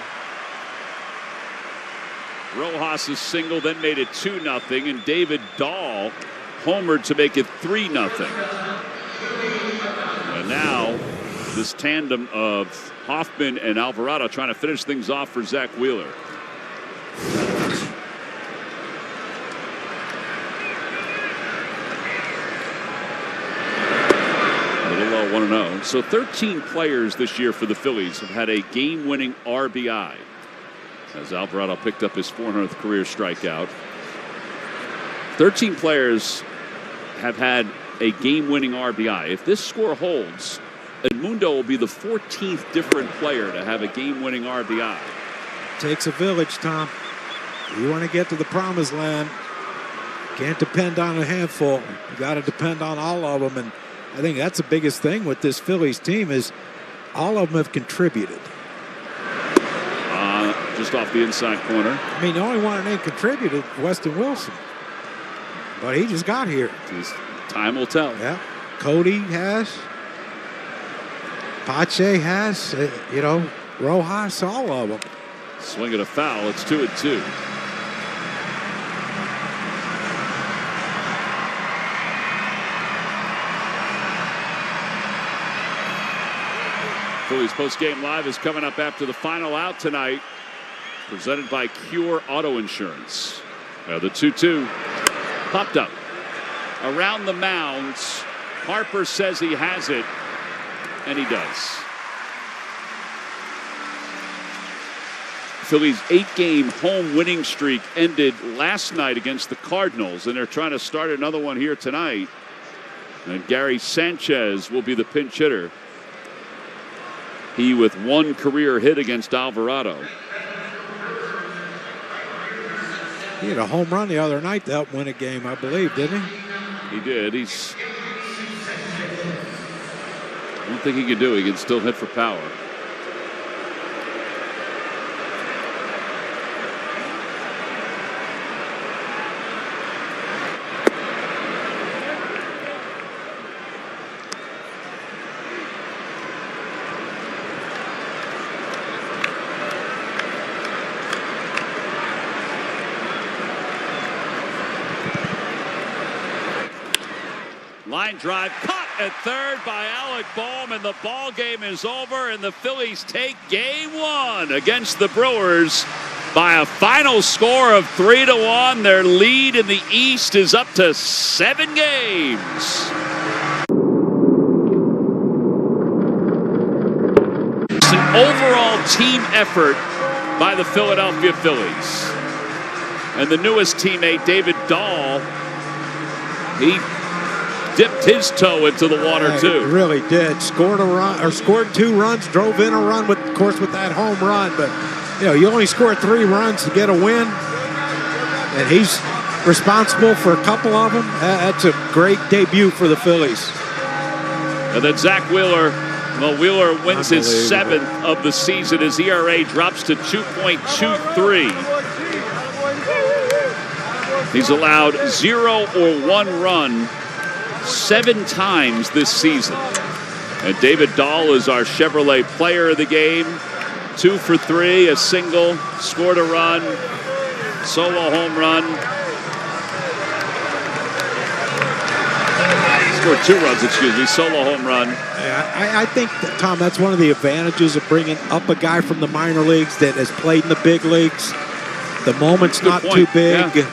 Speaker 4: Rojas' single then made it 2-0, and David Dahl homered to make it 3-0. And now this tandem of Hoffman and Alvarado trying to finish things off for Zach Wheeler. A little low, 1-0. So 13 players this year for the Phillies have had a game-winning RBI. As Alvarado picked up his 400th career strikeout. 13 players have had a game-winning RBI. If this score holds, Edmundo will be the 14th different player to have a game-winning RBI.
Speaker 8: Takes a village, Tom. You want to get to the promised land. Can't depend on a handful. You got to depend on all of them. And I think that's the biggest thing with this Phillies team is all of them have contributed.
Speaker 4: Just off the inside corner.
Speaker 8: I mean, the only one that ain't contributed, Weston Wilson. But he just got here.
Speaker 4: Time will tell.
Speaker 8: Yeah. Cody has. Pache has. You know, Rojas, all of them.
Speaker 4: Swing at a foul. It's 2-2. Phillies post-game live is coming up after the final out tonight. Presented by Cure Auto Insurance. The 2-2 popped up. Around the mounds, Harper says he has it, and he does. Phillies' 8-game home winning streak ended last night against the Cardinals, and they're trying to start another one here tonight. And Gary Sanchez will be the pinch hitter. He with 1 career hit against Alvarado.
Speaker 8: He had a home run the other night to help win a game, I believe, didn't he?
Speaker 4: He did. He's think he can do. He can still hit for power. Line drive caught at third by Alec Bohm, and the ball game is over, and the Phillies take game one against the Brewers by a final score of 3-1. Their lead in the East is up to 7 games. It's an overall team effort by the Philadelphia Phillies. And the newest teammate, David Dahl, he dipped his toe into the water too.
Speaker 8: He really did. Scored a run, or scored 2 runs, drove in a run with, of course, with that home run. But you only score 3 runs to get a win, and he's responsible for a couple of them. That's a great debut for the Phillies.
Speaker 4: And then Zach Wheeler. Well, Wheeler wins his 7th of the season. His ERA drops to 2.23. He's allowed 0 or 1 run 7 times this season. And David Dahl is our Chevrolet player of the game. 2 for 3, a single, scored a run, solo home run. Scored 2 runs, solo home run.
Speaker 8: Yeah, I think, Tom, that's one of the advantages of bringing up a guy from the minor leagues that has played in the big leagues. The moment's not too big.
Speaker 4: Yeah.